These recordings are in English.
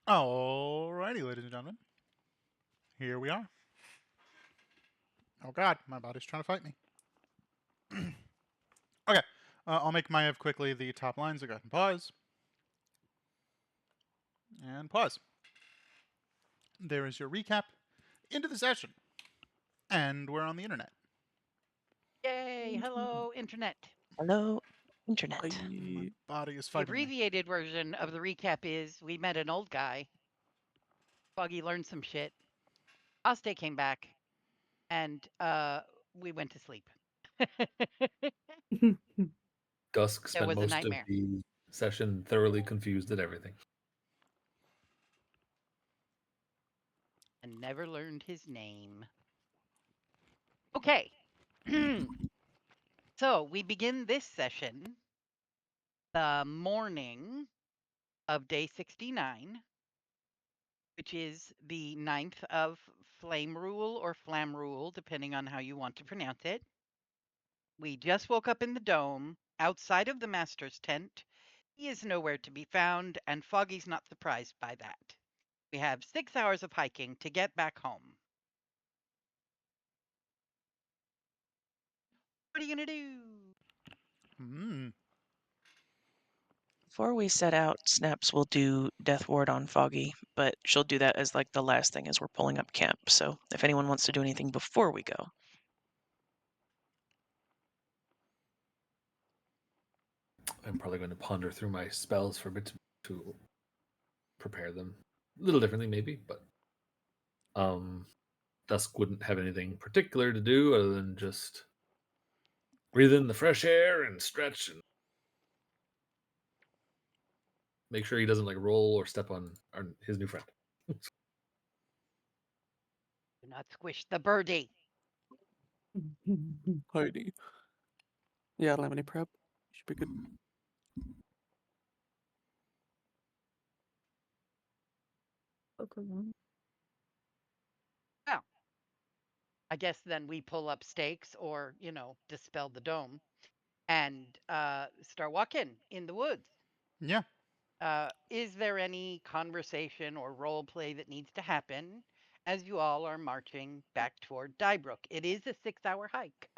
Alrighty, ladies and gentlemen. Here we are. Oh god, my body's trying to fight me. Okay, I'll make my of quickly the top lines. So go ahead and pause. And pause. There is your recap into the session. And we're on the internet. Yay! Hello, Internet. Hello, Internet. My body is The fighting me. abbreviated version of the recap is we met an old guy. Foggy learned some shit. Aste came back, and we went to sleep. Dusk It spent was a most of nightmare. the session thoroughly confused at everything. And never learned his name. Okay. So we begin this session the morning of day 69, which is the 9th of Flame Rule or Flam Rule, depending on how you want to pronounce it. We just woke up in the dome, outside of the master's tent. He is nowhere to be found, and Foggy's not surprised by that. We have 6 hours of hiking to get back home. What are you going to do? Before we set out, Snaps will do Death Ward on Foggy, but she'll do that as like the last thing as we're pulling up camp. So if anyone wants to do anything before we go. I'm probably going to ponder through my spells for a bit to prepare them. A little differently, maybe, but Dusk wouldn't have anything particular to do other than just breathe in the fresh air and stretch and make sure he doesn't like roll or step on his new friend. Do not squish the birdie. Heidi. Yeah, I don't have any prep. Should be good. Okay. Well, I guess then we pull up stakes or, dispel the dome and start walking in the woods. Yeah. Is there any conversation or role play that needs to happen as you all are marching back toward Dybrook? It is a 6-hour hike.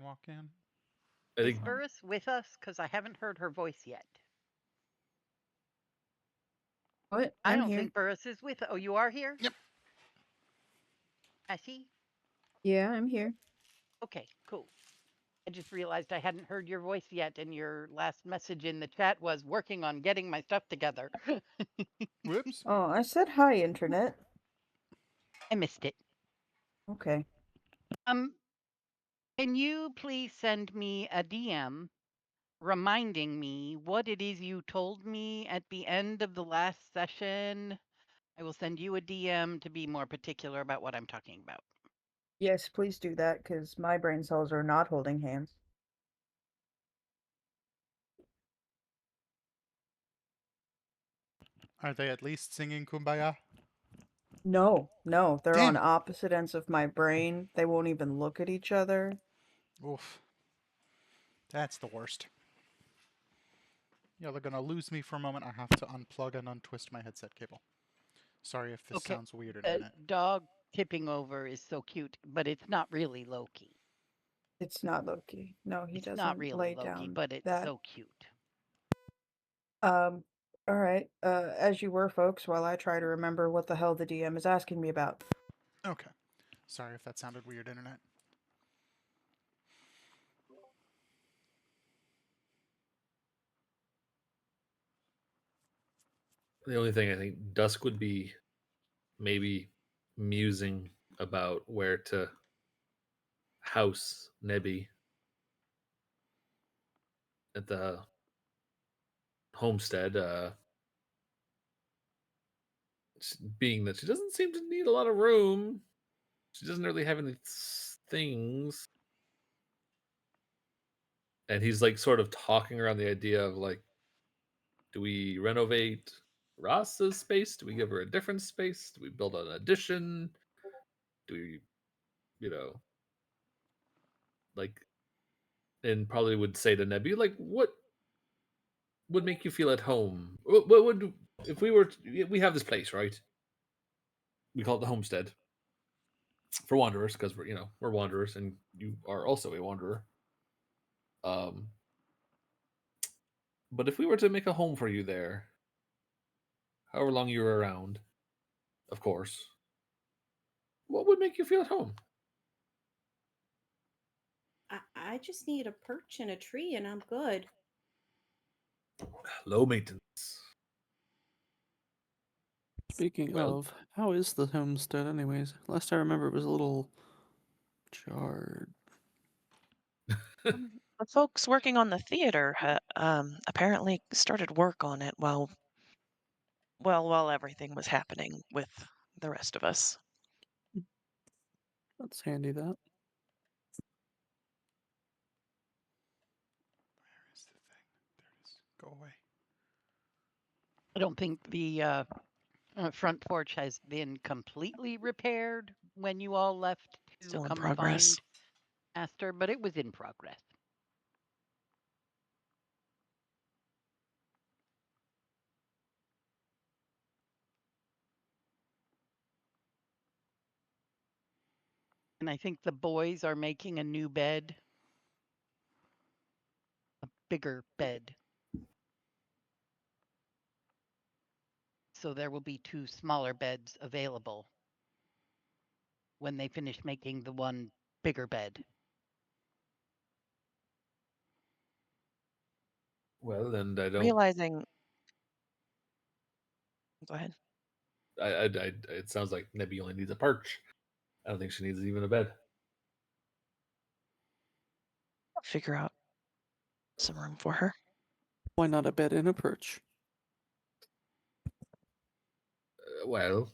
Walking. I Is think Burris with us? Because I haven't heard her voice yet. What? I I'm don't here. think Burris is with. Oh, you are here? Yep. I see. Yeah, I'm here. Okay, cool. I just realized I hadn't heard your voice yet, and your last message in the chat was working on getting my stuff together. Whoops. Oh, I said hi, Internet. I missed it. Okay. Can you please send me a DM reminding me what it is you told me at the end of the last session? I will send you a DM to be more particular about what I'm talking about. Yes, please do that, because my brain cells are not holding hands. Are they at least singing Kumbaya? No, they're Damn on it. opposite ends of my brain. They won't even look at each other. Oof. That's the worst. Yeah, they're gonna lose me for a moment. I have to unplug and untwist my headset cable. Sorry if this Okay. sounds weird, Internet. Dog tipping over is so cute, but it's not really Loki. It's not Loki. No, he It's not doesn't really lay Loki, down but it's that. so cute. All right. As you were, folks, while I try to remember what the hell the DM is asking me about. Okay. Sorry if that sounded weird, Internet. the only thing I think Dusk would be maybe musing about where to house Nebby at the homestead, being that she doesn't seem to need a lot of room. She doesn't really have any things. And he's like sort of talking around the idea of like, do we renovate Rasa's space? Do we give her a different space? Do we build an addition? Do we you know, like, and probably would say to Nebby, like, what would make you feel at home? What would, if we were, we have this place, right? We call it the homestead for wanderers because we're wanderers, and you are also a wanderer. Um, but if we were to make a home for you there, however long you were around, of course, what would make you feel at home? I just need a perch and a tree and I'm good. Low maintenance. Speaking Well- of, how is the homestead, anyways? Last I remember, it was a little jarred. The folks working on the theater apparently started work on it while everything was happening with the rest of us. That's handy, that. Where is the thing? There it is. Go away. I don't think the front porch has been completely repaired when you all left to Still in come progress. find Aster, but it was in progress. And I think the boys are making a new bed, a bigger bed. So there will be 2 smaller beds available when they finish making the one bigger bed. Well, and I don't. Realizing. Go ahead. It sounds like Nebby only needs a perch. I don't think she needs even a bed. I'll figure out some room for her. Why not a bed and a perch? Well,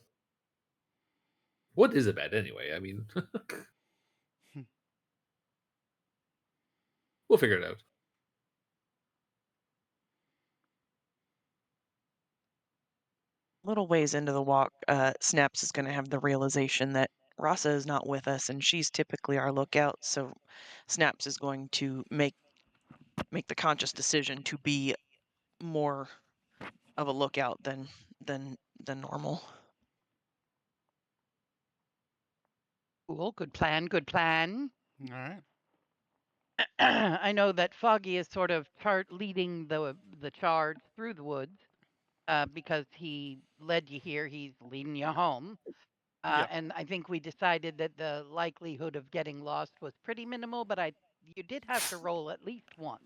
what is a bed anyway? I mean, we'll figure it out. Little ways into the walk, Snaps is going to have the realization that Rasa is not with us, and she's typically our lookout. So Snaps is going to make the conscious decision to be more of a lookout than normal. Cool, good plan, good plan. All right. I know that Foggy is sort of leading the charge through the woods because he led you here. He's leading you home. Yep. And I think we decided that the likelihood of getting lost was pretty minimal, but you did have to roll at least once.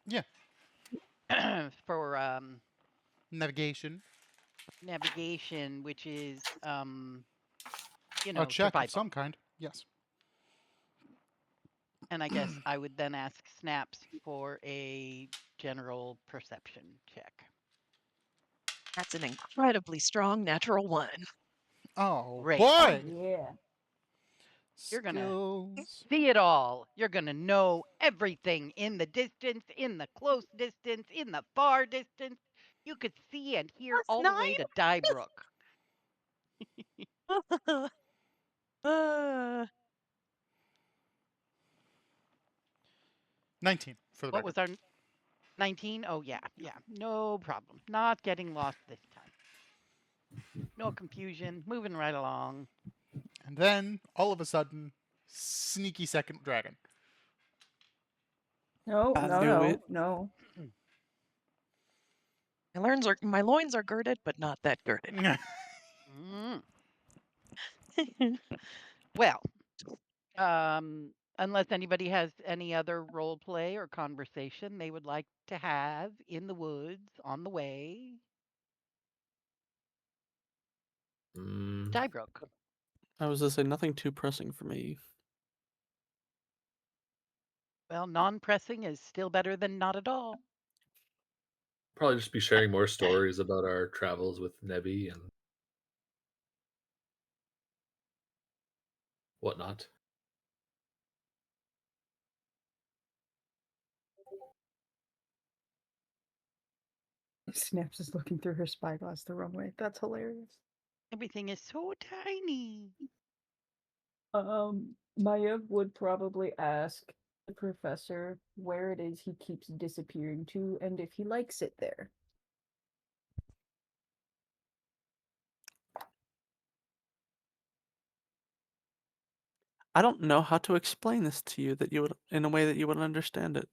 Yeah. For Navigation. navigation, which is A check of survival. some kind. Yes. And I guess I would then ask Snaps for a general perception check. That's an incredibly strong natural 1. Oh Great. boy. Yeah. You're gonna Skills. see it all. You're going to know everything in the distance, in the close distance, in the far distance. You could see and hear That's all the way to Dybrook. 19 for the What record. was our 19? Oh, yeah. No problem. Not getting lost this time. No confusion. Moving right along. And then, all of a sudden, sneaky second dragon. No, I no, knew no, it. no. My loins are girded, but not that girded. Mm. Well, unless anybody has any other role play or conversation they would like to have in the woods on the way, Dybrook. I was gonna say nothing too pressing for me. Well, non-pressing is still better than not at all. Probably just be sharing more stories about our travels with Nebby and whatnot. Snaps is looking through her spyglass the wrong way. That's hilarious. Everything is so tiny. Maya would probably ask the professor where it is he keeps disappearing to and if he likes it there. I don't know how to explain this to you that you would in a way that you would understand it.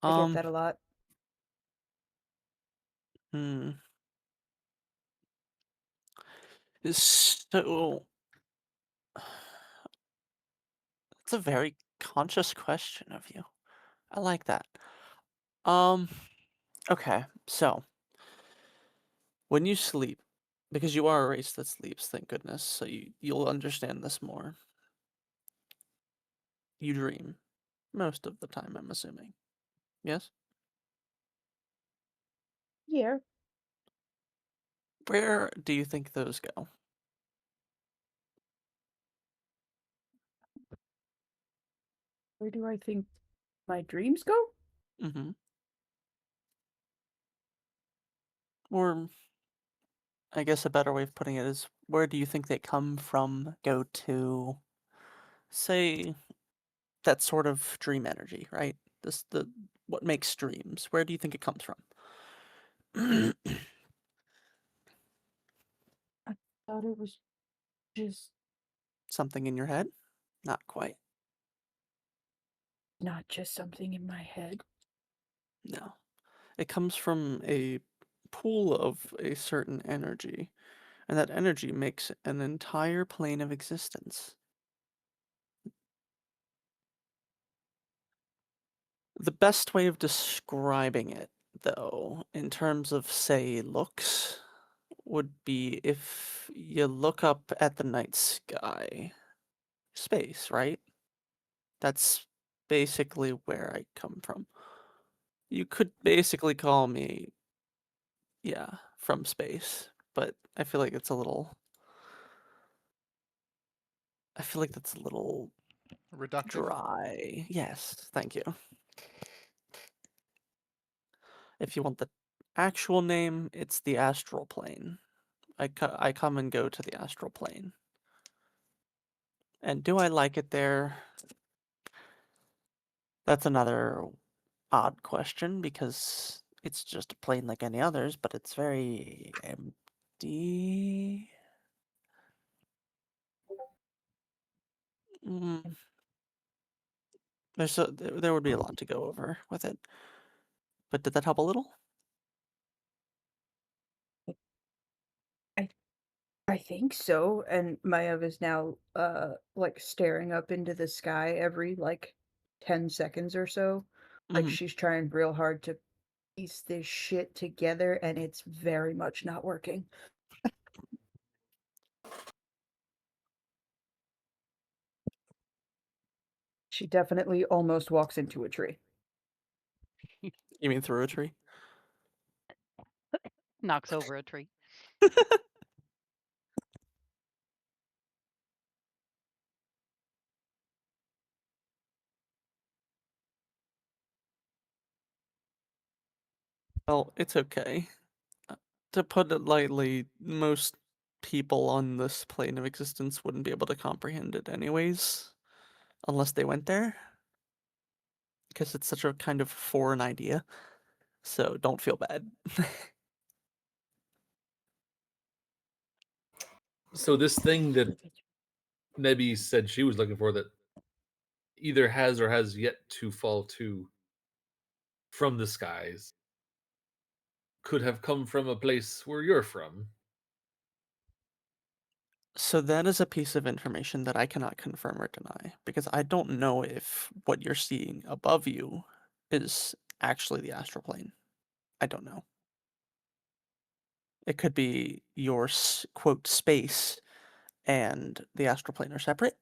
I get that a lot. Hmm. So it's a very conscious question of you. I like that. Okay, so when you sleep, because you are a race that sleeps, thank goodness, so you'll understand this more. You dream most of the time, I'm assuming. Yes? Yeah. Where do you think those go? Where do I think my dreams go? Mm-hmm. Or I guess a better way of putting it is where do you think they come from, go to, say, that sort of dream energy, right? The what makes dreams. Where do you think it comes from? I thought it was just Something in your head? Not quite. not just something in my head. No. It comes from a pool of a certain energy, and that energy makes an entire plane of existence. The best way of describing it, though, in terms of, say, looks, would be if you look up at the night sky. Space, right? That's basically where I come from. You could basically call me, yeah, from space, but I feel like it's a little. I feel like that's a little Reductive. dry. Yes, thank you. If you want the actual name, it's the astral plane. I come and go to the astral plane. And do I like it there? That's another odd question because it's just a plane like any others, but it's very empty. Mm, there would be a lot to go over with it. But did that help a little? I I think so. And Mayev is now like staring up into the sky every like 10 seconds or so. Like Hmm. she's trying real hard to piece this shit together and it's very much not working. She definitely almost walks into a tree. You mean through a tree? Knocks over a tree. Well, it's okay. To put it lightly, most people on this plane of existence wouldn't be able to comprehend it anyways, unless they went there. Because it's such a kind of foreign idea. So don't feel bad. So this thing that Nebby said she was looking for that either has or has yet to fall to from the skies could have come from a place where you're from. So that is a piece of information that I cannot confirm or deny because I don't know if what you're seeing above you is actually the astral plane. I don't know. It could be your quote space and the astral plane are separate.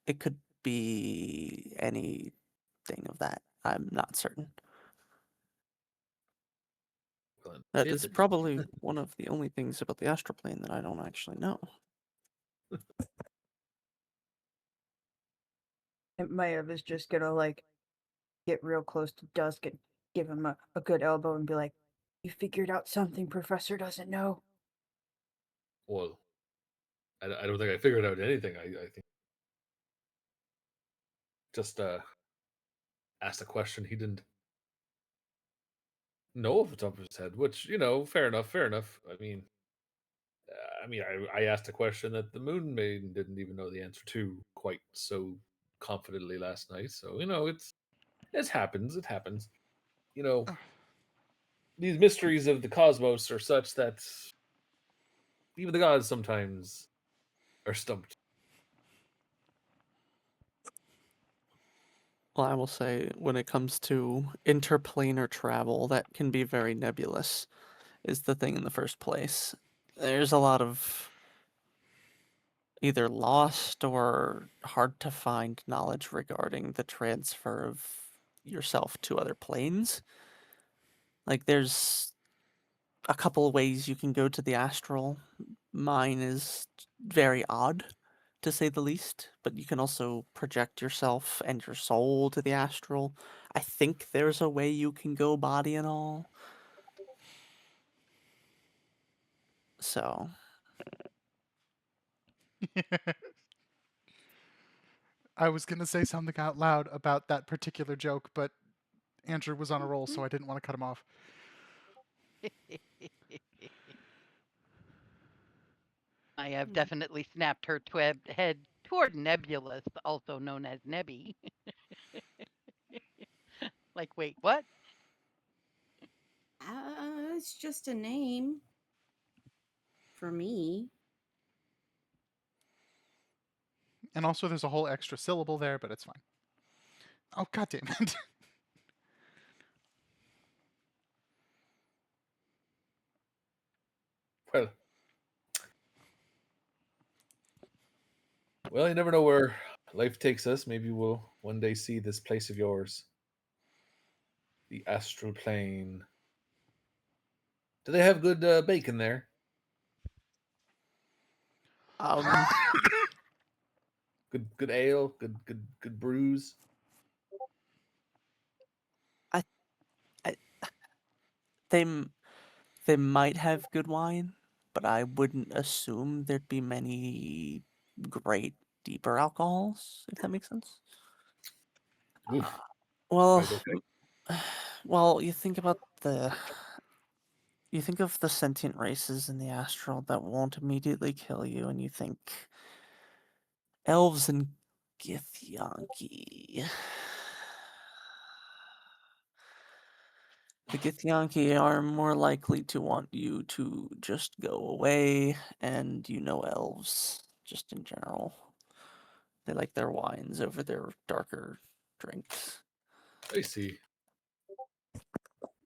It could be anything of that. I'm not certain. Well, That pay is attention. probably one of the only things about the astral plane that I don't actually know. And Mayev is just gonna like get real close to Dusk and give him a good elbow and be like, "You figured out something Professor doesn't know." Well, I don't think I figured out anything. I think just asked a question he didn't know off the top of his head, which, fair enough, fair enough. I asked a question that the Moon Maiden didn't even know the answer to quite so confidently last night. So, it happens. It happens. These mysteries of the cosmos are such that even the gods sometimes are stumped. Well, I will say, when it comes to interplanar travel, that can be very nebulous, is the thing in the first place. There's a lot of either lost or hard to find knowledge regarding the transfer of yourself to other planes. Like, there's a couple ways you can go to the astral. Mine is very odd, to say the least, but you can also project yourself and your soul to the astral. I think there's a way you can go body and all. So, I was going to say something out loud about that particular joke, but Andrew was on a roll, so I didn't want to cut him off. I have definitely snapped her head toward Nebulous, also known as Nebby. Like, wait, what? It's just a name for me. And also, there's a whole extra syllable there, but it's fine. Oh, god damn it. Well, you never know where life takes us. Maybe we'll one day see this place of yours, the astral plane. Do they have good bacon there? Good ale, good brews. they they might have good wine, but I wouldn't assume there'd be many great deeper alcohols, if that makes sense. Oof. Well, Right, okay. well, you think of the sentient races in the astral that won't immediately kill you, and you think elves and Githyanki. The Githyanki are more likely to want you to just go away, and elves, just in general. They like their wines over their darker drinks. I see.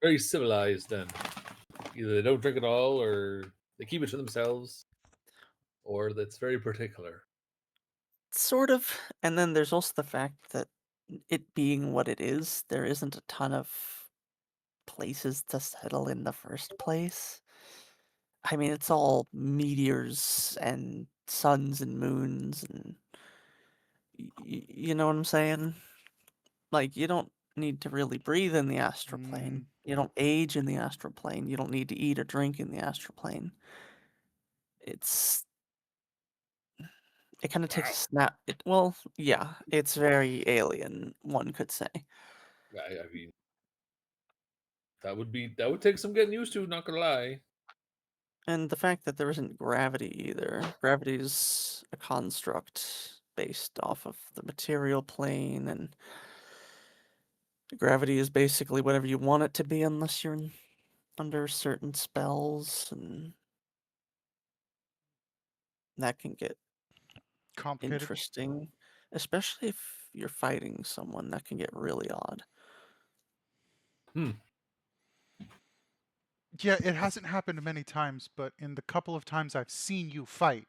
Very civilized then. Either they don't drink at all, or they keep it to themselves, or that's very particular. Sort of. And then there's also the fact that it being what it is, there isn't a ton of places to settle in the first place. I mean, it's all meteors and suns and moons, and you know what I'm saying? Like, you don't need to really breathe in the astral plane. You don't age in the astral plane. You don't need to eat or drink in the astral plane. It kind of takes a snap. Well, yeah, it's very alien, one could say. I mean, that would take some getting used to. Not gonna lie. And the fact that there isn't gravity either. Gravity is a construct based off of the material plane, and gravity is basically whatever you want it to be unless you're under certain spells, and that can get Complicated. interesting. Especially if you're fighting someone, that can get really odd. Yeah, it hasn't happened many times, but in the couple of times I've seen you fight,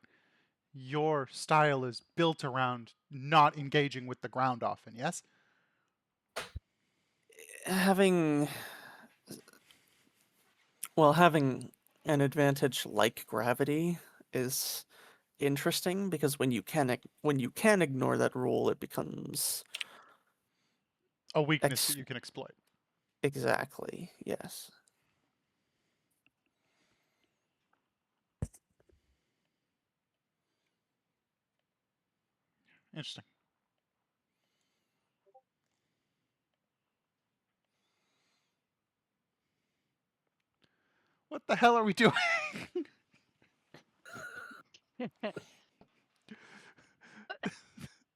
your style is built around not engaging with the ground often, yes? Having an advantage like gravity is interesting, because when you can ignore that rule, it becomes A weakness that you can exploit. exactly, yes. Interesting. What the hell are we doing?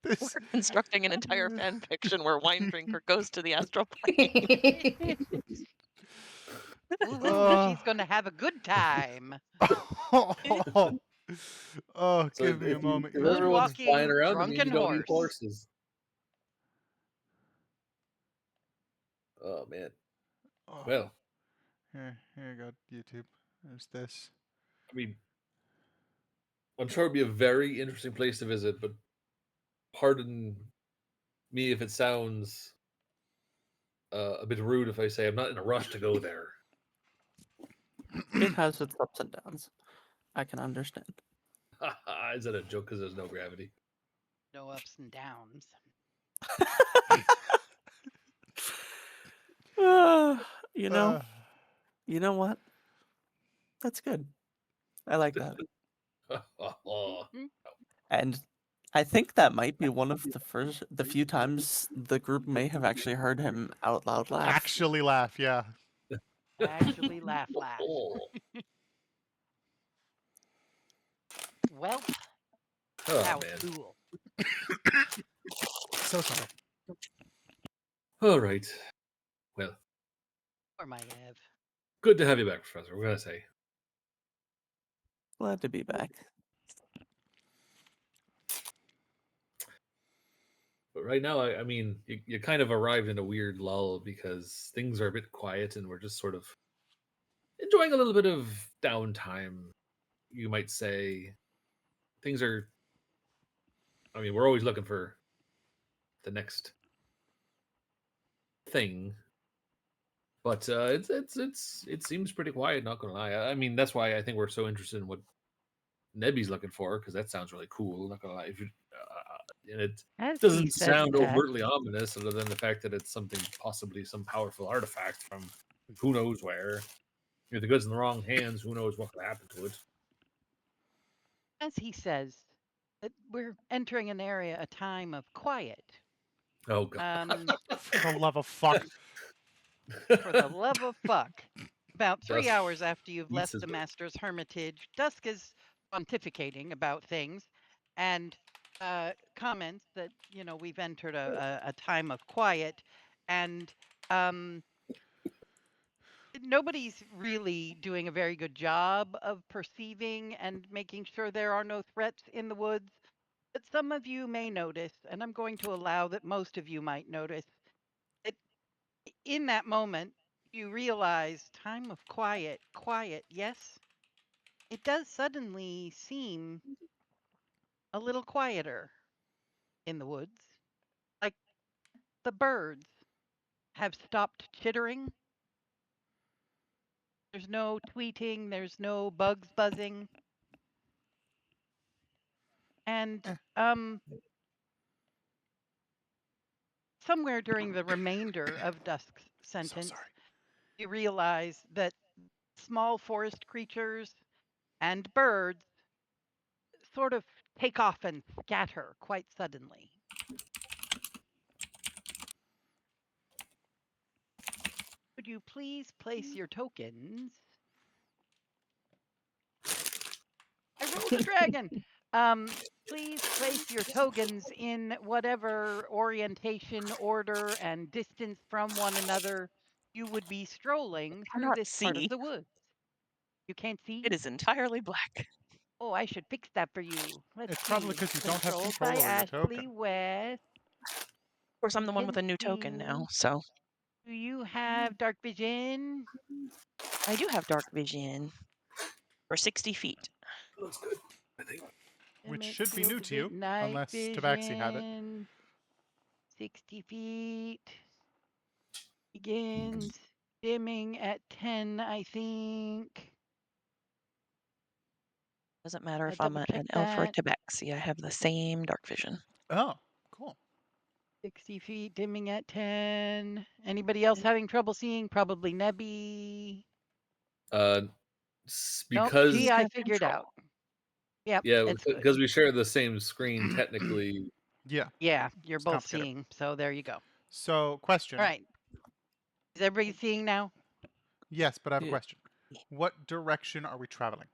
This. We're constructing an entire fan fiction where Wine Drinker goes to the astral plane. Ooh, she's going to have a good time. Oh, So give me a moment. if You Good two. everyone's flying walking, around, it means drunken you don't need horse. horses. Oh man. Oh, Well, here you go, YouTube. There's this. I mean, I'm sure it'd be a very interesting place to visit, but pardon me if it sounds a bit rude if I say I'm not in a rush to go there. It has its ups and downs. I can understand. Is that a joke? Because there's no gravity. No ups and downs. You know what? That's good. I like that. And I think that might be one of the few times the group may have actually heard him out loud laugh. Actually laugh, yeah. Actually laugh. Well, Oh that was man. cool. So sorry. All right. Well, Or my Ev. good to have you back, Professor. We're gonna say. Glad to be back. But right now, I mean, you kind of arrived in a weird lull because things are a bit quiet and we're just sort of enjoying a little bit of downtime, you might say. Things are, I mean, we're always looking for the next thing, but it seems pretty quiet. Not gonna lie. I mean, that's why I think we're so interested in what Nebby's looking for, because that sounds really cool. Not gonna lie. If you, and it As he doesn't says sound that, overtly ominous, other than the fact that it's something, possibly some powerful artifact from who knows where. If the good's in the wrong hands, who knows what could happen to it. as he says that we're entering an area, a time of quiet. Oh god. For the love of fuck. For the love of fuck. About 3 Dusk hours after you've eats left his the way. Master's Hermitage, Dusk is pontificating about things and comments that, we've entered a time of quiet, and nobody's really doing a very good job of perceiving and making sure there are no threats in the woods. But some of you may notice, and I'm going to allow that most of you might notice, that in that moment, you realize time of quiet, yes, it does suddenly seem a little quieter in the woods. Like the birds have stopped chittering. There's no tweeting, there's no bugs buzzing. And somewhere during the remainder of Dusk's sentence, you realize that small forest creatures and birds sort of take off and scatter quite suddenly. Would you please place your tokens? I rolled a dragon. Please place your tokens in whatever orientation, order, and distance from one another you would be strolling through Cannot this part of see. the woods. You can't see? It is entirely black. Oh, I should fix that for you. Let's It's see. probably because you don't have Controlled control by over your Ashley token. West. Of course, I'm the one with a new token now, so Do you have dark vision? I do have dark vision for 60 feet. Looks good, I think. Which Limit should be field new of to you, night unless vision, Tabaxi had it. 60 feet. Begins dimming at 10, I think. Doesn't matter if I'm Double check an elf or a that. tabaxi, I have the same dark vision. Oh, cool. 60 feet, dimming at 10. Anybody else having trouble seeing? Probably Nebby. Nope, Because I figured out. Yep, yeah, it's good. because we share the same screen, technically Yeah. Yeah, you're It's both complicated. seeing. So there you go. So, question. All right. Is everybody seeing now? Yes, but I have a Yeah. question. What direction are we traveling?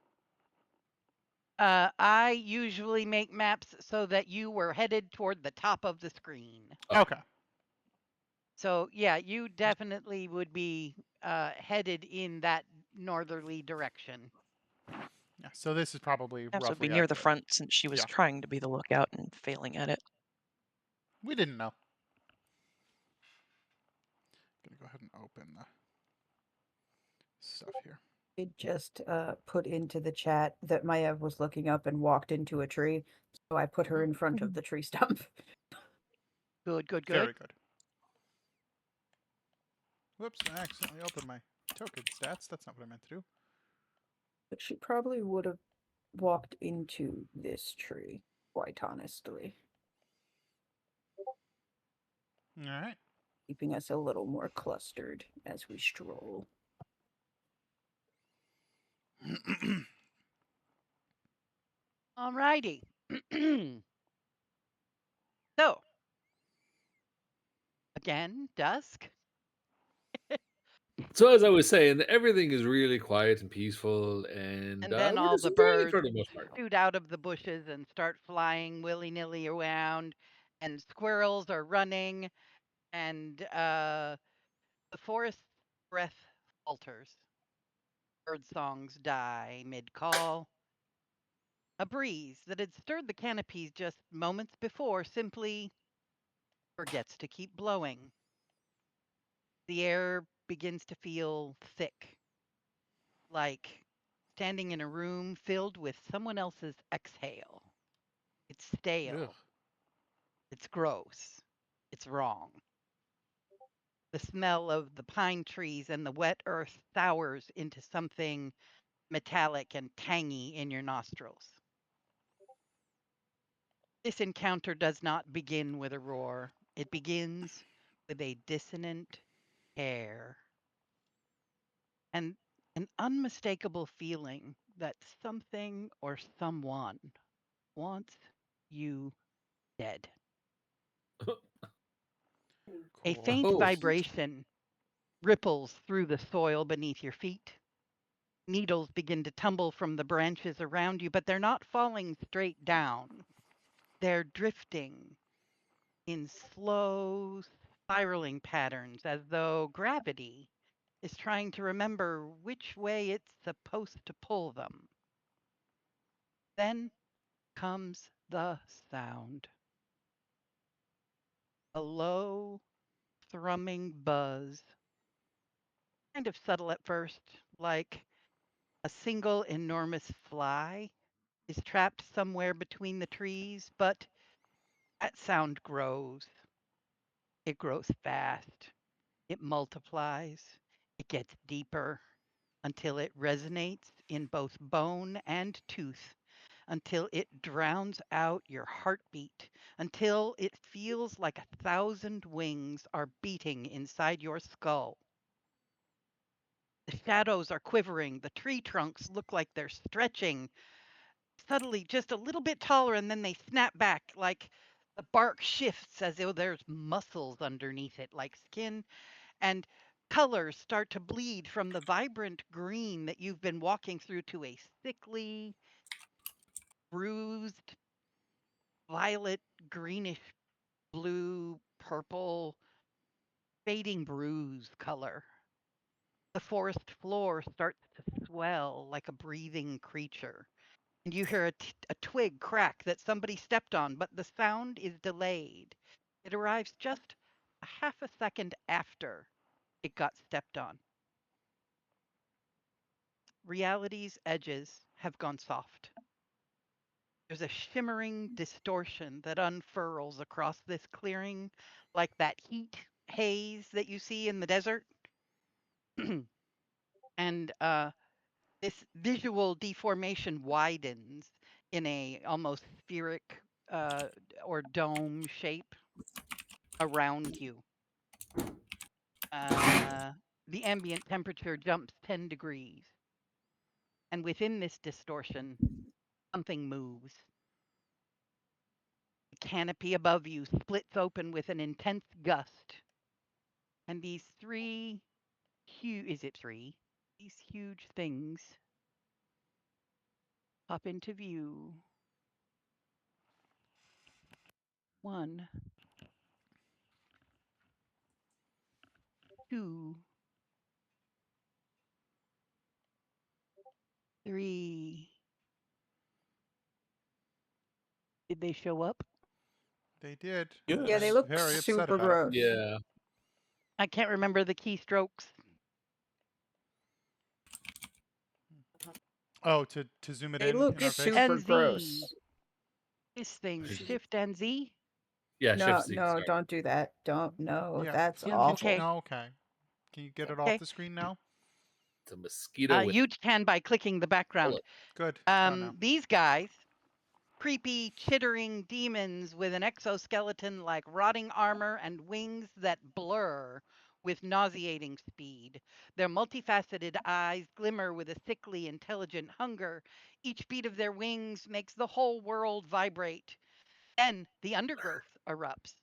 I usually make maps so that you were headed toward the top of the screen. Okay. So yeah, you definitely would be headed in that northerly direction. Yeah, so this is probably Snaps would be roughly near the accurate. front since she was Yeah. trying to be the lookout and failing at it. We didn't know. Gonna go ahead and open the stuff here. It just put into the chat that Maev was looking up and walked into a tree, so I put her in front of the tree stump. Good, good, good. Very good. Whoops, I accidentally opened my token stats. That's not what I meant to do. But she probably would have walked into this tree, quite honestly, All right. keeping us a little more clustered as we stroll. Alrighty. So, again, dusk. So as I was saying, everything is really quiet and peaceful, and And then we're all just the enjoying it birds for the most part. shoot out of the bushes and start flying willy-nilly around, and squirrels are running, and the forest breath falters. Bird songs die mid-call. A breeze that had stirred the canopies just moments before simply forgets to keep blowing. The air begins to feel thick, like standing in a room filled with someone else's exhale. It's stale. Ugh. It's gross. It's wrong. The smell of the pine trees and the wet earth sours into something metallic and tangy in your nostrils. This encounter does not begin with a roar. It begins with a dissonant air and an unmistakable feeling that something or someone wants you dead. A Cool. faint Oh, vibration ripples through the soil beneath your feet. Needles begin to tumble from the branches around you, but they're not falling straight down. They're drifting in slow, spiraling patterns as though gravity is trying to remember which way it's supposed to pull them. Then comes the sound. A low, thrumming buzz, kind of subtle at first, like a single enormous fly is trapped somewhere between the trees, but that sound grows. It grows fast. It multiplies. It gets deeper until it resonates in both bone and tooth, until it drowns out your heartbeat, until it feels like 1,000 wings are beating inside your skull. The shadows are quivering. The tree trunks look like they're stretching, suddenly just a little bit taller, and then they snap back like the bark shifts as though there's muscles underneath it, like skin, and colors start to bleed from the vibrant green that you've been walking through to a sickly, bruised, violet, greenish, blue, purple, fading bruise color. The forest floor starts to swell like a breathing creature. And you hear a twig crack that somebody stepped on, but the sound is delayed. It arrives just a half a second after it got stepped on. Reality's edges have gone soft. There's a shimmering distortion that unfurls across this clearing, like that heat haze that you see in the desert. And this visual deformation widens in a almost spheric or dome shape around you. The ambient temperature jumps 10 degrees. And within this distortion, something moves. It canopy above you splits open with an intense gust. And these three is it three? These huge things pop into view. 1, 2, 3. Did they show up? They did. Yes. Yeah, they I'm look very upset super about gross. Yeah. I can't remember the keystrokes. it. Oh, to zoom it They in look our face. super and Z. gross. This thing, Shift. Shift and Z. Yeah, No, Shift Z. no, sorry. don't do that. Don't. No, Yeah. that's Can- awful. Okay. No, okay. Can you get it Okay. off the screen now? It's a mosquito with You can by clicking the background. bullet. Good. It's gone now. These guys, creepy, chittering demons with an exoskeleton like rotting armor and wings that blur with nauseating speed. Their multifaceted eyes glimmer with a sickly, intelligent hunger. Each beat of their wings makes the whole world vibrate. Then the undergrowth erupts,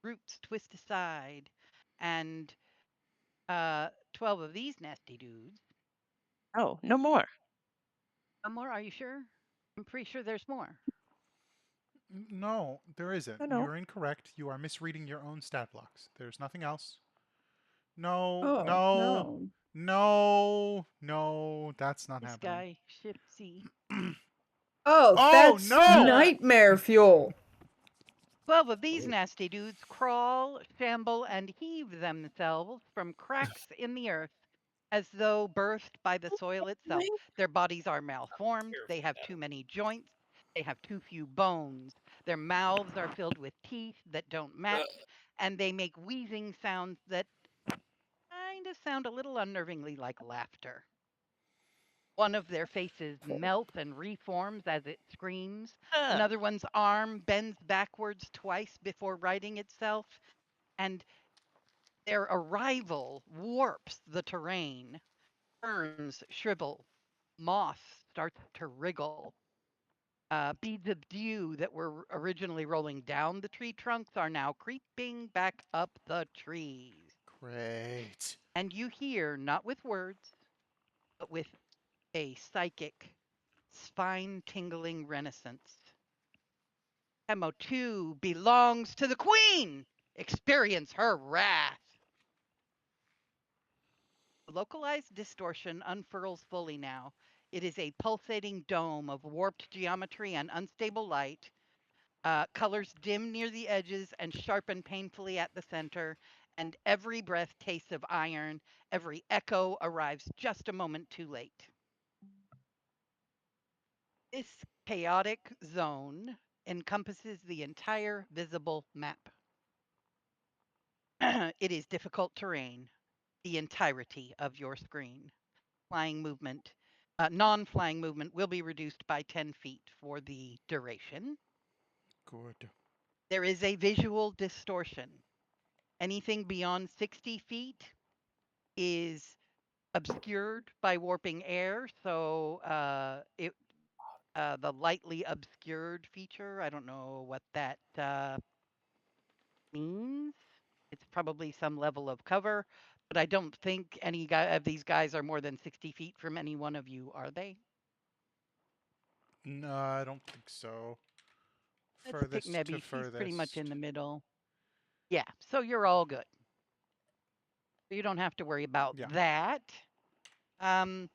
roots twist aside, and 12 of these nasty dudes. Oh, no more. One more, are you sure? I'm pretty sure there's more. No, there isn't. No, no. You're incorrect. You are misreading your own stat blocks. There's nothing else. No, Oh, no, no. no, that's not This happening. guy, Shift C. Oh, Oh, that's no! nightmare fuel. 12 of these nasty dudes crawl, shamble, and heave themselves from cracks in the earth as though birthed by the soil itself. Their bodies are malformed. They have too many joints. They have too few bones. Their mouths are filled with teeth that don't match, and they make wheezing sounds that kind of sound a little unnervingly like laughter. One of their faces melts and reforms as it screams. Another one's arm bends backwards twice before righting itself, and their arrival warps the terrain. Ferns shrivel, moss starts to wriggle. Beads of dew that were originally rolling down the tree trunks are now creeping back up the trees. Great. And you hear, not with words, but with a psychic, spine tingling renaissance. Hemo 2 belongs to the Queen! Experience her wrath! Localized distortion unfurls fully now. It is a pulsating dome of warped geometry and unstable light. Colors dim near the edges and sharpen painfully at the center. And every breath tastes of iron. Every echo arrives just a moment too late. This chaotic zone encompasses the entire visible map. It is difficult terrain, the entirety of your screen. Flying movement, non-flying movement will be reduced by 10 feet for the duration. Good. There is a visual distortion. Anything beyond 60 feet is obscured by warping air, so the lightly obscured feature, I don't know what that means. It's probably some level of cover, but I don't think any of these guys are more than 60 feet from any one of you, are they? No, I don't think so. Let's pick Furthest to Nebby. She's furthest. pretty much in the middle. Yeah, so you're all good. You don't have to worry about that. And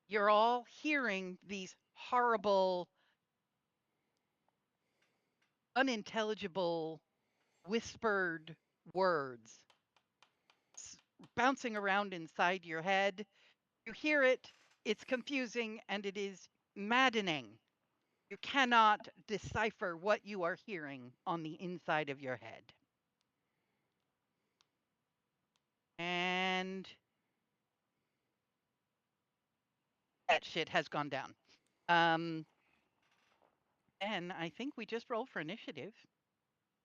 you're all hearing these horrible, unintelligible, whispered words bouncing around inside your head. You hear it, it's confusing, and it is maddening. You cannot decipher what you are hearing on the inside of your head. And that shit has gone down. And I think we just roll for initiative.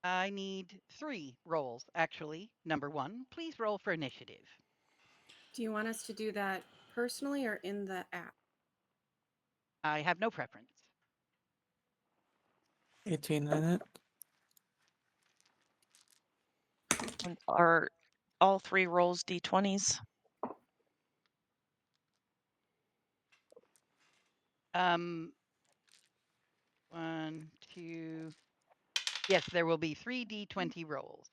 I need 3 rolls, actually. Number 1, please roll for initiative. Do you want us to do that personally or in the app? I have no preference. 18 in it. And are all 3 rolls d20s? One, 2. Yes, there will be 3 d20 rolls.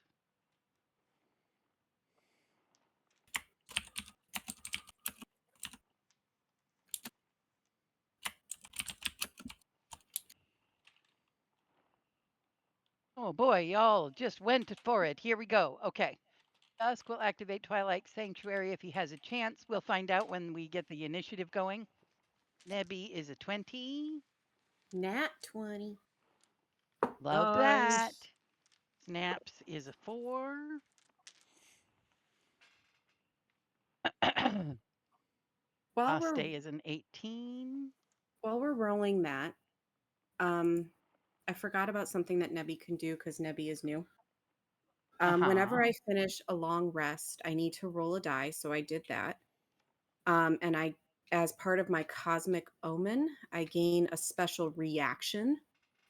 Oh boy, y'all just went for it. Here we go. Okay. Dusk will activate Twilight Sanctuary if he has a chance. We'll find out when we get the initiative going. Nebby is a 20. Nat 20. Love Nice. that. Snaps is a 4. While we're Aste is an 18. while we're rolling that, I forgot about something that Nebby can do because Nebby is new. Whenever I finish a long rest, I need to roll a die, so I did that. And I, as part of my cosmic omen, I gain a special reaction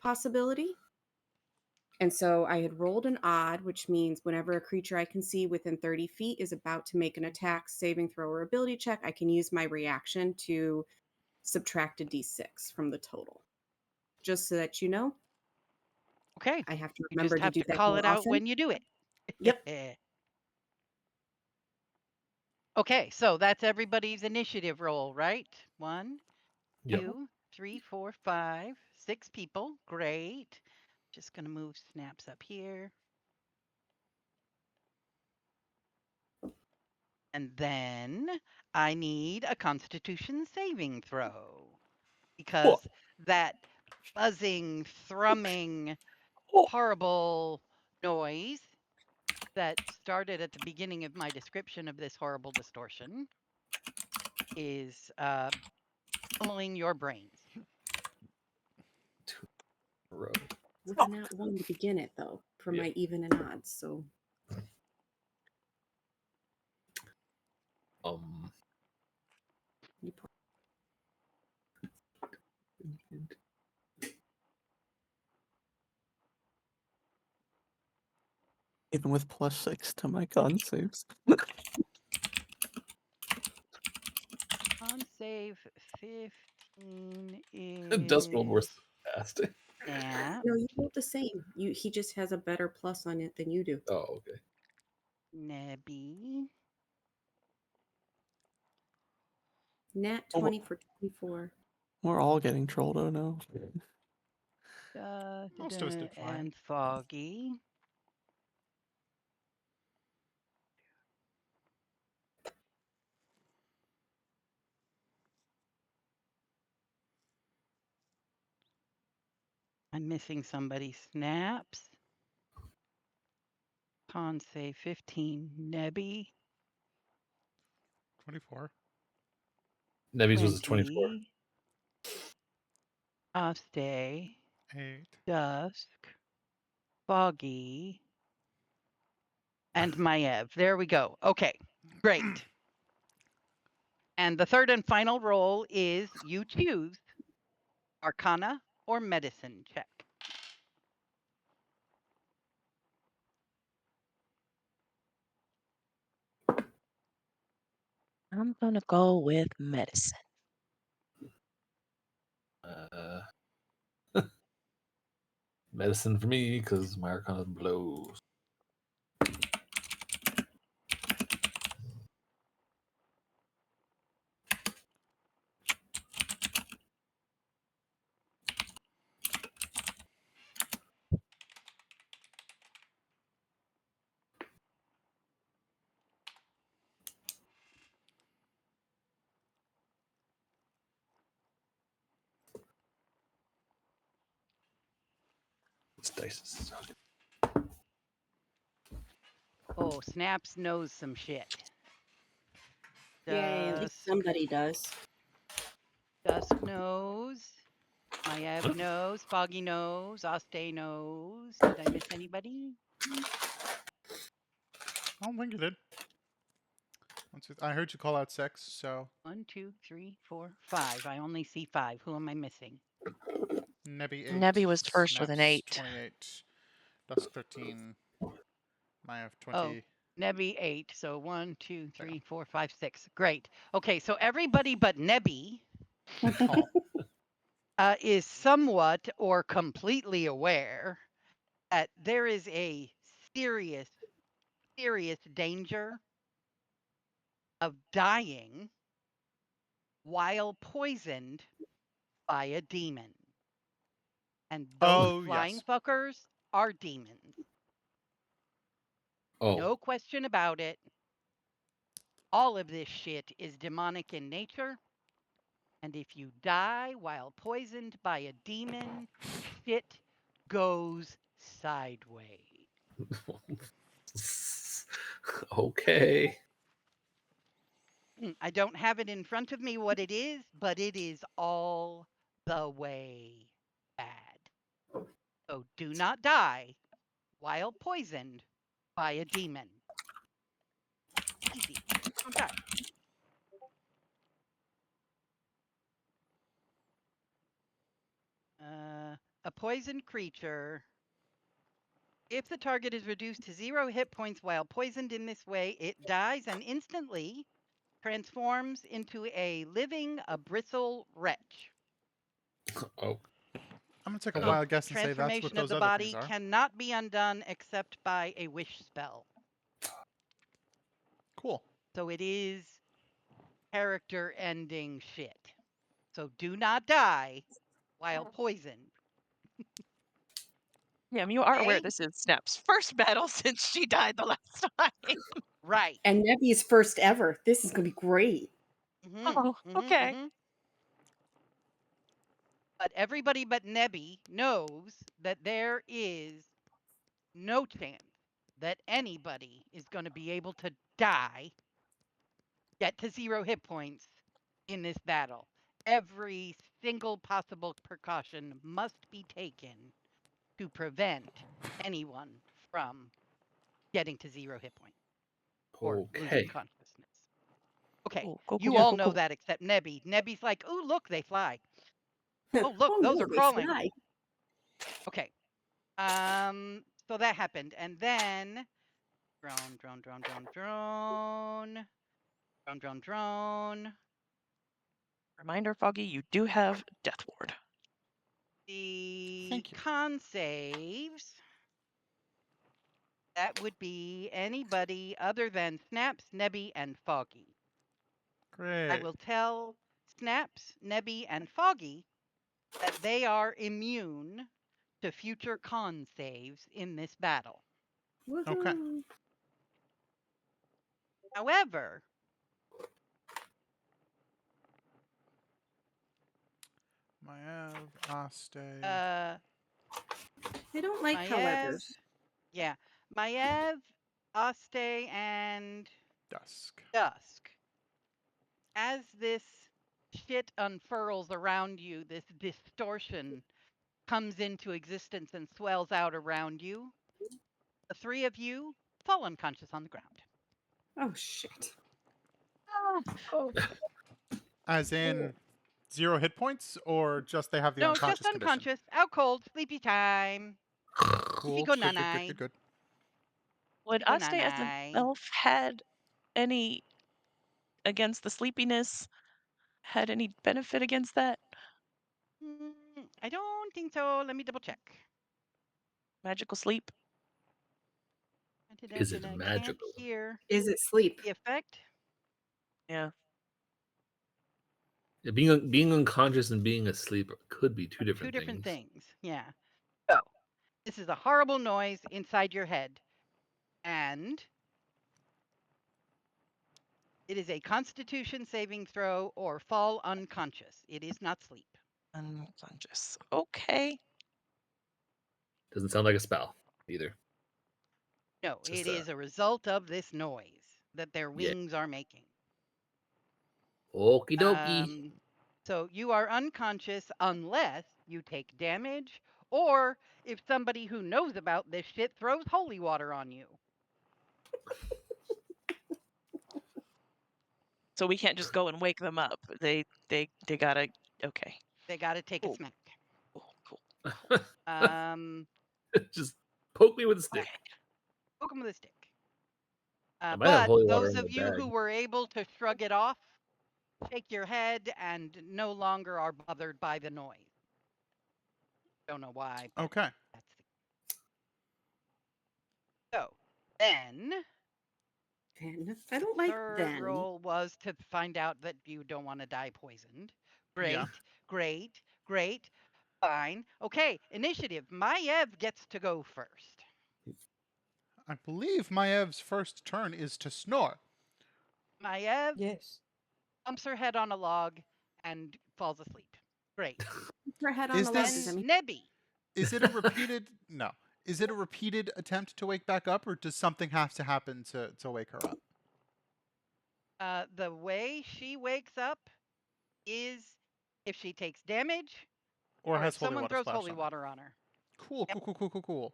possibility. And so I had rolled an odd, which means whenever a creature I can see within 30 feet is about to make an attack, saving throw, or ability check, I can use my reaction to subtract a d6 from the total. Just so that you know, Okay. I have to You remember just have to do to that call more it out often. when you do it. Yep. Okay, so that's everybody's initiative roll, right? 1, Yep. 2, 3, 4, 5, 6 people. Great. Just going to move Snaps up here. And then I need a Constitution saving throw because that buzzing, thrumming, horrible noise that started at the beginning of my description of this horrible distortion is pummeling your brains. 2 in a row. With a nat 1 to begin it, though, for Yeah. my even and odds. So you Even with +6 to my con saves. On save 15 is Dust rolled worse fast. Snap. No, you rolled the same. He just has a better plus on it than you do. Oh, okay. Nebby. Nat Oh, 20 for 24. We're all getting trolled, oh no. Most of us did fine. And Foggy. I'm missing somebody. Snaps. Con save 15. Nebby. 24. Nebby's was a 24. 20. Aste. 8. Dusk. Foggy. And Maiev. There we go. Okay, great. And the third and final roll is you choose Arcana or Medicine check. I'm gonna go with medicine. Medicine for me because my Arcana blows. This dice is so good. Oh, Snaps knows some shit. Yay, at least somebody does. Dusk knows. Maiev knows. Foggy knows. Aste knows. Did I miss anybody? I don't think you did. I heard you call out 6, so 1, 2, 3, 4, 5. I only see 5. Who am I missing? Nebby 8. Nebby was first with an Snaps 8. 28. Dusk 13. Maya 20. Oh, Nebby 8. So 1, 2, 3, 4, 5, 6. Great. Okay, so everybody but Nebby Oh, is somewhat or completely aware that there is a serious, serious danger of dying while poisoned by a demon. And those flying yes. fuckers are demons. Oh, No question about it. All of this shit is demonic in nature. And if you die while poisoned by a demon, shit goes sideways. okay. I don't have it in front of me what it is, but it is all the way bad. So do not die while poisoned by a demon. Easy. Don't die. A poisoned creature. If the target is reduced to 0 hit points while poisoned in this way, it dies and instantly transforms into a living bristle wretch. Oh, I'm going to take a Oh. wild guess and say that's what Transformation of those the other body things are. cannot be undone except by a wish spell. Cool. So it is character ending shit. So do not die while poisoned. Yeah, you are aware Okay? this is Snap's first battle since she died the last time. Right. And Nebby's first ever. This is going to be great. Oh, okay. But everybody but Nebby knows that there is no chance that anybody is going to be able to die, get to 0 hit points in this battle. Every single possible precaution must be taken to prevent anyone from getting to 0 hit points or losing Okay. consciousness. Okay, Cool, cool, you cool, all cool, know cool. that except Nebby. Nebby's like, "Ooh, look, they fly. Oh, look, Oh, those no, are they crawling." fly. Okay. So that happened, and then drone. Reminder, Foggy, you do have Death Ward. The Thank you. con saves. That would be anybody other than Snaps, Nebby, and Foggy. Great. I will tell Snaps, Nebby, and Foggy that they are immune to future con saves in this battle. Okay. Woohoo. However, Maev, Aste. uh, I don't like Maev, howevers. yeah, Maev, Aste, and Dusk. Dusk. As this shit unfurls around you, this distortion comes into existence and swells out around you. The three of you fall unconscious on the ground. Oh, shit. As in 0 hit points, or just they have the No, unconscious just condition? unconscious, out cold, sleepy time. Cool. Go Good. nanai. Would Go Aste as an nanai. elf had any against the sleepiness? Had any benefit against that? I don't think so. Let me double check. Magical sleep? Is it I can't magical? hear Is it sleep? the effect. Yeah. Yeah, being unconscious and being asleep could be two different things. Yeah. So, this is a horrible noise inside your head. And it is a constitution saving throw or fall unconscious. It is not sleep. Unconscious. Okay. Doesn't sound like a spell either. No, Just it is a result of this noise that their Yeah. wings are making. Okie dokie. So you are unconscious unless you take damage or if somebody who knows about this shit throws holy water on you. So we can't just go and wake them up. They gotta. Okay. They got to take a Cool. smack. Cool. Just poke me with a stick. Poke him with a stick. I might have But holy water those in of the you who bag. were able to shrug it off, shake your head and no longer are bothered by the noise. Don't know why, but Okay. that's so. Then I don't like third then. roll was to find out that you don't want to die poisoned. Great, Yeah. great, great. Fine. Okay, initiative. Maiev gets to go first. I believe Maev's first turn is to snore. Maiev Yes. bumps her head on a log and falls asleep. Great. Her head on Is the log. this- Does that mean Nebby. Is it a repeated no? Is it a repeated attempt to wake back up, or does something have to happen to wake her up? The way she wakes up is if she takes damage Or or has if holy someone water throws splashed holy on her? water on her. Cool, Yep. cool.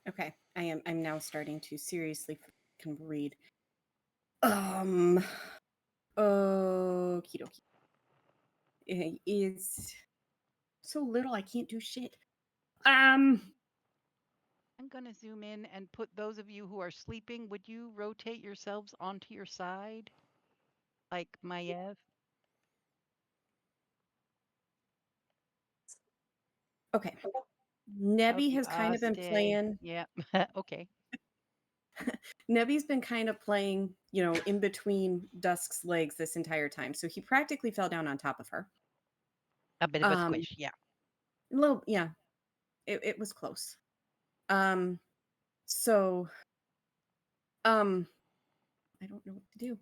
Okay, I'm now starting to seriously can read. Okie dokie. It is so little I can't do shit. I'm gonna zoom in and put those of you who are sleeping. Would you rotate yourselves onto your side, like Maiev? Okay. Nebby Okay, has kind of been stay. playing. Yeah. Okay. Nebby's been kind of playing, in between Dusk's legs this entire time. So he practically fell down on top of her. A bit of a squish. Yeah. A little, yeah. It was close. So I don't know what to do.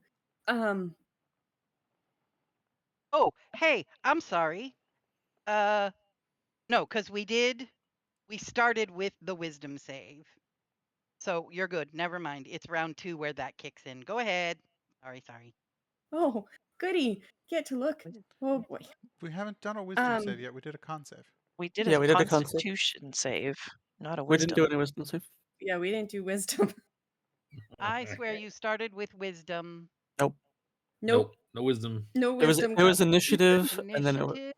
Oh, hey, I'm sorry. No, because we started with the wisdom save. So you're good. Never mind. It's round 2 where that kicks in. Go ahead. Sorry. Oh, goody. Get to look. Oh boy. We haven't done a wisdom save yet. We did a con save. We did Yeah, a we did a con save. Constitution save, not a We wisdom. didn't do any wisdom save. Yeah, we didn't do wisdom. I swear you started with wisdom. Nope. Nope. No wisdom. No It was wisdom. initiative, and then Initiative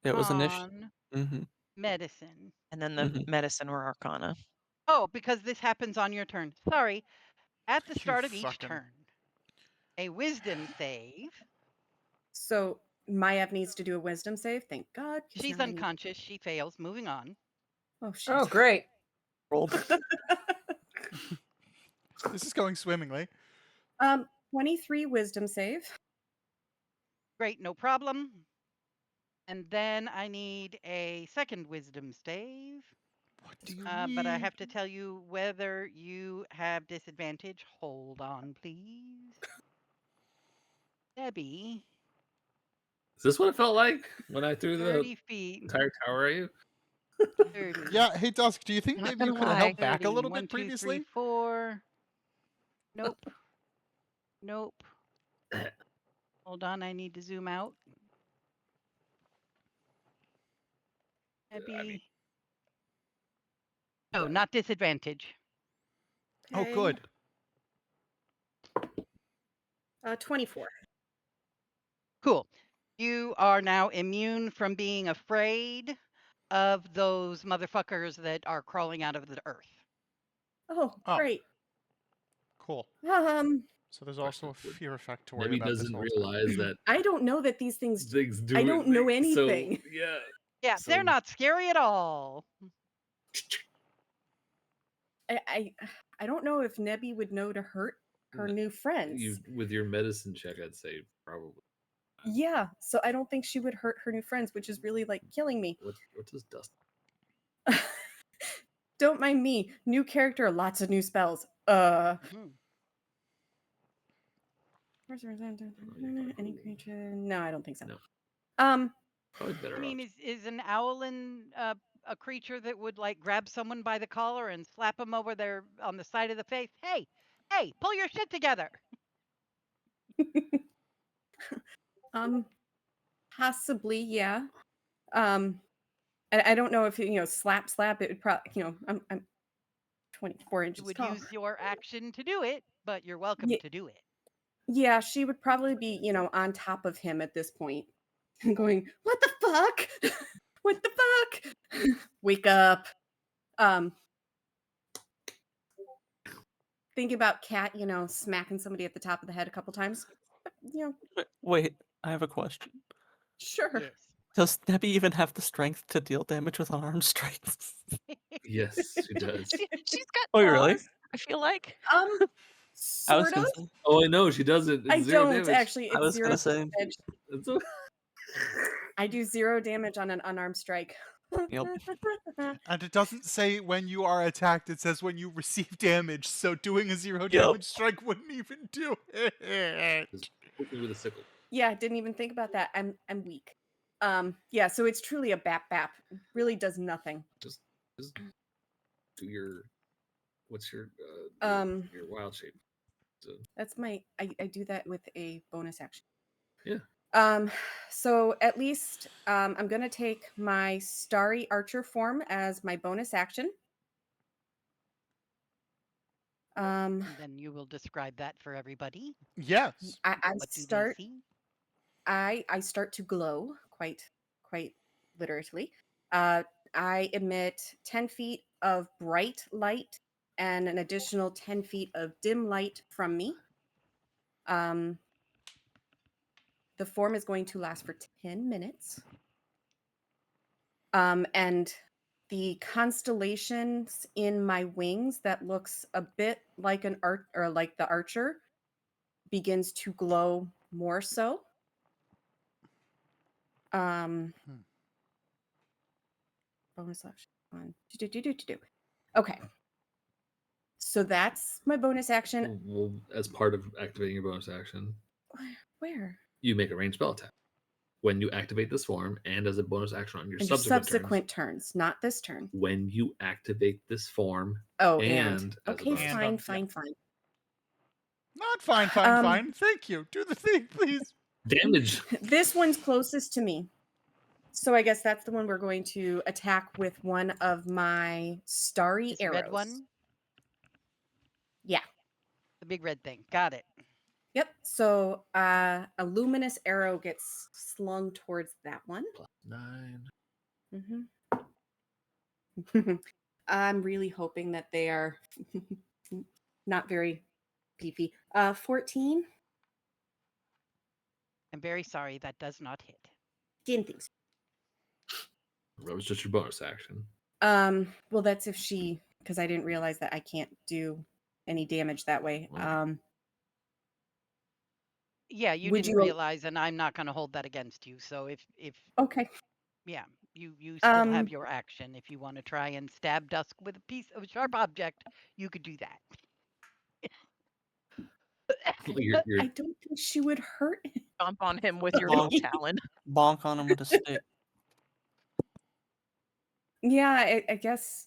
it was initiative. on Mm-hmm. medicine. And then the medicine or arcana. Oh, because this happens on your turn. Sorry. At the You start of each fucking- turn, a wisdom save. So Maiev needs to do a wisdom save. Thank God. 'cause She's now I need- unconscious. She fails. Moving on. Oh shit. Oh, great. Rolled. This is going swimmingly. 23 wisdom save. Great, no problem. And then I need a second wisdom save. What do you But I need? have to tell you whether you have disadvantage. Hold on, please. Debbie, Is this what it felt like when I threw 30 the feet. entire tower at you? 30. Yeah, hey Dusk, do you think Not maybe you gonna could have lie. held back a 30. little 1, bit 2, 3, previously? 4. Nope. Nope. Hold on, I need to zoom out. Debbie. No, not disadvantage. Oh, Okay. good. 24. Cool. You are now immune from being afraid of those motherfuckers that are crawling out of the earth. Oh, Oh. great. Cool. So there's also a Question, would fear effect to worry Nebby about this doesn't whole realize time. that I don't know that these things. things do. I don't know So, anything. yeah. Yeah, they're So- not scary at all. I don't know if Nebby would know to hurt her new friends. With your medicine check, I'd say probably. Yeah, so I don't think she would hurt her new friends, which is really like killing me. What does dust? Don't mind me. New character, lots of new spells. Mhm. Any creature? No, I don't think so. No. Probably better I mean, off. is an owlin a creature that would like grab someone by the collar and slap them over there on the side of the face? Hey, pull your shit together. Possibly, yeah. I don't know if slap. It would probably, I'm 24 inches You would tall. use your action to do it, but you're welcome Ye- to do it. Yeah, she would probably be, on top of him at this point. going, what the fuck? What the fuck? Wake up. Think about Cat, smacking somebody at the top of the head a couple times. Wait, I have a question. Sure. Yes. Does Nebby even have the strength to deal damage with unarmed strikes? Yes, she does. She's got Oh, really? claws, I feel like. I was Sort gonna of. say. Oh, I know she does it. It's I 0 don't damage. actually. I It's was 0 gonna say. damage. It's o- I do 0 damage on an unarmed strike. Yep. And it doesn't say when you are attacked, it says when you receive damage, so doing a 0 Yep. damage strike wouldn't even do it. Just poke me with a sickle. Yeah, didn't even think about that. I'm weak. Yeah, so it's truly a bap. Really does nothing. Just do your. What's your your wild shape? So, That's my I do that with a bonus action. yeah. So at least I'm gonna take my starry archer form as my bonus action. And then you will describe that for everybody. Yes. I What do start they see? I start to glow quite literally. I emit 10 feet of bright light and an additional 10 feet of dim light from me. The form is going to last for 10 minutes. And the constellations in my wings that looks a bit like an art or like the archer begins to glow more so. Bonus action on. Okay. So that's my bonus action. Well, as part of activating your bonus action, Where? you make a ranged spell attack. When you activate this form, and as a bonus action on your And subsequent turns, not this turn. when you activate this form, Oh, and as a okay, bonus And, fine. Not fine. Thank you. Do the thing, please. damage. This one's closest to me. So I guess that's the one we're going to attack with one of my starry This arrows. red one? Yeah. The big red thing. Got it. Yep. So a luminous arrow gets slung towards that one. +9. Mm-hmm. I'm really hoping that they are not very beefy. 14. I'm very sorry that does not hit. Didn't think so. That was just your bonus action. Well, that's if she, because I didn't realize that I can't do any damage that way. Yeah, you Would didn't you- realize, and I'm not going to hold that against you. So if Okay. yeah, you still have your action. If you want to try and stab Dusk with a piece of a sharp object, you could do that. I don't think she would hurt. Stomp on him with your long talon. Bonk on him with a stick. Yeah, I guess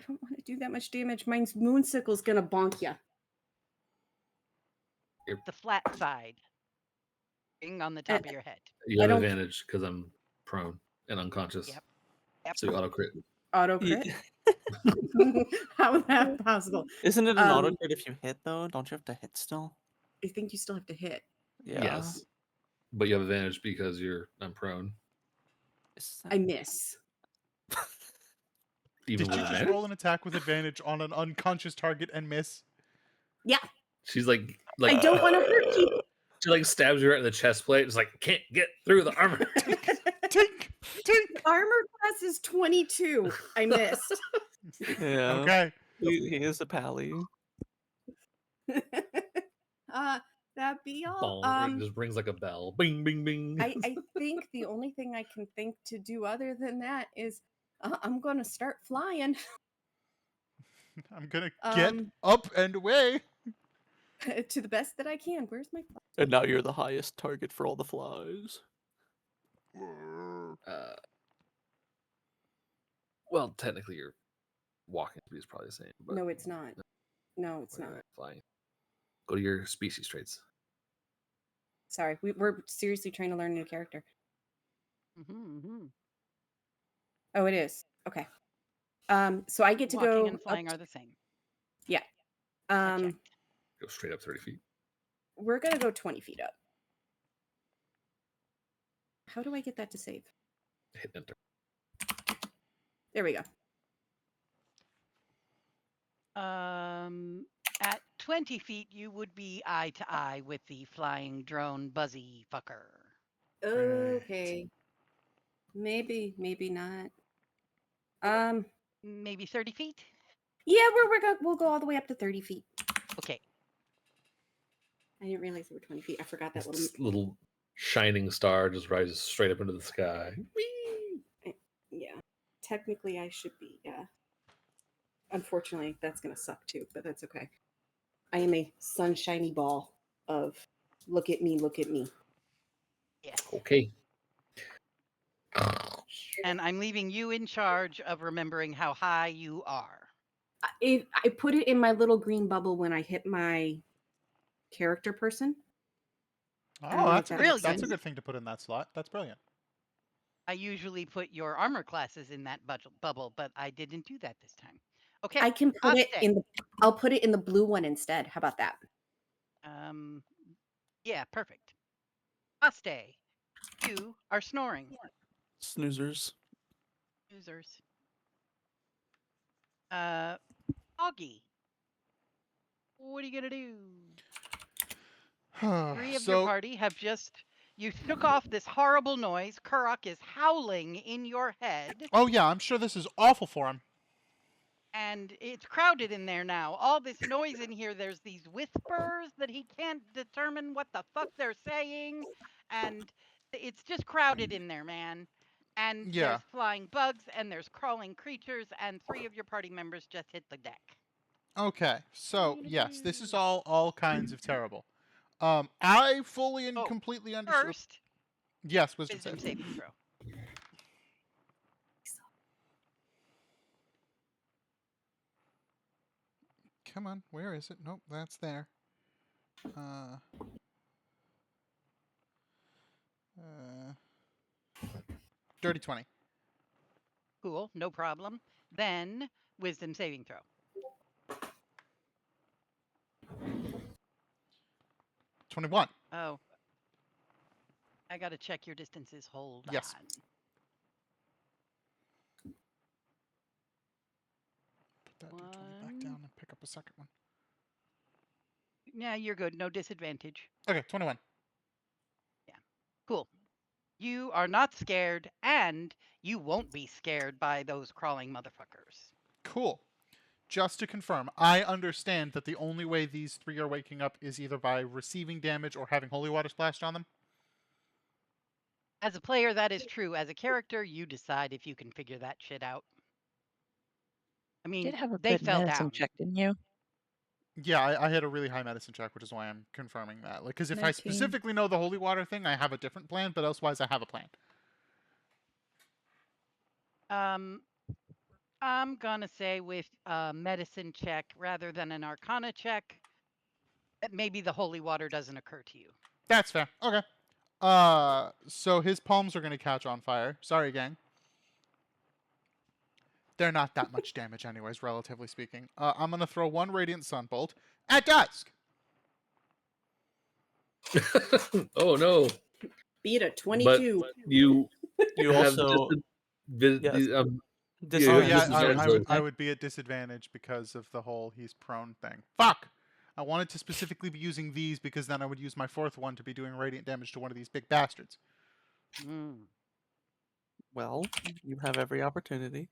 I don't want to do that much damage. Mine's Moonsickle's gonna bonk you. The flat side. On the top of your head. You I have don't- advantage because I'm prone and unconscious. Yep. So you auto crit. Auto crit? How is that possible? Isn't it an auto crit if you hit though? Don't you have to hit still? I think you still have to hit. Yeah. Yes. But you have advantage because I'm prone. I miss. Even Did with you just advantage? roll an attack with advantage on an unconscious target and miss? Yeah. She's like I don't want to hurt people. she like stabs you right in the chest plate. It's like can't get through the armor. Tink! Tink! Armor class is 22. I missed. Yeah. Okay. He is a pally. That be all. Bong, it just rings like a bell. Bing, bing, bing. I think the only thing I can think to do other than that is I'm gonna start flying. I'm gonna get up and away. To the best that I can. Where's my fly? And now you're the highest target for all the flies. Well, technically, your walking speed is probably the same. But No, it's not. No, it's not. Flying. Go to your species traits. Sorry, we're seriously trying to learn a new character. Oh, it is. Okay. So I get to Walking go and flying are the same. Yeah. Go straight up 30 feet. We're gonna go 20 feet up. How do I get that to save? Hit enter. There we go. At 20 feet, you would be eye to eye with the flying drone buzzy fucker. Okay. Maybe not. Maybe 30 feet? Yeah, we'll go all the way up to 30 feet. Okay. I didn't realize they were 20 feet. I forgot that This little shining star just rises straight up into the sky. Whee! Yeah. Technically, I should be. Yeah. Unfortunately, that's gonna suck too, but that's okay. I am a sunshiny ball of look at me, look at me. Yes. Okay. And I'm leaving you in charge of remembering how high you are. I put it in my little green bubble when I hit my character person. Oh, that's a that good, makes that's a sense. good thing to put in that slot. That's brilliant. I usually put your armor classes in that bubble, but I didn't do that this time. Okay. I can put it Aste. in the. I'll put it in the blue one instead. How about that? Yeah, perfect. Aste, you are snoring. Snoozers. Users. Augie, what are you gonna do? 3 of your party have just. You shook off this horrible noise. Kurok is howling in your head. Oh yeah, I'm sure this is awful for him. And it's crowded in there now. All this noise in here, there's these whispers that he can't determine what the fuck they're saying. And it's just crowded in there, man. And Yeah. there's flying bugs and there's crawling creatures, and 3 of your party members just hit the deck. Okay, so yes, this is all kinds of terrible. I fully and completely understand. First, yes, wisdom saving throw. Come on, where is it? Nope, that's there. Dirty 20. Cool, no problem. Then, wisdom saving throw. 21. Oh. I gotta check your distances. Hold Yes. on. Put that D20 back down and pick up a second one. Yeah, you're good. No disadvantage. Okay, 21. Yeah. Cool. You are not scared, and you won't be scared by those crawling motherfuckers. Cool. Just to confirm, I understand that the only way these 3 are waking up is either by receiving damage or having holy water splashed on them? As a player, that is true. As a character, you decide if you can figure that shit out. I mean, Did have a they good fell medicine down. check, didn't you? Yeah, I had a really high medicine check, which is why I'm confirming that. Like, because if I 19. specifically know the holy water thing, I have a different plan, but elsewise I have a plan. I'm gonna say with a medicine check rather than an arcana check, maybe the holy water doesn't occur to you. That's fair. Okay. So his palms are going to catch on fire. Sorry, gang. They're not that much damage anyways, relatively speaking. I'm going to throw 1 Radiant Sunbolt at dusk. Oh, no. Beat a 22. But you have also Oh yeah, disadvantage. I would be at disadvantage because of the whole he's prone thing. Fuck! I wanted to specifically be using these because then I would use my 4th one to be doing radiant damage to one of these big bastards. Well, you have every opportunity.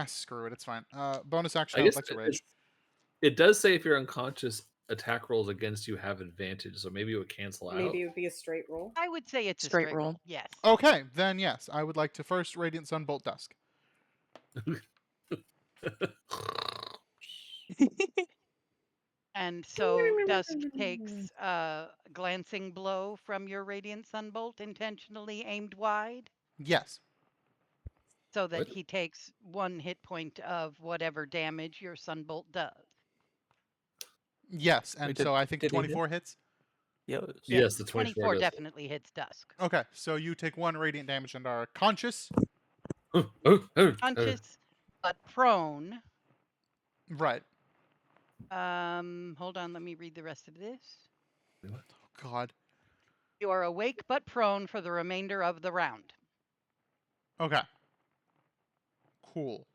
Screw it, it's fine. Bonus action, I I would guess like to rage. it does say if you're unconscious, attack rolls against you have advantage, so maybe it would cancel out. Maybe it would be a straight roll. I would say it's Straight a straight roll. roll. Yes. Okay, then yes, I would like to first Radiant Sunbolt Dusk. And so Dusk takes a glancing blow from your Radiant Sunbolt, intentionally aimed wide, Yes. so that What? he takes 1 hit point of whatever damage your Sunbolt does. Yes, and Wait, so I think did he hit? 24 hits? Yes. Yes, the 24 does. definitely hits Dusk. Okay, so you take 1 Radiant damage and are conscious. Conscious, but prone. Right. Hold on, let me read the rest of this. Oh, God. You are awake but prone for the remainder of the round. Okay. Cool.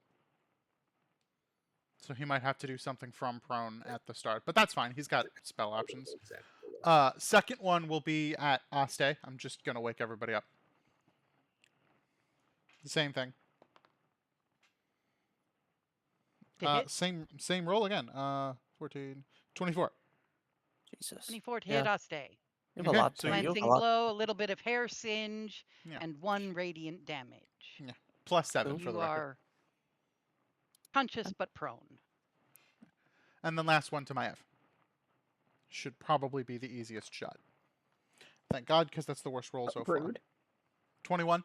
So he might have to do something from prone at the start, but that's fine. He's got spell options. Exactly. Second one will be at Aste. I'm just gonna wake everybody up. The same thing. To hit? Same roll again. 14, 24. Jesus. 24 to Yeah. hit Aste. You have a Okay, lot so there. you- You have a Glancing lot. blow, a little bit of hair singe, Yeah. and 1 radiant damage. Yeah. Plus 7 Cool. for the You record. are conscious but prone. And then last one to Maev. Should probably be the easiest shot. Thank God, because that's the worst roll so far. Rude. 21.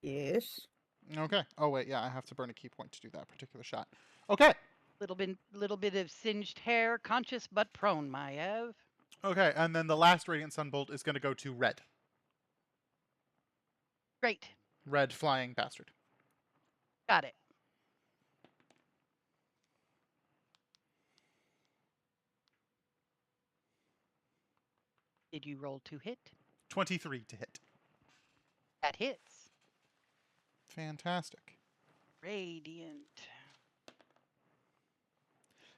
Yes. Okay. Oh wait, yeah, I have to burn a key point to do that particular shot. Okay. Little bit of singed hair, conscious but prone, Maev. Okay, and then the last Radiant Sunbolt is going to go to Red. Great. Red flying bastard. Got it. Did you roll to hit? 23 to hit. That hits. Fantastic. Radiant.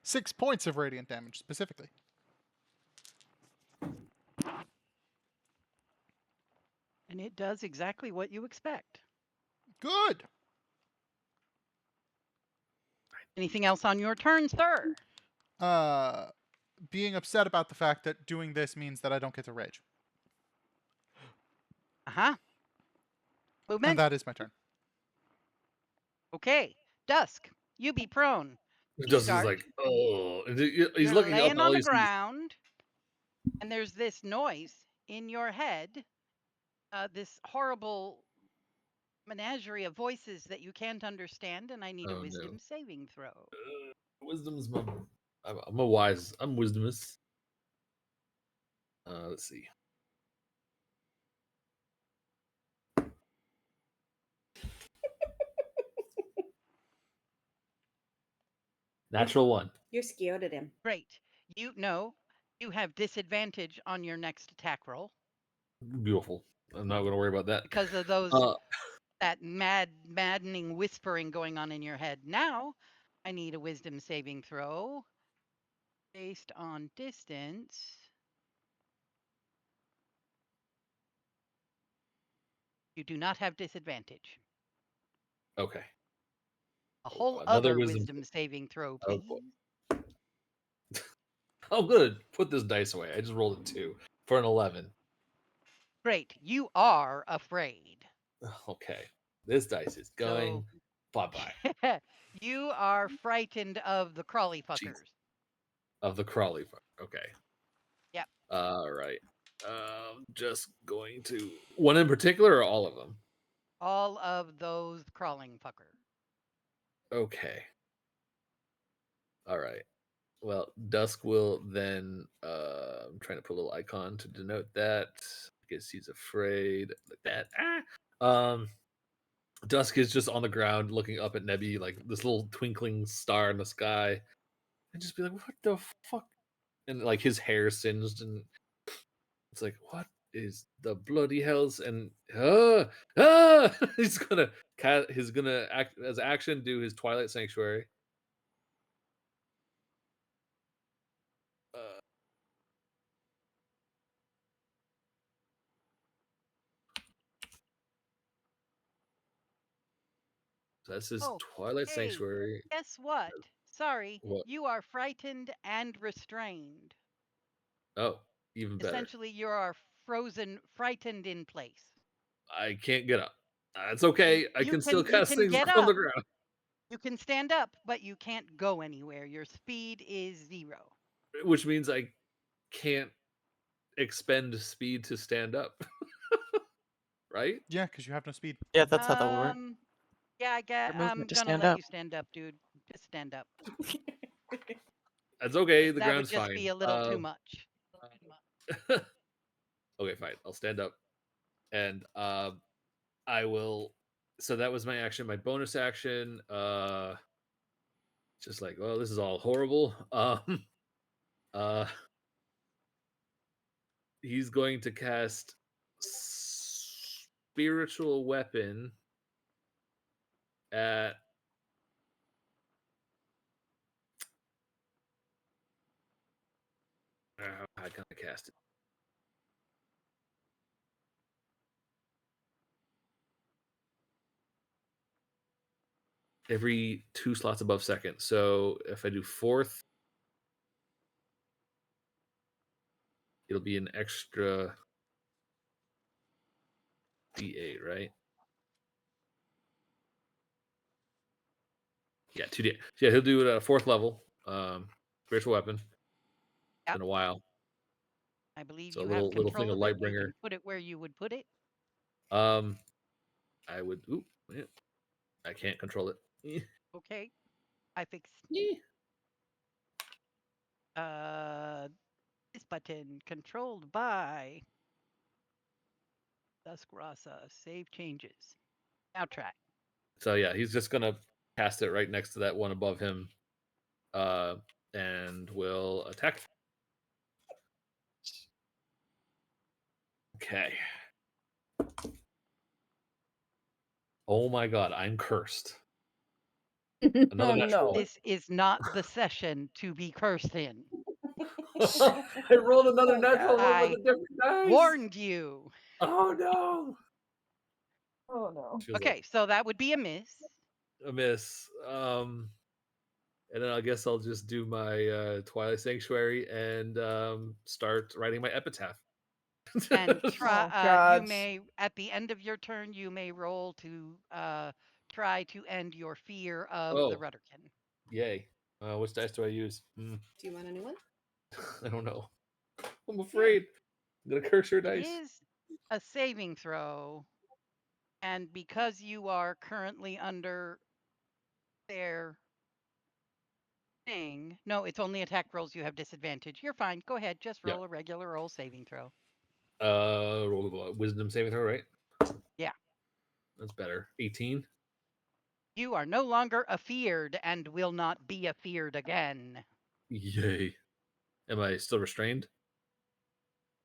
6 points of radiant damage specifically. And it does exactly what you expect. Good. Anything else on your turn, sir? Being upset about the fact that doing this means that I don't get to rage. Uh-huh. Movement. And that is my turn. Okay. Dusk. You be prone. Dustin's dark. like, oh, and he's You're looking up. laying And on all the he sees, ground, and there's this noise in your head. This horrible menagerie of voices that you can't understand, and I need Oh, a no. wisdom saving throw. Wisdom's my. I'm a wise. I'm wisdomous. Let's see. Natural 1. You're scared at him. Great. You have disadvantage on your next attack roll Beautiful. I'm not going to worry about that. because of that maddening whispering going on in your head. Now, I need a wisdom saving throw based on distance. You do not have disadvantage. Okay. A whole Another other wisdom- wisdom saving throw, Oh, please. boy. I'm going to put this dice away. I just rolled a 2 for an 11. Great. You are afraid. Okay. This dice is going bye-bye. You are frightened of the crawly fuckers. Of the crawly fuck. Okay. Yep. All right. Just going to one in particular or all of them? All of those crawling fuckers. Okay. All right. Well, Dusk will then I'm trying to put a little icon to denote that. I guess he's afraid. Like that. Dusk is just on the ground looking up at Nebby like this little twinkling star in the sky. And just be like, what the fuck? And like his hair singed and it's like, what is the bloody hells? And he's gonna act as action do his Twilight Sanctuary. So that's his Oh, Twilight hey, Sanctuary. Guess what? Sorry, What? you are frightened and restrained. Oh, even better. Essentially, you are frozen, frightened in place. I can't get up. It's okay. I can still cast things get on the up. ground. You can stand up, but you can't go anywhere. Your speed is 0. Which means I can't expend speed to stand up. Right? Yeah, because you have no speed. Yeah, that's how that works. Yeah, I guess Your I'm movement to gonna stand let up. you stand up, dude. Just stand up. That's okay. The That would ground's just fine. be a little too much. Okay, fine. I'll stand up. And I will. So that was my action. My bonus action. Just like, well, this is all horrible. He's going to cast spiritual weapon at how can I cast it? Every 2 slots above second. So if I do fourth, it'll be an extra D8, right? Yeah, 2D8. Yeah, he'll do it at 4th level. Spiritual weapon. It's Yep. been a while. I believe So a you have little control thing of of it. You Lightbringer. can put it where you would put it. I would. Ooh, yeah. I can't control it. Okay. I fixed this button controlled by Duskrasa. Save changes. Now try. So yeah, he's just gonna cast it right next to that one above him, and will attack. Okay. Oh my god, I'm cursed. Another Oh, natural no. one. This is not the session to be cursed in. I rolled another Oh, natural God. one with a different dice. Warned you. Oh no. Oh, no. Feels Okay, so that would be a miss. like a miss. And then I guess I'll just do my Twilight Sanctuary and start writing my epitaph. And Oh, try. You God. may, at the end of your turn, you may roll to try to end your fear of the Oh. Rudderkin. Yay. Which dice do I use? Do you want a new one? I don't know. I'm afraid. I'm gonna curse your It dice. is a saving throw, and because you are currently under their thing, no, it's only attack rolls you have disadvantage. You're fine. Go ahead. Just Yeah. roll a regular roll saving throw. Roll a wisdom saving throw, right? Yeah. That's better. 18. You are no longer afeared and will not be afeared again. Yay. Am I still restrained?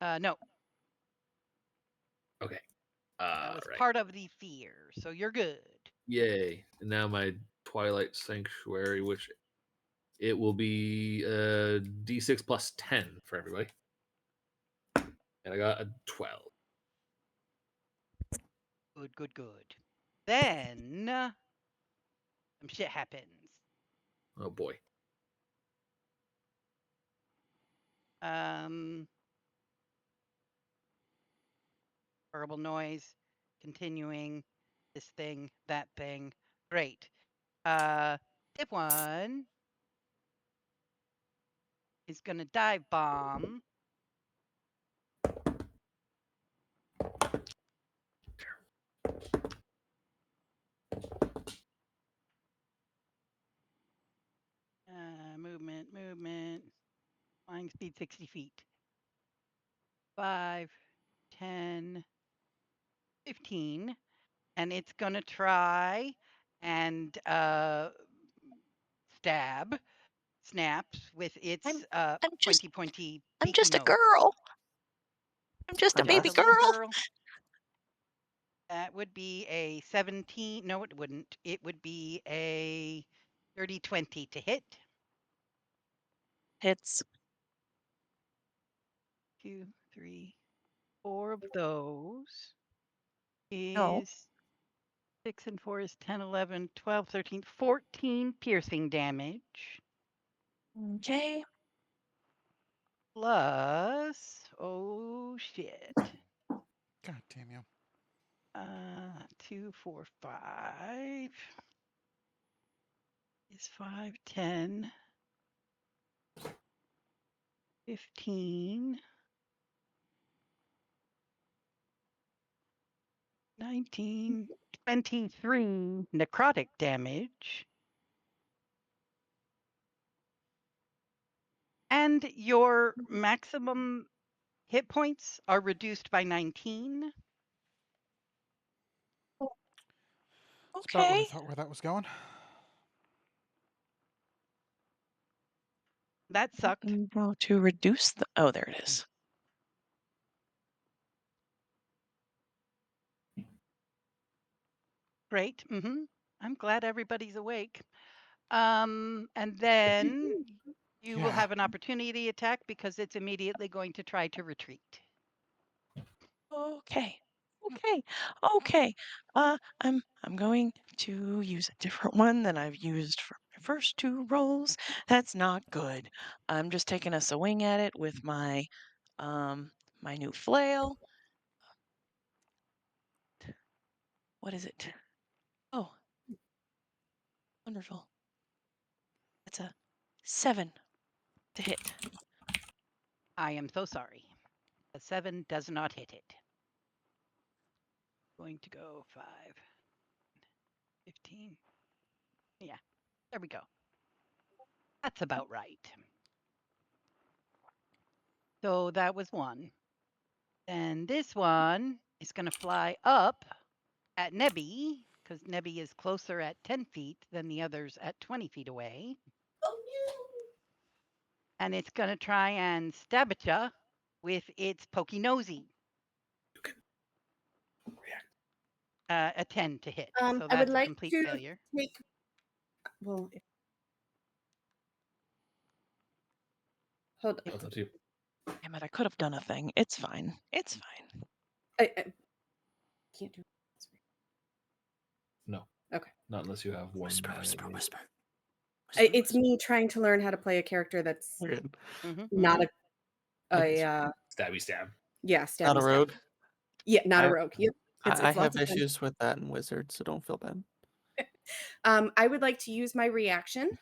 No, Okay. that was Right. part of the fear, so you're good. Yay. And now my Twilight Sanctuary, which it will be D6 plus 10 for everybody. And I got a 12. Good, good, good. Then some shit happens. Oh boy. Horrible noise, continuing, this thing, that thing. Great. Tip one is gonna dive bomb. Movement. Flying speed 60 feet. 5, 10, 15. And it's going to try and snaps with its I'm just pointy I'm beaky just a nose. girl. I'm just a I'm baby Just a little girl. girl. That would be a 17. No, it wouldn't. It would be a 30-20 to hit. Hits. 2, 3, 4 of those No. is 6 and 4 is 10, 11, 12, 13, 14 piercing damage. Okay. Plus, oh shit. God damn you. 2, 4, 5 is 5, 10, 15, 19, 23 necrotic damage. And your maximum hit points are reduced by 19. That's about what I Okay. thought where that was going. That sucked. How to reduce the... Oh, there it is. Great. I'm glad everybody's awake. And then you will Yeah. have an opportunity attack because it's immediately going to try to retreat. Okay. Okay. I'm going to use a different one than I've used for my first 2 rolls. That's not good. I'm just taking a swing at it with my my new flail. What is it? Oh, wonderful. That's a 7 to hit. I am so sorry. A 7 does not hit it. Going to go 5, 15. Yeah, there we go. That's about right. So that was 1. And this one is going to fly up at Nebby, because Nebby is closer at 10 feet than the others at 20 feet away. Oh, And it's going to try and stab at ya with its pokey nosy. A 10 to hit. So I would that's a like complete to failure. take. Well, hold on. That's up to you. Damn it, I could have done a thing. It's fine. It's fine. I can't do it. No. Okay. Not unless you have one. Whisper. It's me trying to learn how to play a character that's Okay. not a Stabby stab. yeah, stabby Not a stab. rogue. Yeah, not I- a rogue. Yep. I It's have lots of fun. issues with that in Wizard, so don't feel bad. I would like to use my reaction.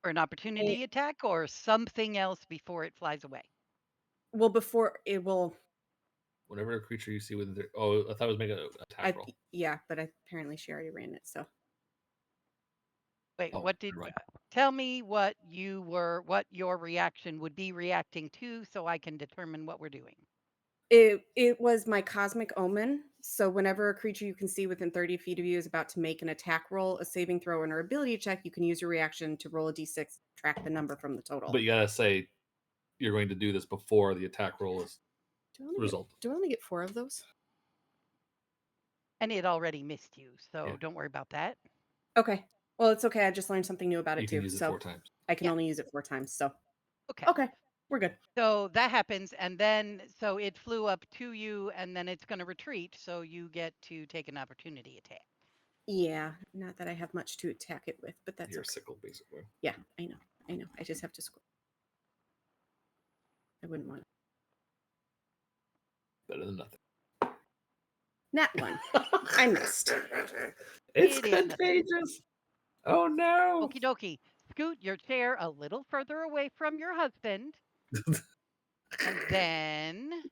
Or an opportunity attack or something else before it flies away. Well, before it will. Whenever a creature you see within... Oh, I thought it was making an attack roll. Yeah, but apparently she already ran it. So Wait, Oh, what did... you're right. Tell me what your reaction would be reacting to so I can determine what we're doing. it was my cosmic omen. So whenever a creature you can see within 30 feet of you is about to make an attack roll, a saving throw, or ability check, you can use your reaction to roll a d6, track the number from the total. But you gotta say you're going to do this before the attack roll is result. Do I only get 4 of those? And it already missed you, so Yeah. don't worry about that. Okay. Well, it's okay. I just learned something new about You it can too. use it So 4 times. I can Yeah. only use it 4 times. So Okay. We're good. So that happens, and then so it flew up to you, and then it's going to retreat. So you get to take an opportunity attack. Yeah, not that I have much to attack it with, but that's Your okay. sickle, basically. Yeah, I know. I just have to scroll. I wouldn't want Better than nothing. Nat 1. I missed. It's It is nothing. contagious. Oh no. Okie dokie. Scoot your chair a little further away from your husband. And then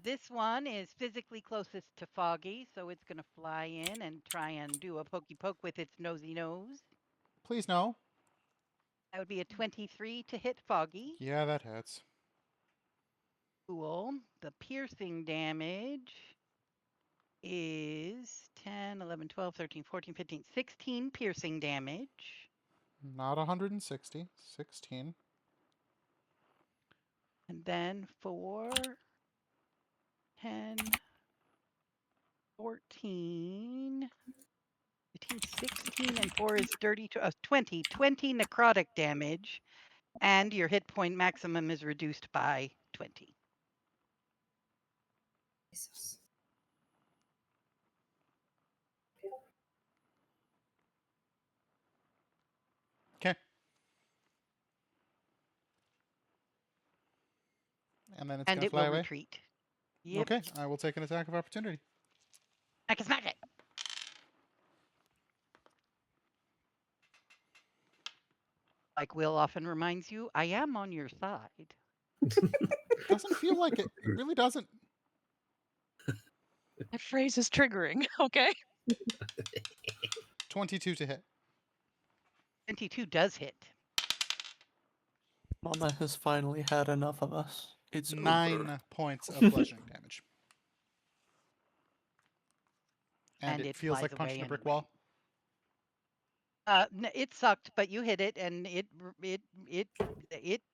this one is physically closest to Foggy, so it's going to fly in and try and do a pokey poke with its nosy nose. Please no. That would be a 23 to hit Foggy. Yeah, that hits. Cool. The piercing damage is 10, 11, 12, 13, 14, 15, 16 piercing damage. Not 160. 16. And then 4, 10, 14, 15, 16, and 4 is 20 necrotic damage. And your hit point maximum is reduced by 20. Jesus. Okay. And then it's And going to it fly will away? retreat. Yep. Okay, I will take an attack of opportunity. I can smack it. Like Will often reminds you, I am on your side. Doesn't feel like it. It really doesn't. That phrase is triggering, okay? 22 to hit. 22 does hit. Mama has finally had enough of us. It's 9 over. points of bludgeoning damage. And And it it feels flies like punching away a brick anyway. wall. It sucked, but you hit it, and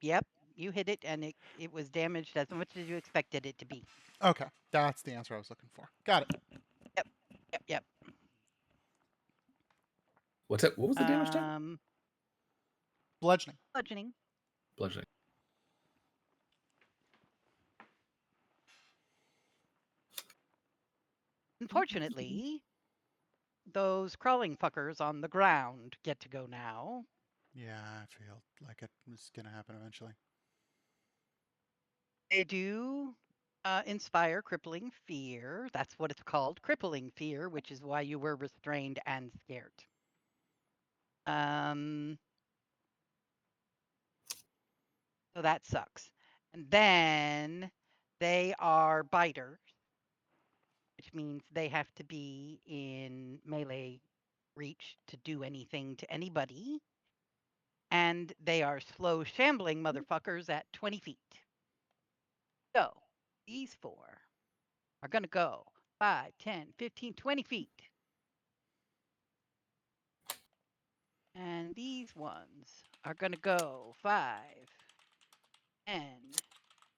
yep, you hit it, and it was damaged as much as you expected it to be. Okay, that's the answer I was looking for. Got it. Yep. What's that? What was the damage type? Bludgeoning. Bludgeoning. Bludgeoning. Unfortunately, those crawling fuckers on the ground get to go now. Yeah, I feel like it was gonna happen eventually. They do inspire crippling fear. That's what it's called, crippling fear, which is why you were restrained and scared. So that sucks. And then they are biters, which means they have to be in melee reach to do anything to anybody. And they are slow shambling motherfuckers at 20 feet. So these four are going to go 5, 10, 15, 20 feet. And these ones are going to go 5, 10,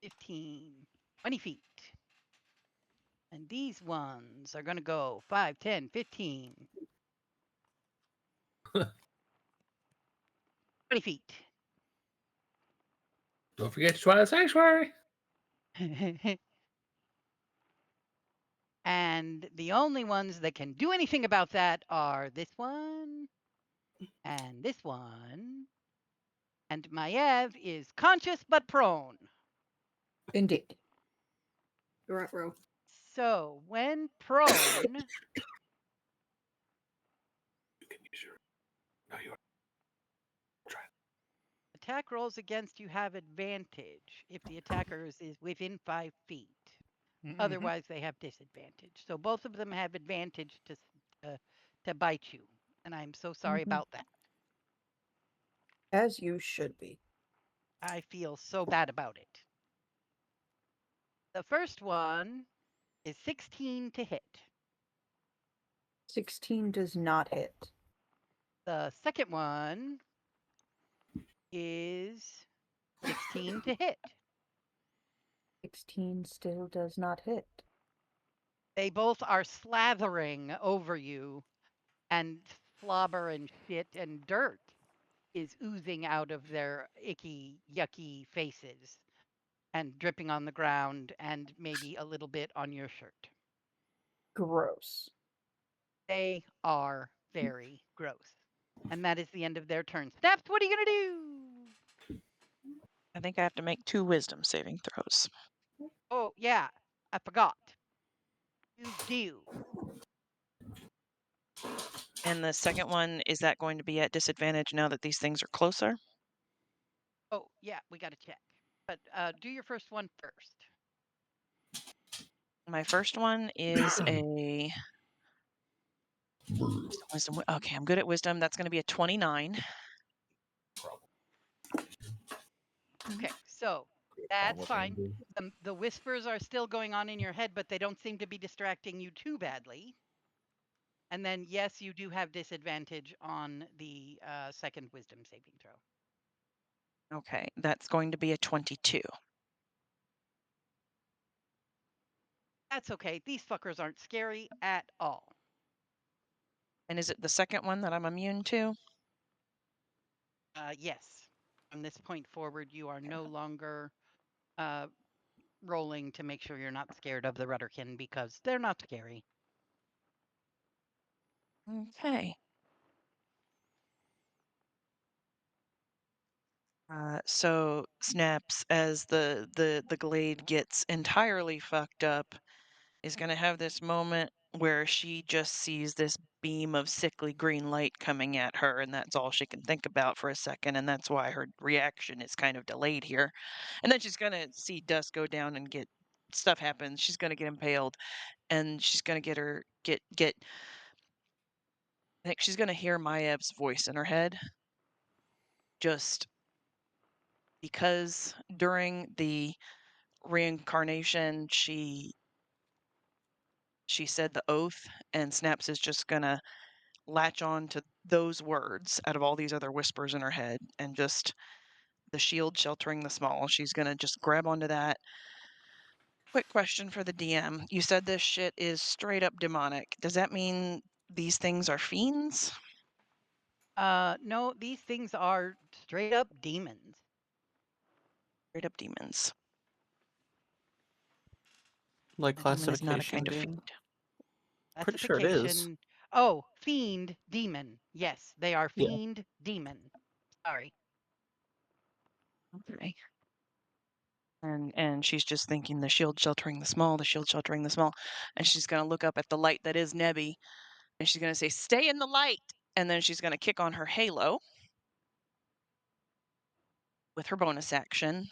15, 20 feet. And these ones are going to go 5, 10, 15, 20 feet. Don't forget to try the sanctuary. And the only ones that can do anything about that are this one and this one. And Maiev is conscious but prone. Indeed. Row. So when prone, You can use your. No, you are. Try it. attack rolls against you have advantage if the attacker is within 5 feet. Mm-hmm. Otherwise, they have disadvantage. So both of them have advantage to bite you. And I'm so sorry Mhm. about that. As you should be. I feel so bad about it. The first one is 16 to hit. 16 does not hit. The second one is 16 to hit. 16 still does not hit. They both are slathering over you, and slobber and shit and dirt is oozing out of their icky, yucky faces and dripping on the ground and maybe a little bit on your shirt. Gross. They are very gross. And that is the end of their turn. Snaps, what are you going to do? I think I have to make 2 wisdom saving throws. Oh, yeah, I forgot. You do. And the second one, is that going to be at disadvantage now that these things are closer? Oh, yeah, we got to check. But do your first one first. My first one is a wisdom. Okay, I'm good at wisdom. That's going to be a 29. Okay, so that's fine. The whispers are still going on in your head, but they don't seem to be distracting you too badly. And then, yes, you do have disadvantage on the second wisdom saving throw. Okay, that's going to be a 22. That's okay. These fuckers aren't scary at all. And is it the second one that I'm immune to? Yes. From this point forward, you are no longer rolling to make sure you're not scared of the Rudderkin because they're not scary. Okay. So Snaps, as the glade gets entirely fucked up, is going to have this moment where she just sees this beam of sickly green light coming at her, and that's all she can think about for a second, and that's why her reaction is kind of delayed here. And then she's going to see dust go down and get stuff happens. She's going to get impaled, and she's going to get I think she's going to hear Maev's voice in her head, just because during the reincarnation she said the oath, and Snaps is just gonna latch on to those words out of all these other whispers in her head, and just the shield sheltering the small. She's gonna just grab onto that. Quick question for the DM. You said this shit is straight up demonic. Does that mean these things are fiends? No, these things are straight up demons. Straight up demons. Like A demon is not a classification kind of demon. fiend. Pretty sure it is. Classification. Oh, fiend, demon. Yes, they are Yeah. fiend, demon. Sorry. Okay. And she's just thinking the shield sheltering the small, the shield sheltering the small. And she's gonna look up at the light that is Nebby, and she's gonna say, "Stay in the light!" And then she's gonna kick on her halo with her bonus action.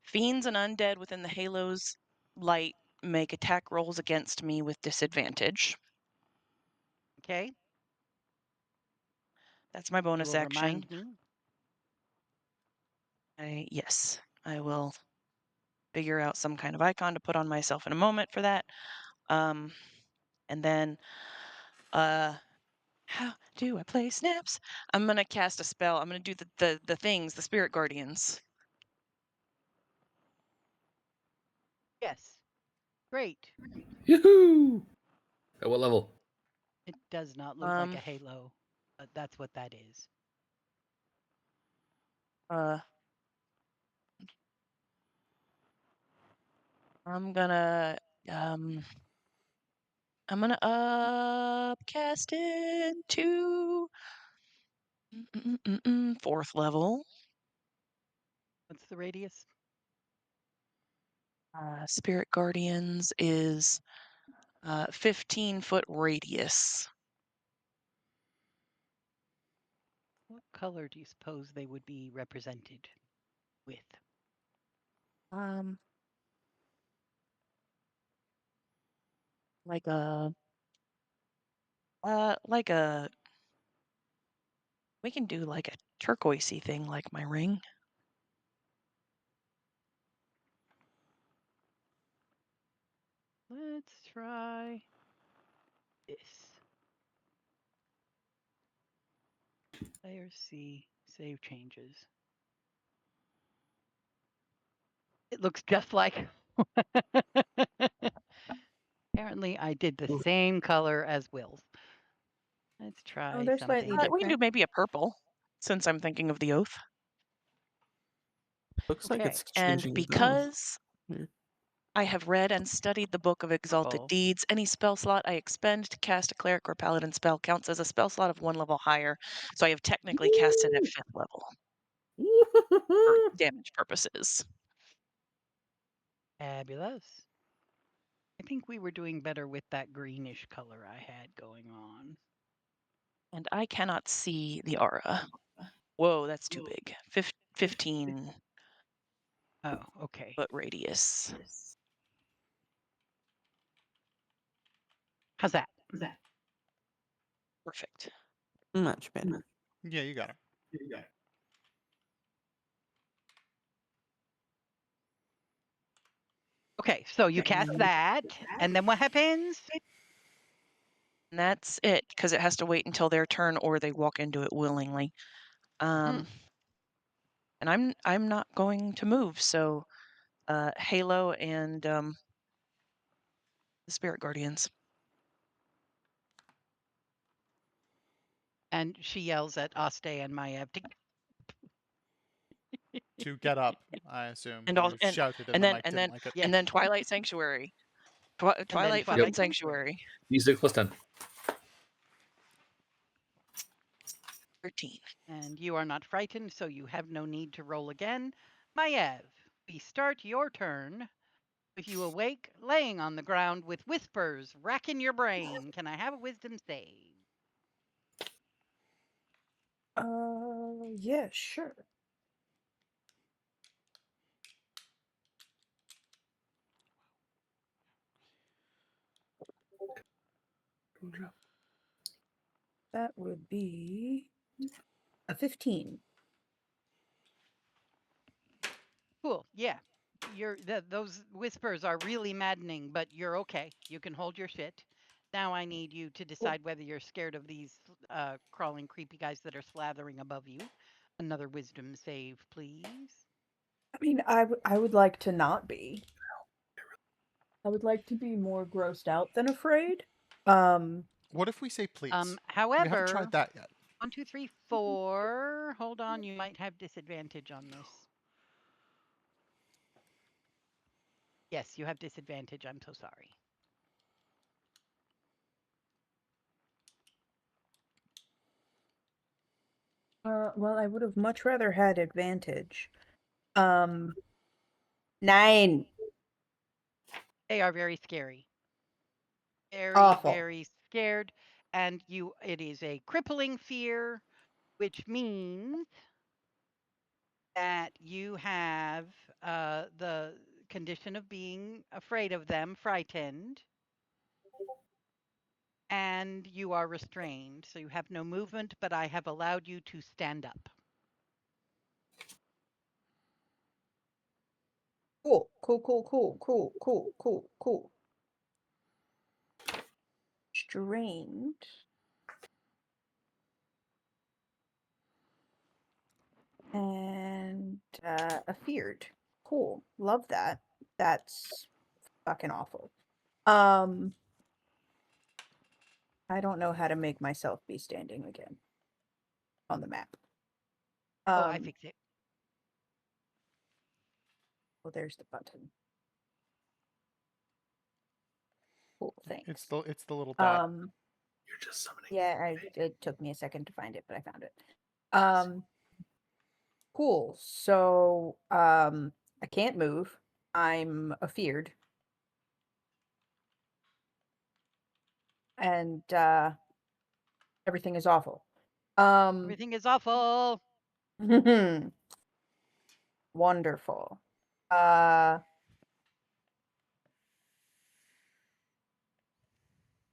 Fiends and undead within the halo's light make attack rolls against me with disadvantage. Okay. That's my You bonus will action. remind me. Yes, I will figure out some kind of icon to put on myself in a moment for that. And then, how do I play snaps? I'm gonna cast a spell. I'm gonna do the things, the spirit guardians. Yes. Great. Yoo-hoo! At what level? It does not look like a halo, but that's what that is. I'm gonna upcast it to 4th level. What's the radius? Spirit Guardians is 15-foot radius. What color do you suppose they would be represented with? Like a we can do like a turquoisey thing like my ring. Let's try this. Layer C, save changes. It looks just like. Apparently, I did the same color as Will's. Let's try they're something. slightly We can do different. maybe a purple, since I'm thinking of the oath. Looks like Okay. it's And changing. because Yeah. I have read and studied the Book of Exalted Purple. Deeds, any spell slot I expend to cast a cleric or paladin spell counts as a spell slot of 1 level higher, so I have technically cast it at 5th level for damage purposes. Fabulous. I think we were doing better with that greenish color I had going on. And I cannot see the aura. Whoa, that's too big. 15 Oh, okay. foot radius. How's that? Perfect. Much better. Yeah, you got it. Okay, so you cast that, and then what happens? And that's it, because it has to wait until their turn or they walk into it willingly. And I'm not going to move, so Halo and the Spirit Guardians. And she yells at Aste and Maiev To get up, I assume. And You also, shouted and and the then mic and didn't then like it. Yes. and then Twilight Sanctuary. Twilight Twilight fucking Sanctuary. Sanctuary. D6 plus 10. 13. And you are not frightened, so you have no need to roll again. Maiev, we start your turn with you awake, laying on the ground with whispers racking your brain. Can I have a wisdom save? Yeah, sure. That would be a 15. Cool. Yeah. Those whispers are really maddening, but you're okay. You can hold your shit. Now I need you to decide whether you're scared of these crawling, creepy guys that are slathering above you. Another wisdom save, please. I mean, I would like to not be. I would like to be more grossed out than afraid. What if we say please? We haven't However, tried that yet. 1, 2, 3, 4. Hold on, you might have disadvantage on this. Yes, you have disadvantage. I'm so sorry. Well, I would have much rather had advantage. 9. They are very scary. Very, Awful. very scared. And it is a crippling fear, which means that you have the condition of being afraid of them, frightened, and you are restrained. So you have no movement, but I have allowed you to stand up. Cool, cool, cool, cool, cool, cool, cool, cool. Strained. And feared. Cool. Love that. That's fucking awful. I don't know how to make myself be standing again on the map. I fix it. Well, there's the button. Cool, thanks. It's the little dot. You're just summoning. Yeah, it took me a second to find it, but I found it. Cool. So, I can't move. I'm afeared. And everything is awful. Everything is awful. Wonderful.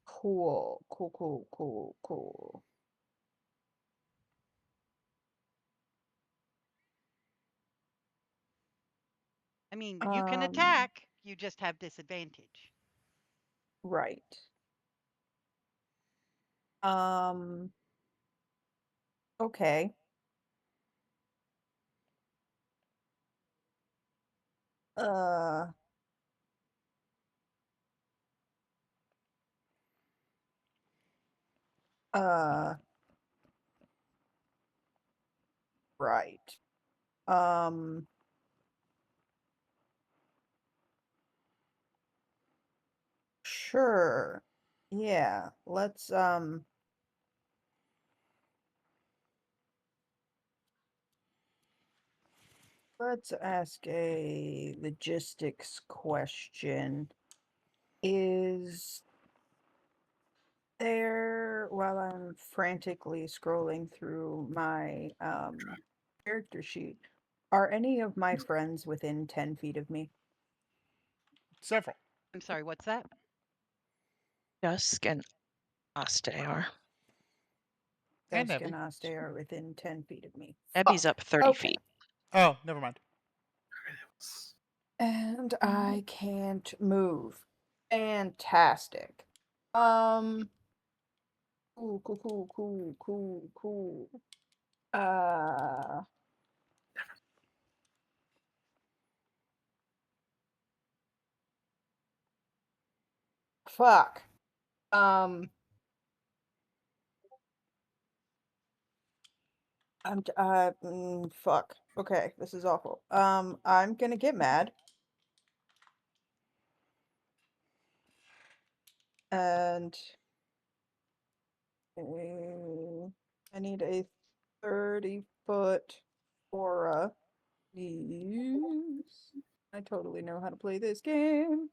Cool. Cool, cool, cool, cool. I mean, you can attack, you just have disadvantage. Right. Okay. Right. Sure. Yeah, let's ask a logistics question. Is there, while I'm frantically scrolling through my character sheet, are any of my friends within 10 feet of me? Several. I'm sorry, what's that? Dusk and Aste are. And Dusk Nebby. and Aste are within 10 feet of me. Nebby's Fuck. up 30 Okay. feet. Oh, never mind. And I can't move. Fantastic. Cool, cool, cool, cool, cool, cool. Fuck. Fuck. Okay, this is awful. I'm gonna get mad. And I need a 30-foot aura. Please. I totally know how to play this game.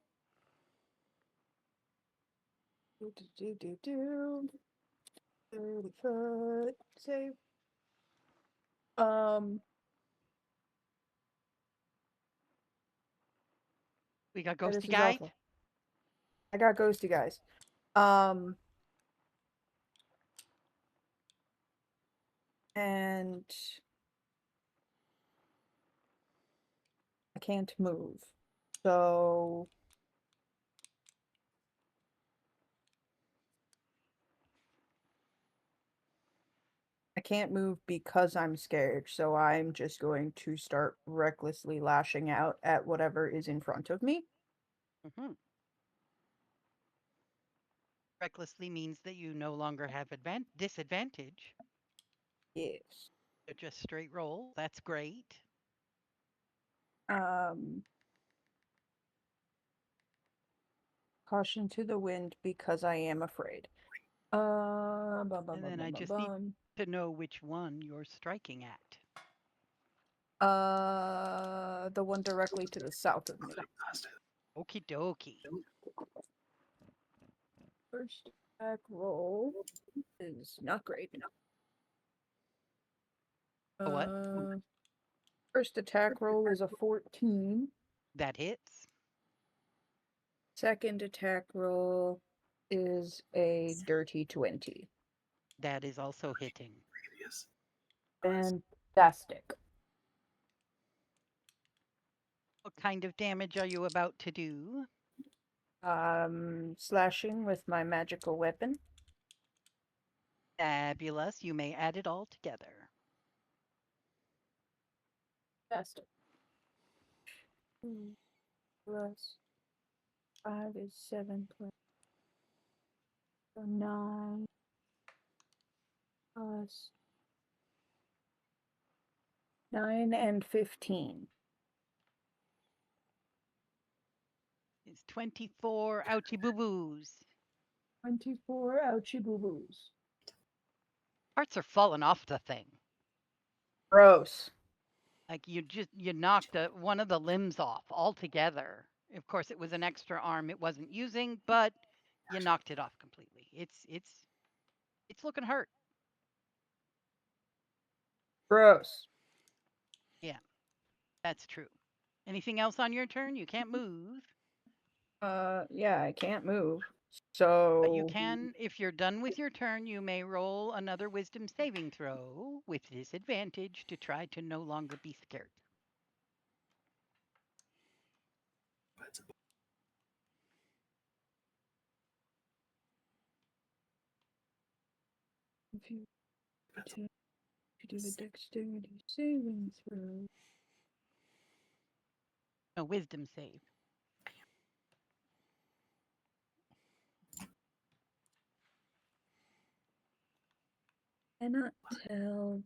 Do. 30-foot save. We got This ghosty is guys. awful. I got ghosty guys. And I can't move. So can't move because I'm scared, so I'm just going to start recklessly lashing out at whatever is in front of me. Mhm. Recklessly means that you no longer have disadvantage. Yes. So just straight roll. That's great. Caution to the wind because I am afraid. And then I just need to know which one you're striking at. The one directly to the south of me. Okie dokie. First attack roll is not great. A what? First attack roll is a 14. That hits. Second attack roll is a dirty 20. That is also hitting. Fantastic. What kind of damage are you about to do? Slashing with my magical weapon. Fabulous. You may add it all together. Fantastic. Plus 5 is 7 plus 9 plus 9 and 15. It's 24 ouchie boo-boos. 24 ouchie boo-boos. Parts are falling off the thing. Gross. Like you knocked one of the limbs off altogether. Of course, it was an extra arm it wasn't using, but you knocked it off completely. It's looking hurt. Gross. Yeah, that's true. Anything else on your turn? You can't move. Yeah, I can't move. So But you can, if you're done with your turn, you may roll another wisdom saving throw with disadvantage to try to no longer be scared. if you do a dexterity saving throw. No, wisdom save. Cannot tell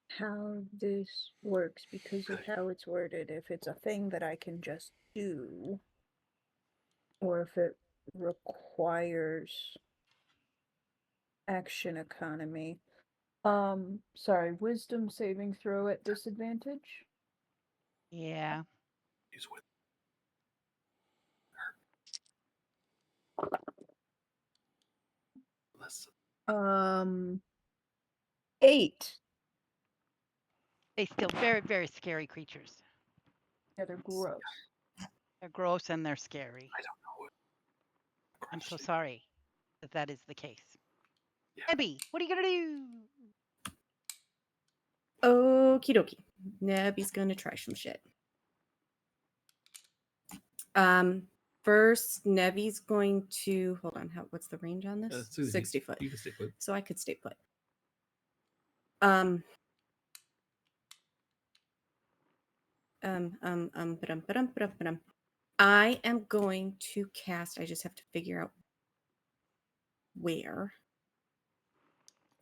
how this works because of how it's worded. If it's a thing that I can just do, or if it requires action economy. Sorry, wisdom saving throw at disadvantage. Yeah. 8. They still very, very scary creatures. Yeah, they're gross. They're gross and they're scary. I'm so sorry that is the case. Abby, what are you gonna do? Okie dokie. Nebby's gonna try some shit. First, Nevi's going to hold on. What's the range on this? 60 foot. You can stay put. So I could stay put. I am going to cast. I just have to figure out where.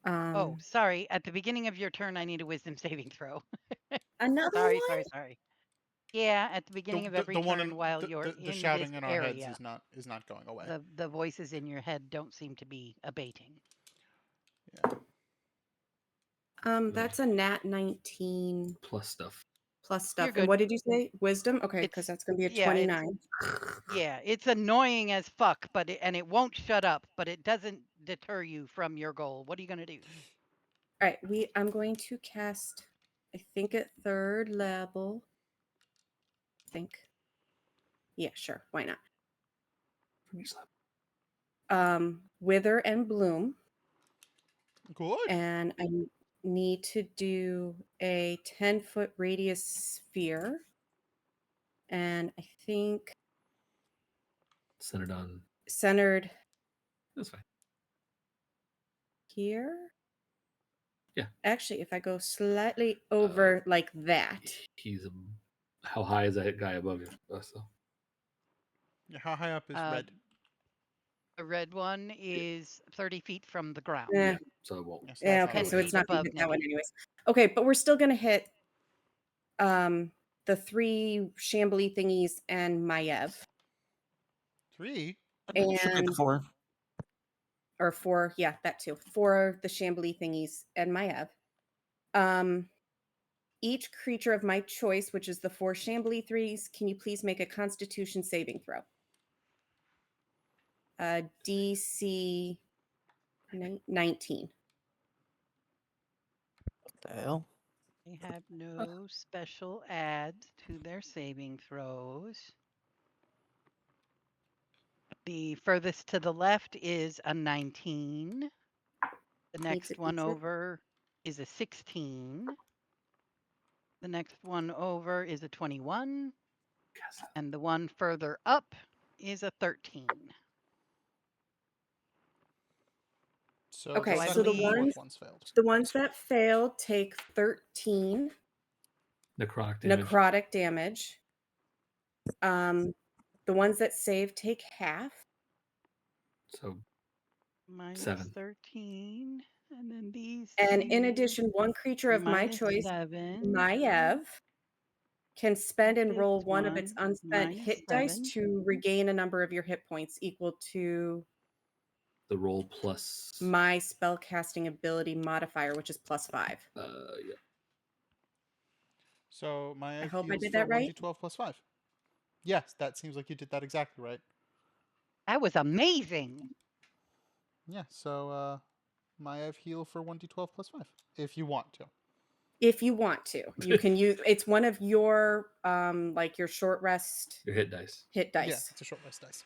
Oh, sorry. At the beginning of your turn, I need a wisdom saving throw. Another sorry, one? sorry. Yeah, at the beginning of every turn while you're the in shouting this in our area, heads is not going away. the voices in your head don't seem to be abating. Yeah. That's a nat 19 plus stuff. Plus stuff. You're good. And what did you say? Wisdom? Okay, because that's going to be a 29. Yeah, it's annoying as fuck, but it won't shut up, but it doesn't deter you from your goal. What are you going to do? All right, I'm going to cast, I think at 3rd level. I think. Yeah, sure. Why not? Wither and Bloom. Good. And I need to do a 10-foot radius sphere. And I think centered That's fine. Here. Yeah. Actually, if I go slightly over like that. He's how high is that guy above you? So. Yeah, how high up is red? The red one is 30 feet from the ground. Yeah. So it won't. Yes, Yeah, that's okay, not so what it's it not gonna above hit that one Nebby. anyways. Okay, but we're still gonna hit the 3 Shambly thingies and Maiev. is. 3? Should be the And 4. or 4, yeah, that too. 4 the Shambly thingies and Maiev. Each creature of my choice, which is the 4 Shambly 3s, can you please make a Constitution saving throw? DC 19. What the hell? They have no special adds to their saving throws. The furthest to the left is a 19. The next one over is a 16. The next one over is a 21. And the one further up is a 13. So Okay, the I so believe ones failed. the ones that failed take 13 necrotic damage. The ones that save take half. So minus 7. 13. And then these And in two, addition, one creature of my minus choice, 7. Maiev, can spend and This roll one of its one, unspent minus hit dice 7. to regain a number of your hit points equal to The roll plus. my spellcasting ability modifier, which is +5. Yeah. So my I hope I heals did for that right. 1d12 plus 5. Yes, that seems like you did that exactly right. That was amazing. Yeah, so Maiev heal for 1d12 plus 5, if you want to. If you want to, you can use. It's one of your like your short rest Your hit dice. Yeah, dice. it's a short rest dice.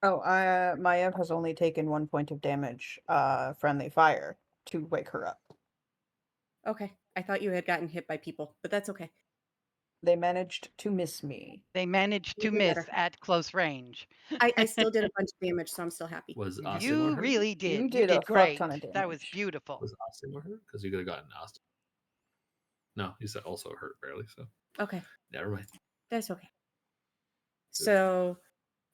Oh, Maiev has only taken 1 point of damage, friendly fire, to wake her up. Okay, I thought you had gotten hit by people, but that's okay. They managed to miss me. They managed to Even miss better. at close range. I still did a bunch of damage, so I'm still happy. Was You Austin You hurt? really did. You You did a fuck great. ton of That was damage. beautiful. Was Austin hurt? Because you could have gotten Austin. No, you said also hurt barely. So Okay, never mind. that's okay. So,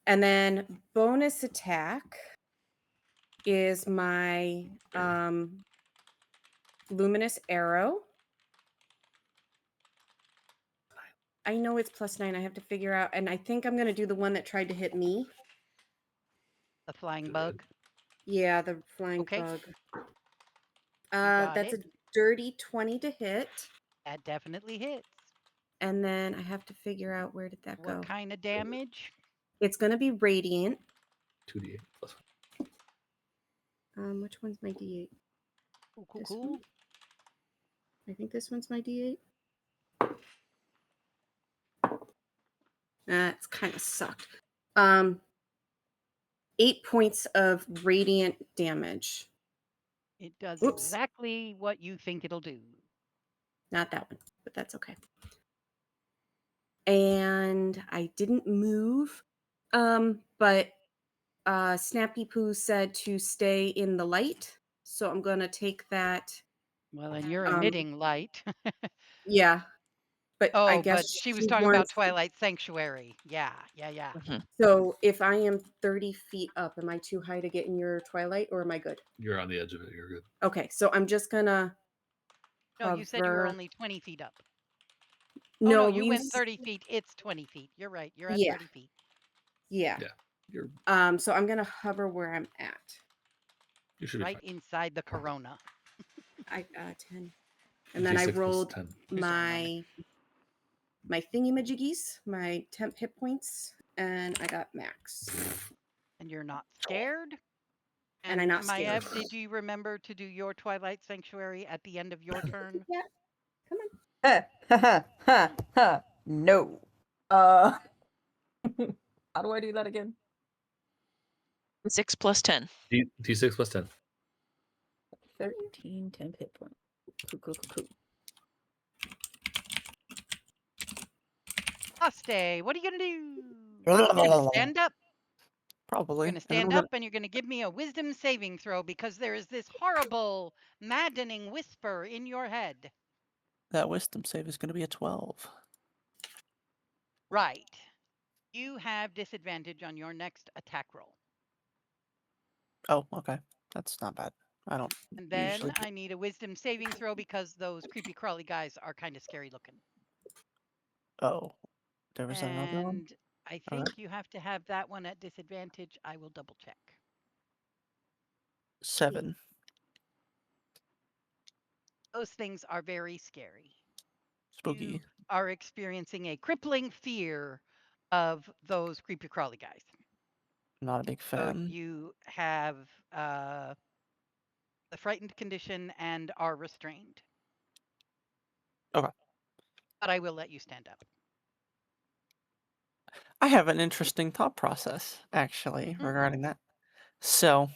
and then bonus attack is my luminous arrow. I know it's +9. I have to figure out, and I think I'm gonna do the one that tried to hit me. The flying Good. bug. Yeah, the flying Okay. bug. got That's it. a dirty 20 to hit. That definitely hits. And then I have to figure out where did that go. What kind of damage? It's gonna be radiant. 2d8 plus Which one's my D8? Cool, This cool. one? I think this one's my D8. It's kind of sucked. 8 points of radiant damage. It does Oops. exactly what you think it'll do. Not that one, but that's okay. And I didn't move. But Snappy Poo said to stay in the light. So I'm gonna take that. Well, and you're emitting light. Yeah. But I Oh, guess but she was talking about Twilight Sanctuary. Yeah. So if I am 30 feet up, am I too high to get in your Twilight, or am I good? You're on the edge of it. You're good. Okay, so I'm just gonna. No, you said you were hover. only 20 feet up. No, oh, no, you we went used- 30 feet. It's 20 feet. You're right. You're at Yeah. 30 feet. Yeah. Yeah. You're. So I'm gonna hover where I'm at. You should be Right fine. inside the corona. I 10, and then I D6 plus rolled 10. my thingy-majiggies, my temp hit points, and I got max. And you're not scared. And I'm not scared. Maiev, did you remember to do your Twilight Sanctuary at the end of your turn? Yeah. Come on. No. How do I do that again? 6 plus 10. D6 plus 10. 13 temp hit points. Cool. Aste, what are you gonna do? Stand up. Probably. You're going to And then stand we're up and you're going to give me a wisdom saving throw because there is this horrible, maddening whisper in your head. that wisdom save is going to be a 12. Right. You have disadvantage on your next attack roll. Oh, okay. That's not bad. I don't And then usually. I need a wisdom saving throw because those creepy crawly guys are kind of scary looking. Oh, there was another one? And I All right. think you have to have that one at disadvantage. I will double check. 7. Those things are very scary. Spooky. You are experiencing a crippling fear of those creepy crawly guys. Not a big So fan. you have the frightened condition and are restrained. Okay. But I will let you stand up. I have an interesting thought process, actually, Mhm. regarding that. So,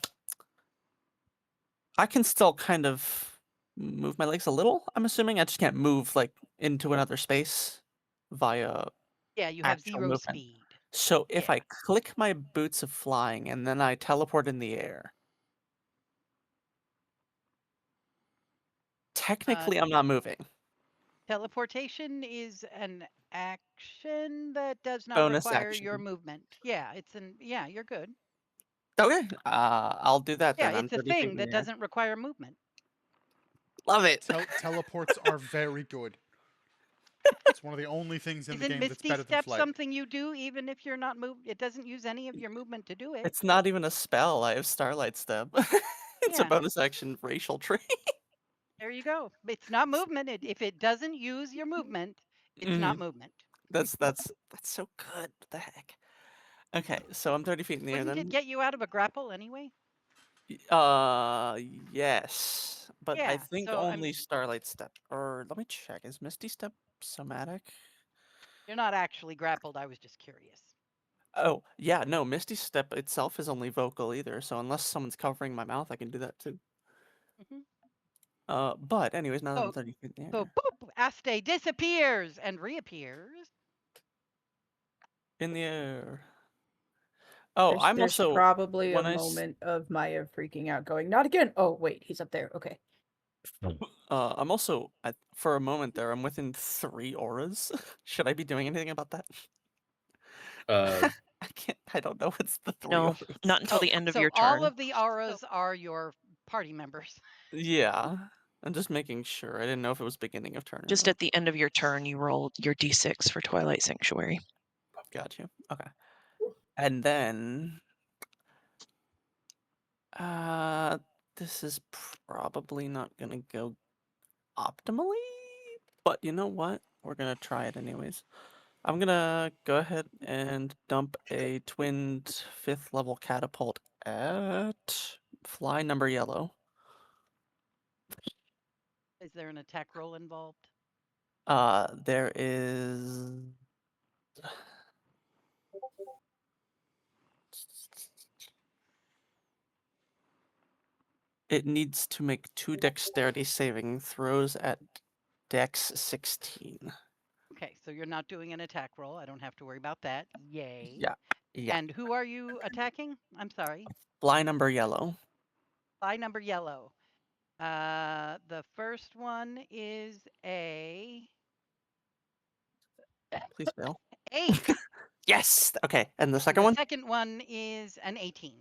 I can still kind of move my legs a little, I'm assuming. I just can't move, like, into another space via Yeah, you have actual 0 movement. speed. So, if Yeah. I click my boots of flying and then I teleport in the air, technically I'm not moving. Teleportation is an action that does not Bonus require your action. movement. Yeah, yeah, you're good. Okay, I'll do that Yeah, then. I'm it's a 30 feet thing in that the air. doesn't require movement. Love it. Teleports are very good. It's one of the only things in the Isn't game that's Misty better than Step flight. something you do even if you're not moved? It doesn't use any of your movement to do it. It's not even a spell. I have Starlight Step. It's a Yeah. bonus action racial trait. There you go. It's not movement. If it doesn't use your movement, it's not movement. That's so good. What the heck? Okay, so I'm 30 feet in the air Wouldn't then. it get you out of a grapple anyway? Yes, but I Yeah, think so only Starlight Step. Or let me check. Is Misty Step somatic? You're not actually grappled. I was just curious. Oh, yeah, no, Misty Step itself is only vocal either, so unless someone's covering my mouth, I can do that too. But anyways, now that I'm 30 feet in the So air. boop, Aste disappears and reappears. In the air. Oh, I'm There's also probably a when I moment of Maya freaking out, going, "Not again!" Oh wait, he's up there. Okay. I'm also for a moment there. I'm within 3 auras. Should I be doing anything about that? I can't. I don't know. What's the 3 No, auras? not until the end of So your all turn. of the auras are your party members. Yeah, I'm just making sure. I didn't know if it was beginning of turn. Or Just not. at the end of your turn, you roll your d6 for Twilight Sanctuary. Got you. Okay. And then, this is probably not gonna go optimally, but you know what? We're gonna try it anyways. I'm gonna go ahead and dump a twinned 5th level catapult at fly number yellow. Is there an attack roll involved? There is. It needs to make 2 dexterity saving throws at dex 16. Okay, so you're not doing an attack roll. I don't have to worry about that. Yay. Yeah. Yeah. And who are you attacking? I'm sorry. Fly number yellow. Fly number yellow. The first one is a Please fail. 8. Yes. Okay. And the And second the one? second one is an 18.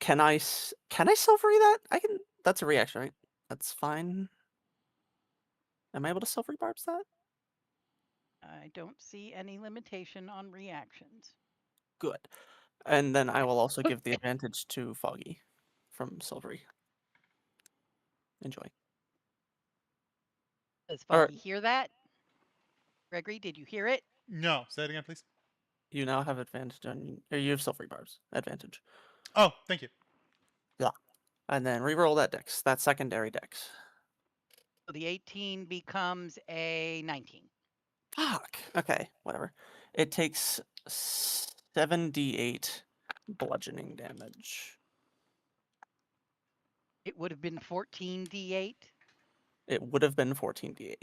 Can I silvery that? I can. That's a reaction, right? That's fine. Am I able to silvery barbs that? I don't see any limitation on reactions. Good. And then I will also give the advantage to Foggy from silvery. Enjoy. Does Or- Foggy hear that? Gregory, did you hear it? No, say it again, please. You now have advantage on. Or you have silvery barbs. Advantage. Oh, thank you. Yeah. And then reroll that dex. That secondary dex. So the 18 becomes a 19. Fuck. Okay, whatever. It takes 7d8 bludgeoning damage. It would have been 14d8. It would have been 14d8.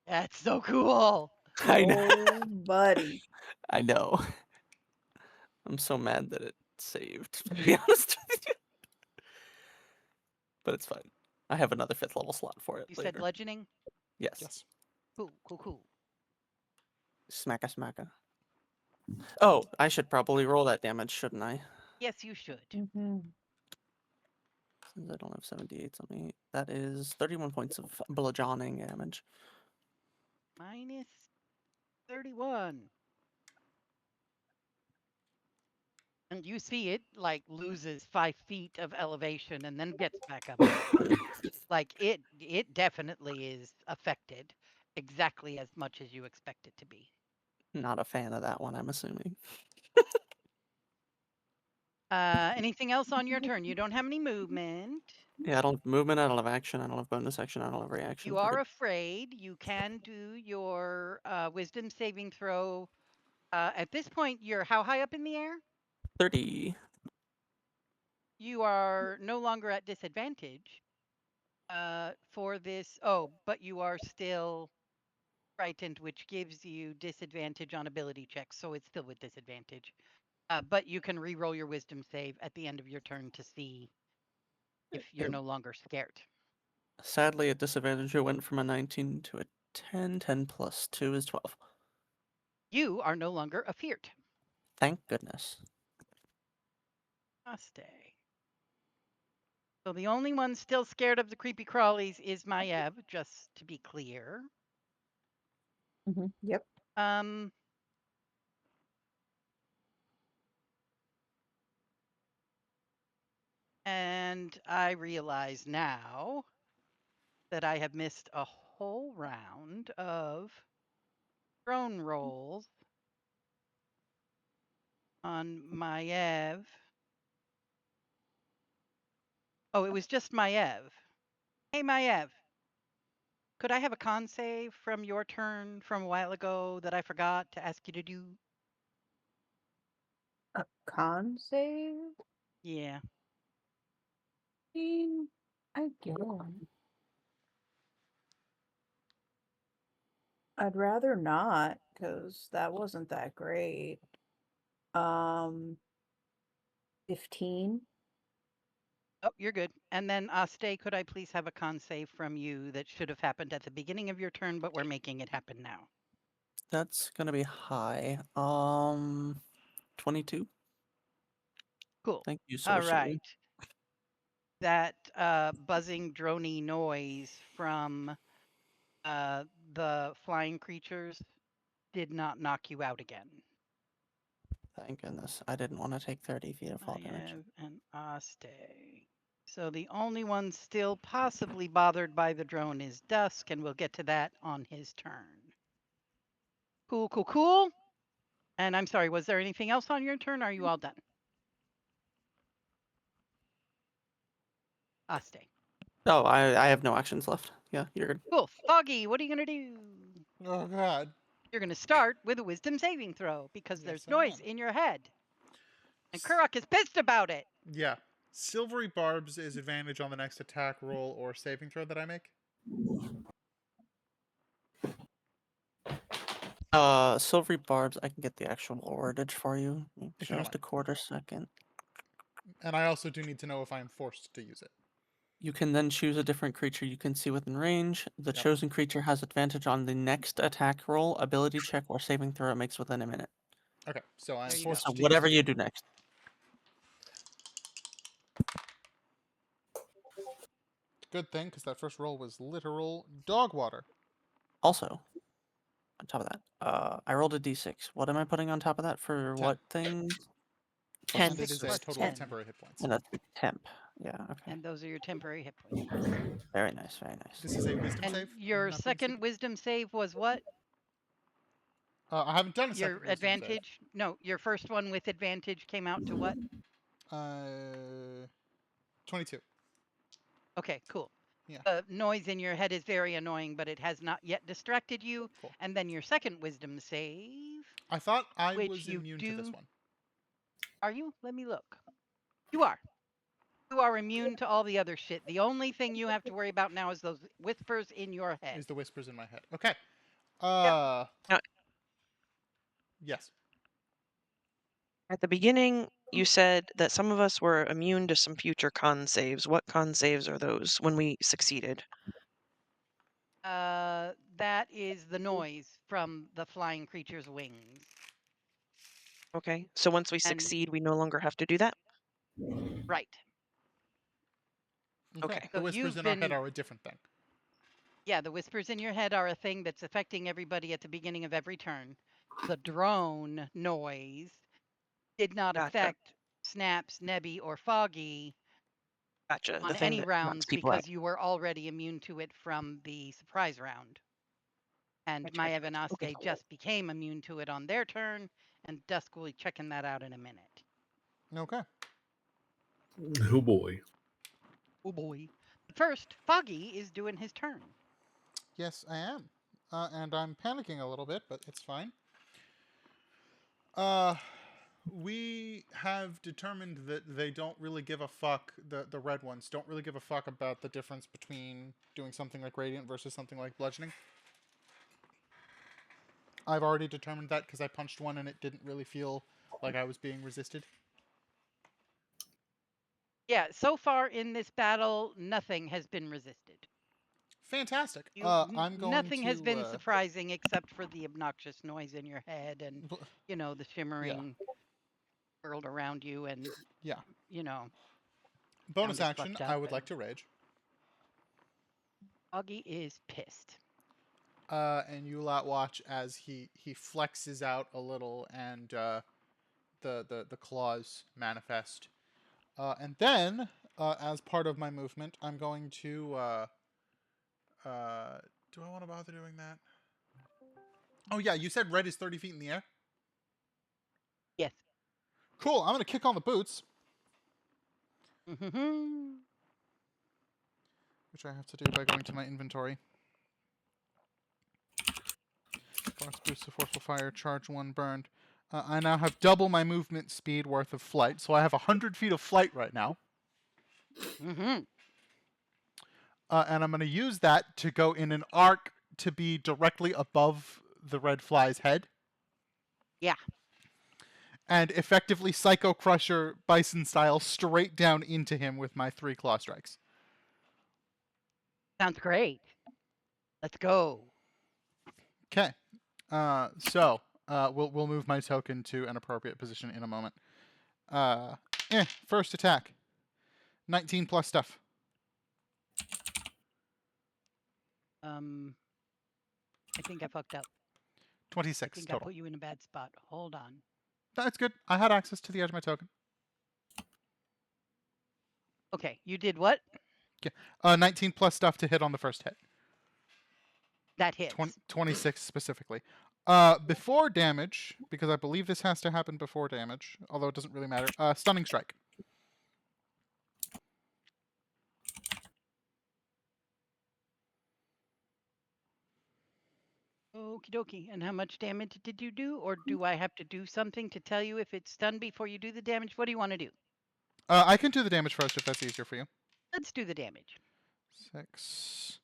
That's so cool. I know. Oh, buddy. I know. I'm so mad that it saved, to be honest with you. But it's fine. I have another 5th level slot for it You later. said bludgeoning? Yes. Yes. Cool. Smacka. Oh, I should probably roll that damage, shouldn't I? Yes, you should. Mm-hmm. Since I don't have 78s on me. That is 31 points of bludgeoning damage. Minus 31. And you see it, like, loses 5 feet of elevation and then gets back up again. Like, it definitely is affected exactly as much as you expect it to be. Not a fan of that one, I'm assuming. Anything else on your turn? You don't have any movement. Yeah, I don't have movement, I don't have action, I don't have bonus action, I don't have reaction. You are afraid. You can do your wisdom saving throw. At this point, you're how high up in the air? 30. You are no longer at disadvantage for this. Oh, but you are still frightened, which gives you disadvantage on ability checks, so it's still with disadvantage. But you can re-roll your wisdom save at the end of your turn to see if you're no longer scared. Sadly, at disadvantage, it went from a 19 to a 10. 10 plus 2 is 12. You are no longer afeared. Thank goodness. Stay. So the only one still scared of the creepy crawlies is Maiev, just to be clear. Mm-hmm. Yep. And I realize now that I have missed a whole round of drone rolls on Maiev. Oh, it was just Maiev. Hey, Maiev. Could I have a con save from your turn from a while ago that I forgot to ask you to do? A con save? Yeah. I guess. I'd rather not, because that wasn't that great. 15. Oh, you're good. And then Aste, could I please have a con save from you that should have happened at the beginning of your turn, but we're making it happen now? That's gonna be high. 22. Cool. Thank you, All sorcery. right. That buzzing, drony noise from the flying creatures did not knock you out again. Thank goodness. I didn't want to take 30 feet of fall damage. Maiev and Aste. So the only one still possibly bothered by the drone is Dusk, and we'll get to that on his turn. Cool. And I'm sorry, was there anything else on your turn? Or are you all done? Aste. Oh, I have no actions left. Yeah, you're good. Cool. Foggy, what are you going to do? Oh God. You're going to start with a wisdom saving throw because Yes, there's I noise am. in your head. And Kurok is pissed about it. Yeah. Silvery barbs is advantage on the next attack roll or saving throw that I make. Silvery barbs, I can get the actual wordage for you. If you Just a don't quarter second. And I also do need to know if I am forced to use it. You can then choose a different creature you can see within range. The Yep. chosen creature has advantage on the next attack roll, ability check, or saving throw it makes within a minute. Okay, so I'm There you forced So to whatever use you do next. Good thing, because that first roll was literal dog water. Also, on top of that, I rolled a d6. What am I putting on top of that for 10. what thing? Ten. And it is a plus total of 10. temporary hit points. And that's temp. Yeah, okay. And those are your temporary hit points. Very nice, very nice. This is a wisdom And save. your not being second stupid. wisdom save was what? I haven't done a Your second wisdom advantage? No, your first one with advantage came out to what? save. 22. Okay, cool. Yeah. The noise in your head is very annoying, but it has not yet distracted you. Cool. And then your second wisdom save. I thought I Which was you immune to this do- one. Are you? Let me look. You are. You are immune to all the other shit. The only thing you have to worry about now is those whispers in your head. Is the whispers in my head. Okay. Now- Yes. At the beginning you said that some of us were immune to some future con saves. What con saves are those when we succeeded? That is the noise from the flying creature's wings. Okay, so once we And- succeed, we no longer have to do that? Right. Okay. The So whispers you've in our head been- are a different thing. Yeah, the whispers in your head are a thing that's affecting everybody at the beginning of every turn. The drone noise did not Gotcha. affect Snaps, Nebby, or Foggy Gotcha. on The thing any that rounds knocks people out. because you were already immune to it from the surprise round. And Gotcha, Maya gotcha, gotcha. Okay. Vanaste just became immune to it on their turn, and Dusk will be checking that out in a minute. Okay. Oh boy. Oh boy. First, Foggy is doing his turn. Yes, I am. And I'm panicking a little bit, but it's fine. We have determined that they don't really give a fuck, the red ones don't really give a fuck about the difference between doing something like Radiant versus something like Bludgeoning. I've already determined that because I punched one and it didn't really feel like I was being resisted. Yeah, so far in this battle, nothing has been resisted. Fantastic. I'm going nothing has been surprising except for the obnoxious noise in your head and, the shimmering world around you and, Bonus action, I would like to rage. Foggy is pissed. And you lot watch as he flexes out a little and the claws manifest. And then, as part of my movement, I'm going to... do I want to bother doing that? Oh yeah, you said red is 30 feet in the air? Yes. Cool, I'm going to kick on the boots. Mm-hmm. Which I have to do by going to my inventory. Force boost to forceful fire, charge 1 burned. I now have double my movement speed worth of flight, so I have 100 feet of flight right now. Mm-hmm. And I'm going to use that to go in an arc to be directly above the red fly's head. Yeah. And effectively Psycho Crusher Bison style straight down into him with my 3 claw strikes. Sounds great. Let's go. Okay. So we'll move my token to an appropriate position in a moment. First attack. 19 plus stuff. I think I fucked up. 26 I think total. I put you in a bad spot. Hold on. That's good. I had access to the edge of my token. Okay, you did what? 19 plus stuff to hit on the first hit. That hits. 26 specifically. Before damage, because I believe this has to happen before damage, although it doesn't really matter. Stunning strike. Okie dokie. And how much damage did you do? Or do I have to do something to tell you if it's stunned before you do the damage? What do you want to do? I can do the damage first if that's easier for you. Let's do the damage. 6,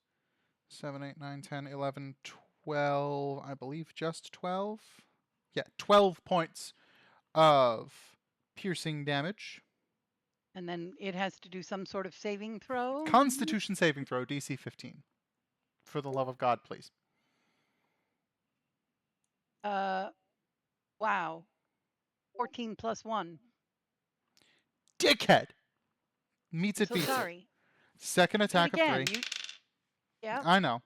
7, 8, 9, 10, 11, 12. I believe just 12. Yeah, 12 points of piercing damage. And then it has to do some sort of saving throw? Constitution saving throw, DC 15. For the love of God, please. Wow. 14 plus 1. Dickhead! Meets it, So beats sorry. it. Second attack of Again, 3. Yeah. I know.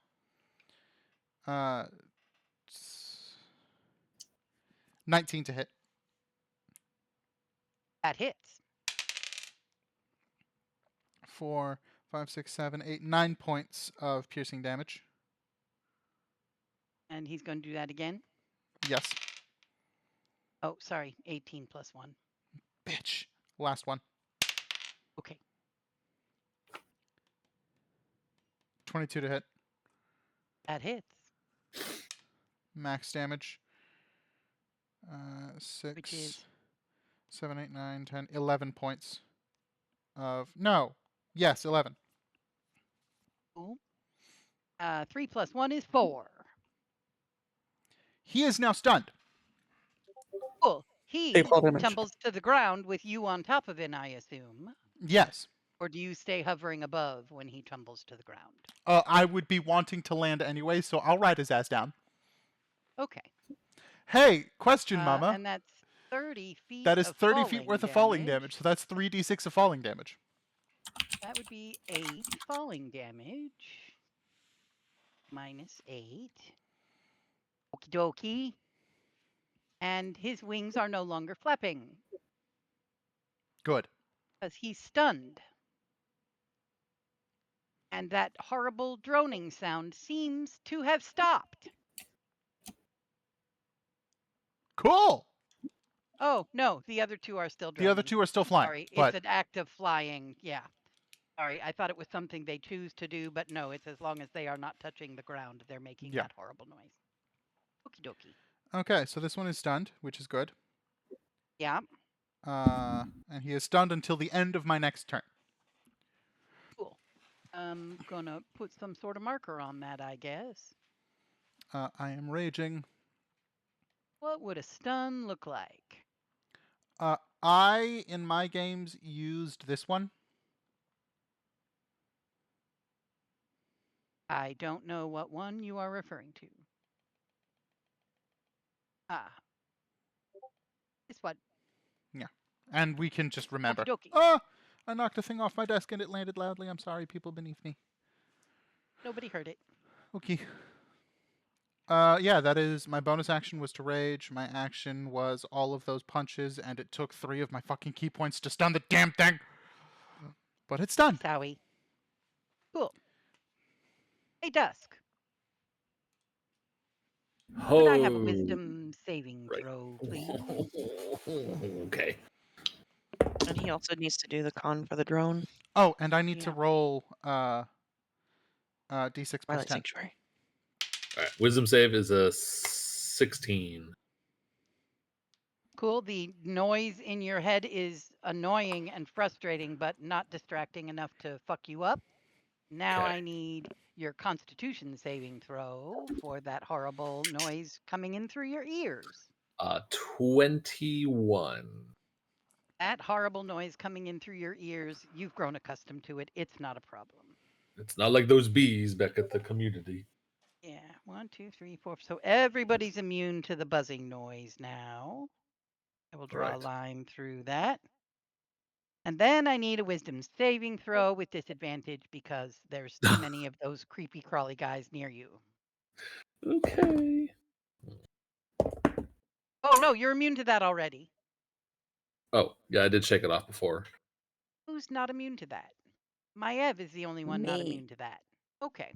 19 to hit. That hits. 4, 5, 6, 7, 8, 9 points of piercing damage. And he's going to do that again? Yes. Oh, sorry. 18 plus 1. Bitch. Last one. Okay. 22 to hit. That hits. Max damage. 6, Which is 7, 8, 9, 10, 11 points of... No. Yes, 11. cool. 3 plus 1 is 4. He is now stunned. Cool. He Take fall damage. tumbles to the ground with you on top of him, I assume. Yes. Or do you stay hovering above when he tumbles to the ground? I would be wanting to land anyway, so I'll ride his ass down. Okay. Hey, question, Mama. And that's 30 feet That is of 30 falling feet worth of falling damage, so that's 3d6 of falling damage. That would be 8 falling damage. Minus 8. Okie dokie. And his wings are no longer flapping. Good. Because he's stunned. And that horrible droning sound seems to have stopped. Cool! Oh, no, the other two are still droning. The other two are still flying. Sorry, but... it's an act of flying. Yeah. Sorry, I thought it was something they choose to do, but no, it's as long as they are not touching the ground, they're making that horrible noise. Okie dokie. Okay, so this one is stunned, which is good. Yeah. And he is stunned until the end of my next turn. Cool. I'm gonna put some sort of marker on that, I guess. I am raging. What would a stun look like? I, in my games, used this one. I don't know what one you are referring to. Ah. This one. Yeah. And we can just remember. Okie dokie. Oh! I knocked a thing off my desk and it landed loudly. I'm sorry, people beneath me. Nobody heard it. Okay. Yeah, that is... My bonus action was to rage. My action was all of those punches, and it took 3 of my fucking key points to stun the damn thing! But it's done. Sowie. Cool. Hey, Dusk. Could I have a wisdom saving throw, please? Okay. And he also needs to do the con for the drone. Oh, and I need to Yeah. roll d6 plus Twilight 10. Sanctuary. All right. Wisdom save is a 16. Cool. The noise in your head is annoying and frustrating, but not distracting enough to fuck you up. Now Okay. I need your Constitution saving throw for that horrible noise coming in through your ears. 21. That horrible noise coming in through your ears, you've grown accustomed to it. It's not a problem. It's not like those bees back at the community. Yeah, 1, 2, 3, 4. So everybody's immune to the buzzing noise now. I will draw a Right. line through that. And then I need a wisdom saving throw with disadvantage because there's too many of those creepy crawly guys near you. Okay. Oh, no, you're immune to that already. Oh, yeah, I did shake it off before. Who's not immune to that? Maev is the only one not Me. immune to that. Okay.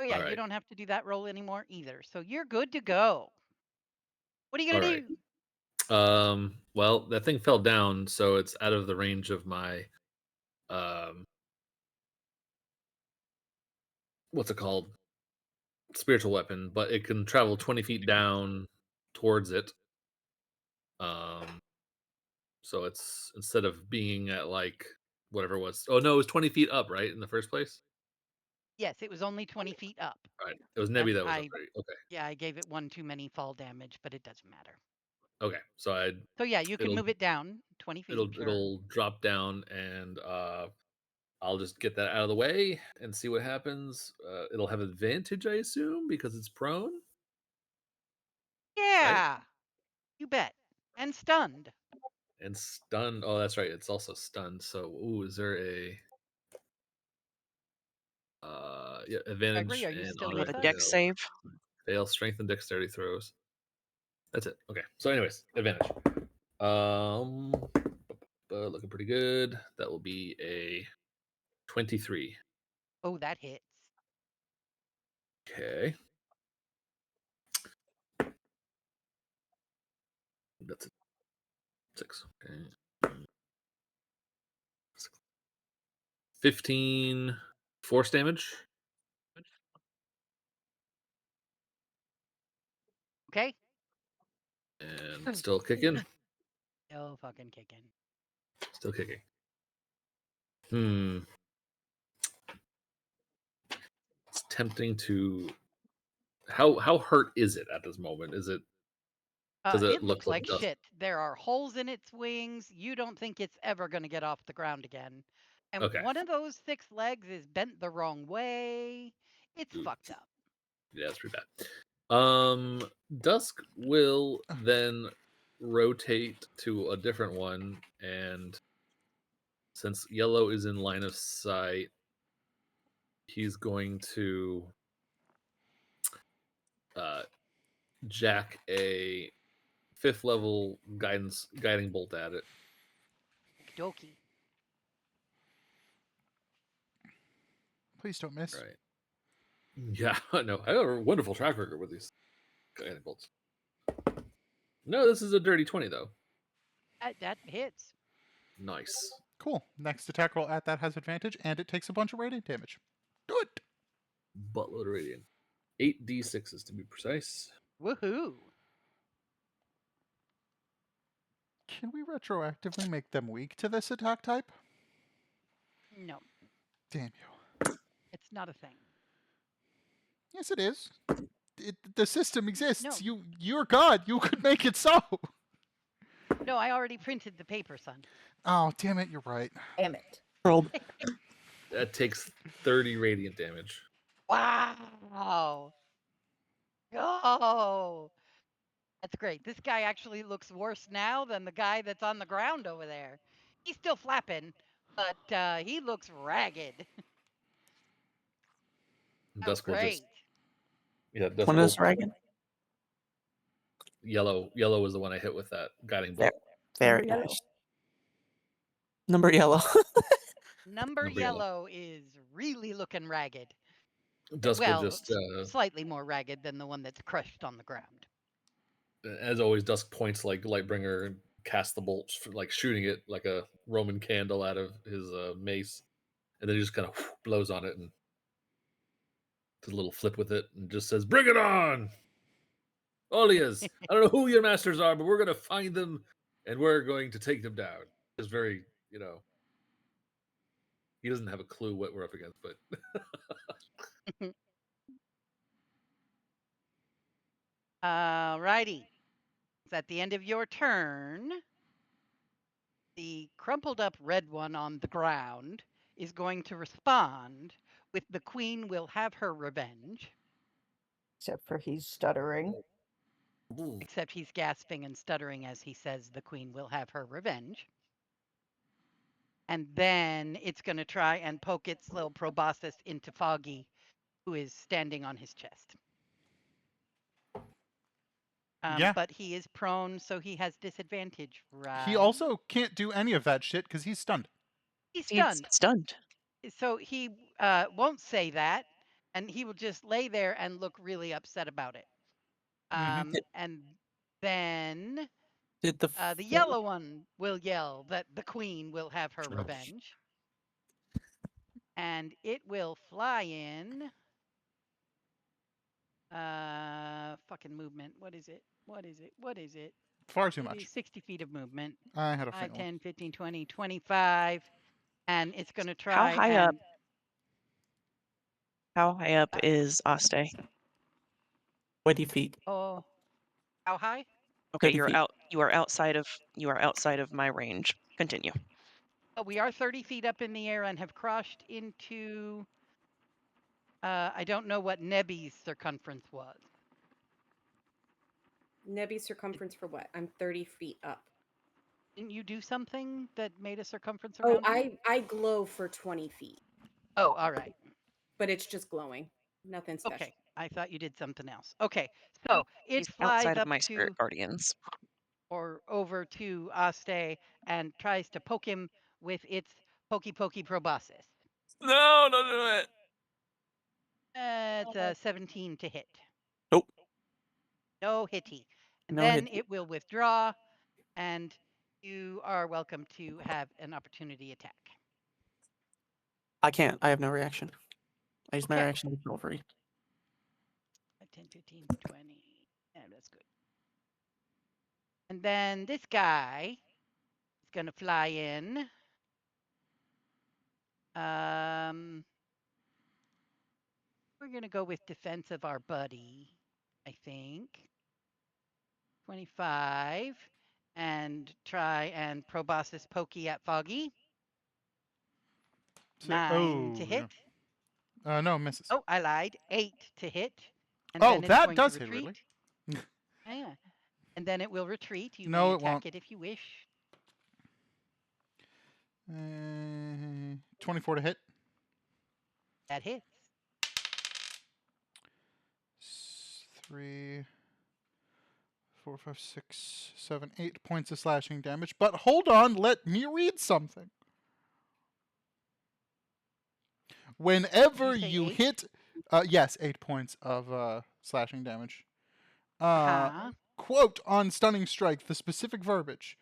Oh, yeah, All you right. don't have to do that roll anymore either. So you're good to go. What are you going All to right. do? Well, that thing fell down, so it's out of the range of my what's it called? Spiritual weapon, but it can travel 20 feet down towards it. So it's instead of being at like whatever it was. Oh no, it was 20 feet up, right? In the first place? Yes, it was only 20 feet up. Right. It was Nebby And that was up there. Okay. Yeah, I gave it one too many fall damage, but it doesn't matter. Okay. So So yeah, you can it'll move it down 20 feet. Sure. it'll drop down, and I'll just get that out of the way and see what happens. It'll have advantage, I assume, because it's prone. Yeah, you bet. And stunned. And stunned. Oh, that's right. It's also stunned. So, is there a yeah, advantage Gregory, are you and still auto With a with us? dex save. fail strength and dexterity throws. That's it. Okay. So, anyways, advantage. Looking pretty good. That will be a 23. Oh, that hits. Okay. That's a 6. Okay. 15 force damage. Okay. And still kicking. Still fucking kicking. Still kicking. It's tempting to. How hurt is it at this moment? Is it Does It it looks look like like dust? shit. There are holes in its wings. You don't think it's ever going to get off the ground again. And Okay. one of those 6 legs is bent the wrong way. It's Ooh. fucked up. Yeah, that's pretty bad. Dusk will then rotate to a different one, and since Yellow is in line of sight, he's going to jack a 5th level guiding bolt at it. Dokey. Please don't miss. Right. Yeah, no, I have a wonderful track record with these guiding bolts. No, this is a dirty 20 though. That hits. Nice. Cool. Next attack roll at that has advantage, and it takes a bunch of radiant damage. Good. Buttload of radiant. 8d6s to be precise. Woohoo. Can we retroactively make them weak to this attack type? No, Damn you. it's not a thing. Yes, it is. The system exists. No. You're God. You could make it so. No, I already printed the paper, son. Oh, damn it. You're right. Damn it. Rolled. That takes 30 radiant damage. Wow. Oh, that's great. This guy actually looks worse now than the guy that's on the ground over there. He's still flapping, but he looks ragged. Oh, Dusk will great. just Dusk One will is Reagan. Yellow was the one I hit with that guiding bolt. Very Number nice. Number yellow. Number Number yellow. yellow is really looking ragged. Dusk Well, will just slightly more ragged than the one that's crushed on the ground. as always, Dusk points like Lightbringer and casts the bolts, like shooting it like a Roman candle out of his mace, and then he just kind of blows on it and does a little flip with it and just says, "Bring it on, Olias! I don't know who your masters are, but we're going to find them and we're going to take them down." It's very, he doesn't have a clue what we're up against, but Alrighty. So at the end of your turn, the crumpled up red one on the ground is going to respond with "The Queen will have her revenge," Except for he's stuttering. except he's gasping and stuttering as he says "The Queen will have her revenge." And then it's going to try and poke its little proboscis into Foggy, who is standing on his chest. Yeah. But he is prone, so he has disadvantage, right? He also can't do any of that shit because he's stunned. He's He's stunned. stunned. So he won't say that, and he will just lay there and look really upset about it. Mhm. And then Did the the yellow one will yell that the queen will have her revenge. And it will fly in. Fucking movement. What is it? What is it? What is it? Far too It much. is 60 feet of movement. I had a 5, feeling. 10, 15, 20, 25. And it's going to How try high and... up? How high up is Aste? 20 feet. Oh, how high? Okay, 30 feet. you are outside of my range. Continue. Oh, we are 30 feet up in the air and have crashed into... I don't know what Nebby's circumference was. Nebby's circumference for what? I'm 30 feet up. Didn't you do something that made a circumference Oh, around you? I glow for 20 feet, Oh, all right. but it's just glowing. Nothing special. Okay, I thought you did something else. Okay, so it He's flies outside of up my to spirit guardians. or over to Aste and tries to poke him with its pokey proboscis. No, don't do it. It's a 17 to hit. Nope. No hitty. And No then hitty. it will withdraw, and you are welcome to have an opportunity attack. I can't. I have no reaction. I use my Okay. reaction to roll free. 10, 15, 20. Yeah, that's good. And then this guy is going to fly in. We're going to go with defense of our buddy, I think. 25. And try and proboscis pokey at Foggy. So- 9 to oh, hit. yeah. No, misses. Oh, I lied. 8 to hit. And Oh, then it's that going does to hit retreat. Ridley. Yeah. And then it will retreat. You No, may it attack won't. it if you wish. 24 to hit. That hits. 3, 4, 5, 6, 7, 8 points of slashing damage. But hold on, let me read something. Whenever Did you say you 8? hit, yes, 8 points of slashing damage. Uh-huh. Quote on Stunning Strike, the specific verbiage.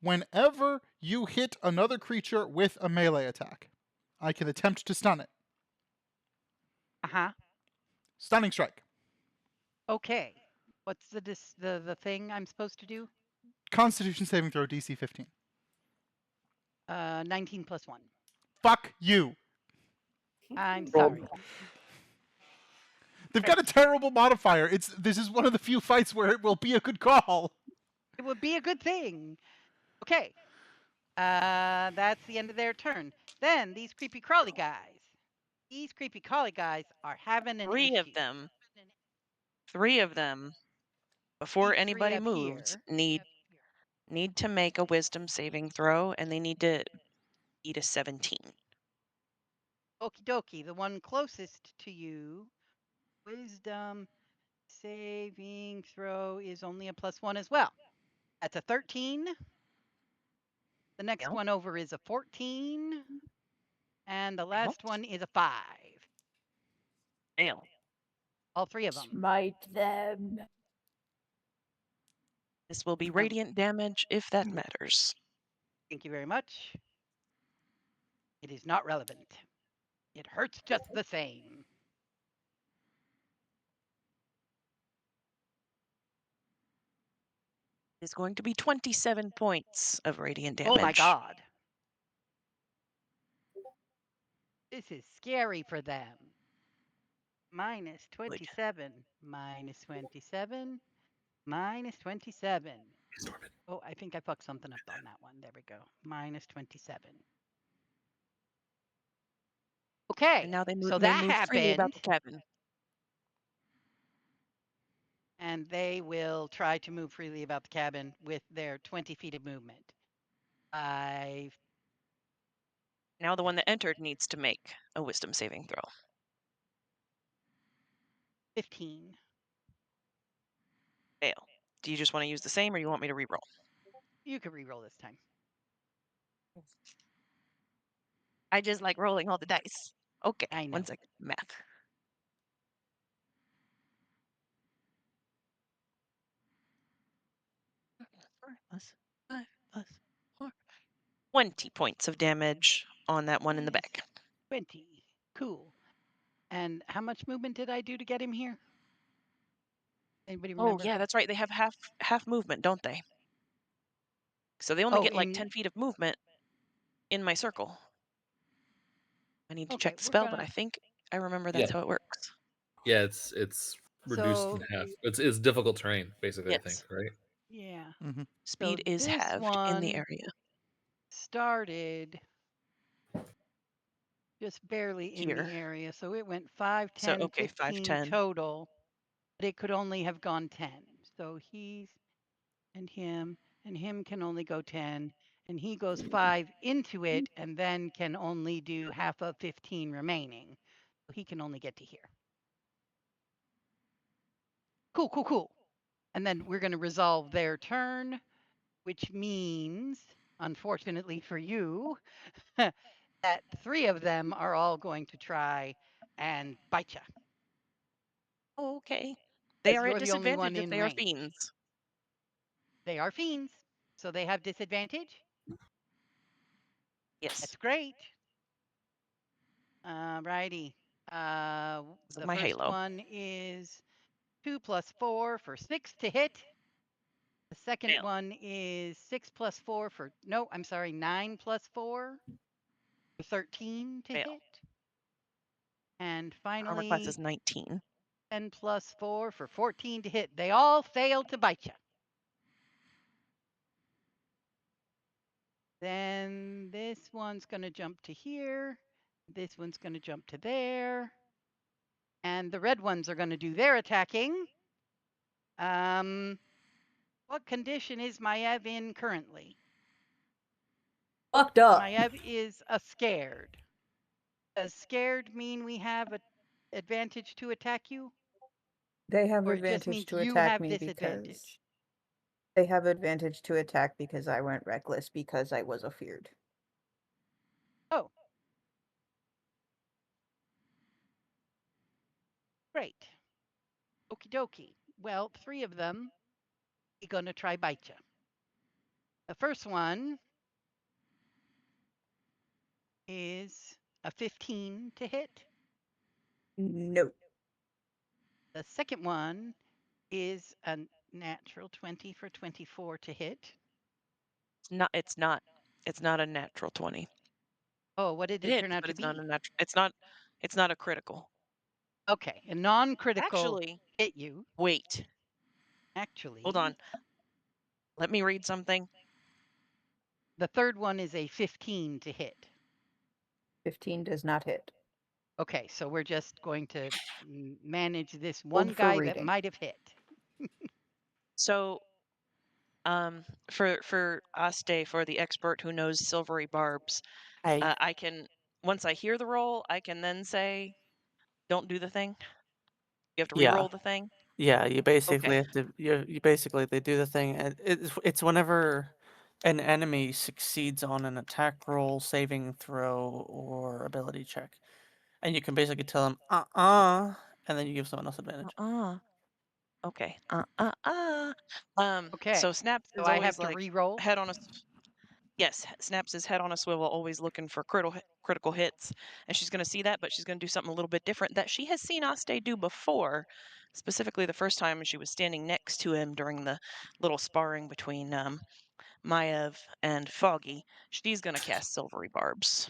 Whenever you hit another creature with a melee attack, I can attempt to stun it. Uh-huh. Stunning Strike. Okay. What's the thing I'm supposed to do? Constitution saving throw, DC 15. 19 plus 1. Fuck you. I'm sorry. They've got a terrible modifier. This is one of the few fights where it will be a good call. It would be a good thing. Okay. That's the end of their turn. Then these creepy crawly guys. These creepy crawly guys are having an 3 issue. of them. 3 of them, before These 3 anybody up moves, here. need to make a wisdom saving throw, and they need to beat a 17. Okie dokie. The one closest to you, wisdom saving throw is only a +1 as well. That's a 13. The next Fail. one over is a 14. And the Fail. last one is a 5. Fail. All 3 of them. Smite them. This will be radiant damage if that matters. Thank you very much. It is not relevant. It hurts just the same. It's going to be 27 points of radiant damage. Oh my god. This is scary for them. Minus 27. Minus 27. Minus 27. Oh, I think I fucked something up on that one. There we go. Minus 27. Okay. And now they so may that move freely about happened. the cabin. And they will try to move freely about the cabin with their 20 feet of movement. 5. Now the one that entered needs to make a wisdom saving throw. 15. Fail. Do you just want to use the same, or you want me to re-roll? You can re-roll this time. I just like rolling all the dice. Okay, I know. 1 second. Math. Plus 5 plus 4. 20 points of damage on that one in the back. 20. Cool. And how much movement did I do to get him here? Anybody remember? Oh yeah, that's right. They have half movement, don't they? So they only get like 10 feet of movement in my circle. I need to check the spell, but I think I remember that's how it works. Yeah, it's reduced in half. It's difficult terrain, basically. Yes. I think, right? Yeah. Mm-hmm. Speed is this halved in the area. Started just barely in Here. the area. So it went 5, So 10, okay, 5, 15 10. total. But it could only have gone 10. So he's and him can only go 10. And he goes 5 into it and then can only do half of 15 remaining. So he can only get to here. Cool. And then we're going to resolve their turn, which means, unfortunately for you, that 3 of them are all going to try and bite you. Okay. They are You're at the only one disadvantage if in they are range. fiends. They are fiends, so they have disadvantage. Yes. That's great. Righty. The my first halo. one is 2 plus 4 for 6 to hit. The second Fail. one is 6 plus 4 for 9 plus 4 for 13 to Fail. hit. And Armor class finally, is 19. 10 plus 4 for 14 to hit. They all fail to bite you. Then this one's going to jump to here. This one's going to jump to there. And the red ones are going to do their attacking. What condition is Maev in currently? Fucked up. Maev is a scared. Does scared mean we have an advantage to attack you? They have Or it just advantage means to you attack have me disadvantage? because they have advantage to attack because I went reckless because I was afeared. Oh. Great. Okie dokie. Well, 3 of them are going to try bite you. The first one is a 15 to hit. No. The second one is a natural 20 for 24 to hit. It's not a natural 20. Oh, what did It it hits, turn out but to it's not be? a natural. It's not a critical. Okay, a non-critical Actually, hit you. wait. Actually, Hold on. Let me read something. the third one is a 15 to hit. 15 does not hit. Okay, so we're just going to manage this Hold one for guy that reading. might have hit. So, for Aste, for the expert who knows silvery barbs, I can, once I hear the roll, I can then say, don't do the thing. You have to Yeah. re-roll the thing. Yeah, you basically Okay. have to. You basically they do the thing, and it's whenever an enemy succeeds on an attack roll, saving throw, or ability check, and you can basically tell them and then you give someone else advantage. Okay. Okay, So Snaps so is I always have to like re-roll. head on a. Yes, Snaps is head on a swivel, always looking for critical hits, and she's going to see that, but she's going to do something a little bit different that she has seen Aste do before, specifically the first time she was standing next to him during the little sparring between Maev and Foggy. She's going to cast Silvery Barbs.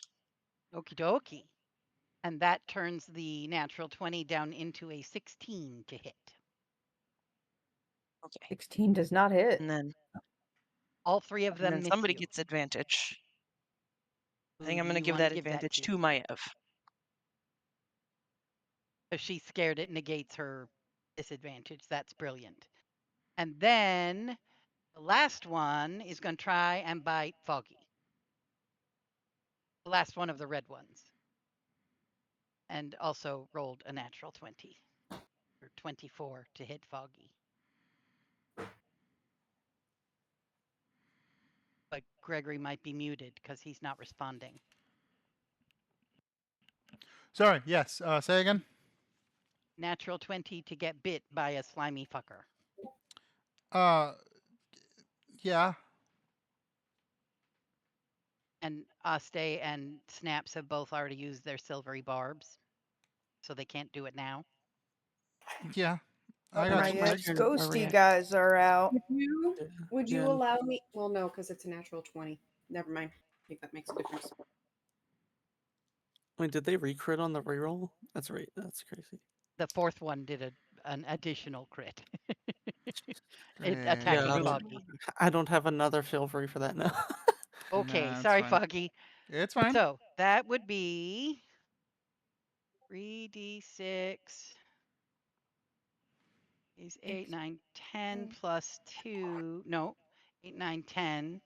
Okie dokie. And that turns the natural 20 down into a 16 to hit. Okay. 16 does not hit. And then All 3 of them miss somebody you. gets advantage. I Who think I'm do going to you give wanna that give advantage to Maev. If she's scared, it negates her disadvantage. That's brilliant. And then the last one is going to try and bite Foggy. The last one of the red ones. And also rolled a natural 20 or 24 to hit Foggy. But Gregory might be muted because he's not responding. Sorry. Yes. Say again. Natural 20 to get bit by a slimy fucker. Yeah. And Aste and Snaps have both already used their silvery barbs, so they can't do it now. Yeah. I got My you, Mike. ghosty guys are out. Would you Yeah. allow me? Well, no, because it's a natural 20. Never mind. I think that makes a difference. Wait, did they recrit on the reroll? That's right. That's crazy. The fourth one did an additional crit. Great. Attacking Foggy. I don't have another silvery for that now. Okay, Nah, sorry, fine. Foggy. It's fine. So that would be 3d6 is 8, 9, 10 plus 2. No, 8, 9, 10.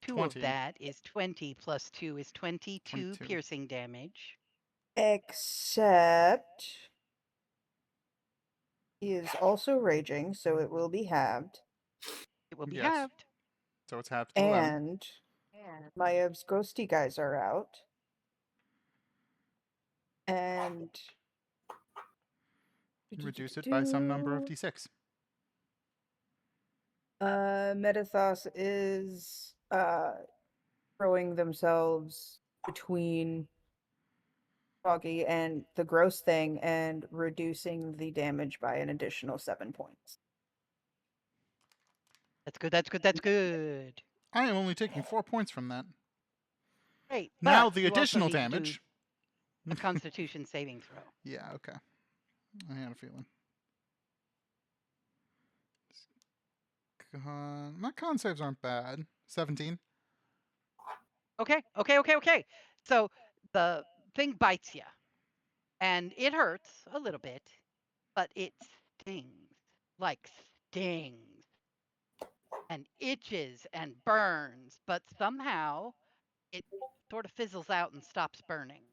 2 of 20. that is 20 plus 2 is 22 22. piercing damage. Except he is also raging, so it will be halved. It will be Yes. halved. So it's half to 11. And Maev's ghosty guys are out. And Reduce it by some number of d6. Metathos is throwing themselves between Foggy and the gross thing and reducing the damage by an additional 7 points. That's good, that's good, that's good. I am only taking 4 points from that. Great. Now but the you also additional need to do damage. a Constitution saving throw. Yeah, okay. I had a feeling. My con saves aren't bad. 17. Okay. So the thing bites you, and it hurts a little bit, but it stings, like stings, and itches and burns, but somehow it sort of fizzles out and stops burning.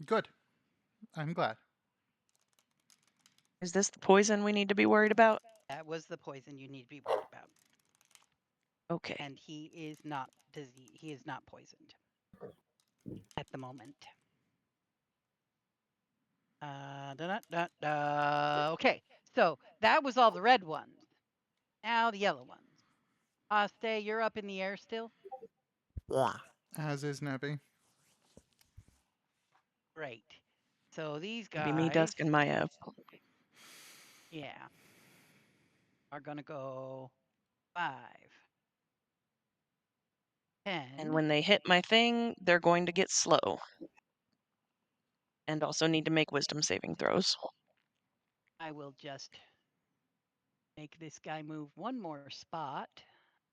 Good. I'm glad. Is this the poison we need to be worried about? That was the poison you need to be worried about. Okay. And he is not he is not poisoned at the moment. Okay, so that was all the red ones. Now the yellow ones. Aste, you're up in the air still? As is Nebby. Great. So these It'd be guys, me, Dusk, and Maya. yeah, are gonna go 5, 10. And when they hit my thing, they're going to get slow. And also need to make wisdom saving throws. I will just make this guy move one more spot,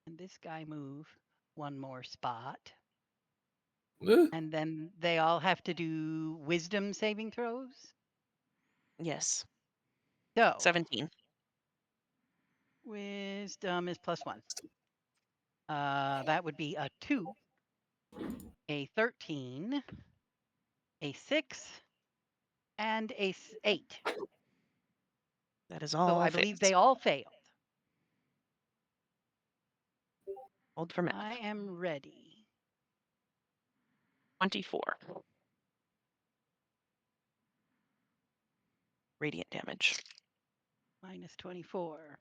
and this guy move one more spot. And then they all have to do wisdom saving throws? Yes. So 17. wisdom is +1. That would be a 2, a 13, a 6, and a 8. That is So all I believe fails. they all failed. Hold for math. I am ready. 24. Radiant damage. -24.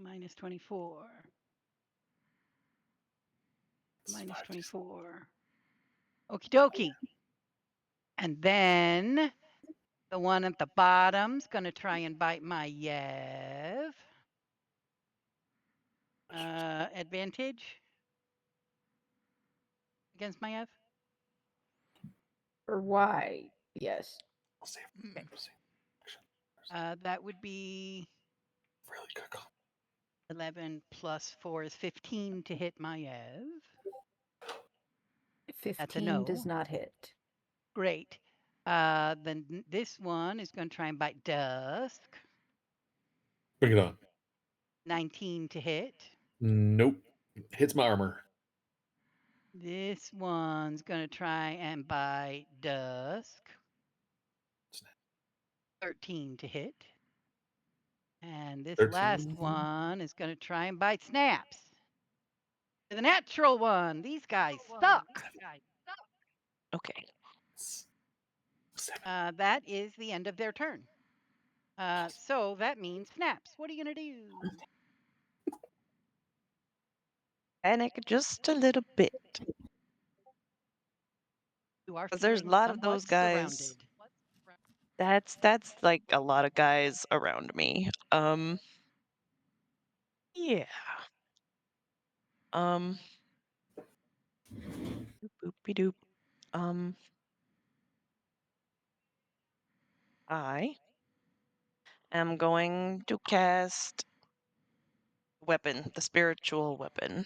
-24. -24. Okie dokie. And then the one at the bottom's going to try and bite my Yev. Advantage against my Yev? Or why? Yes. Okay. That would be Really good call. 11 plus 4 is 15 to hit my Yev. 15 does not hit. Great. Then this one is going to try and bite Dusk. Bring it on. 19 to hit. Nope. Hits my armor. This one's going to try and bite Dusk. 13 to hit. And this 13. last one is going to try and bite Snaps. The natural one. These guys suck. Okay. 7. That is the end of their turn. So that means Snaps. What are you going to do? Panic just a little bit. You are 'Cause there's a feeling lot of somewhat those guys. surrounded. That's like a lot of guys around me. Yeah. Boopy doop. I am going to cast weapon, the spiritual weapon.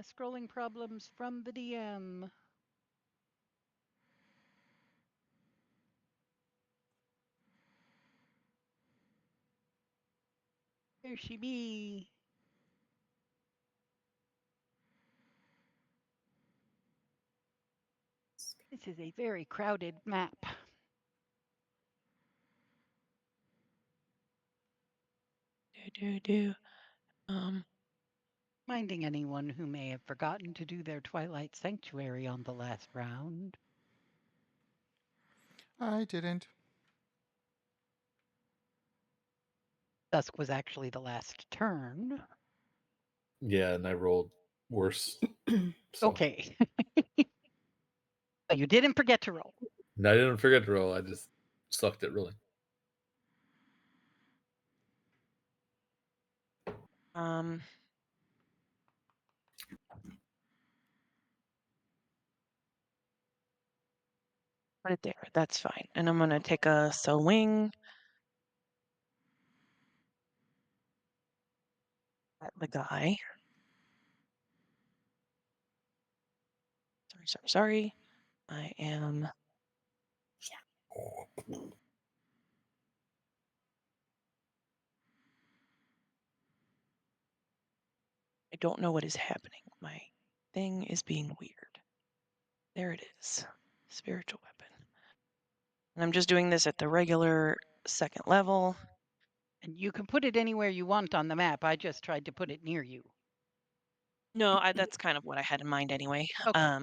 Scrolling problems from the DM. There she be. This is a very crowded map. Minding anyone who may have forgotten to do their Twilight Sanctuary on the last round. I didn't. Dusk was actually the last turn. Yeah, and I rolled worse. So. Okay. But you didn't forget to roll. No, I didn't forget to roll. I just sucked at rolling. Put it there. That's fine. And I'm gonna take a swing at the guy. Sorry. I am. I don't know what is happening. My thing is being weird. There it is. Spiritual weapon. And I'm just doing this at the regular second level. And you can put it anywhere you want on the map. I just tried to put it near you. No, that's kind of what I had in mind anyway. Okay.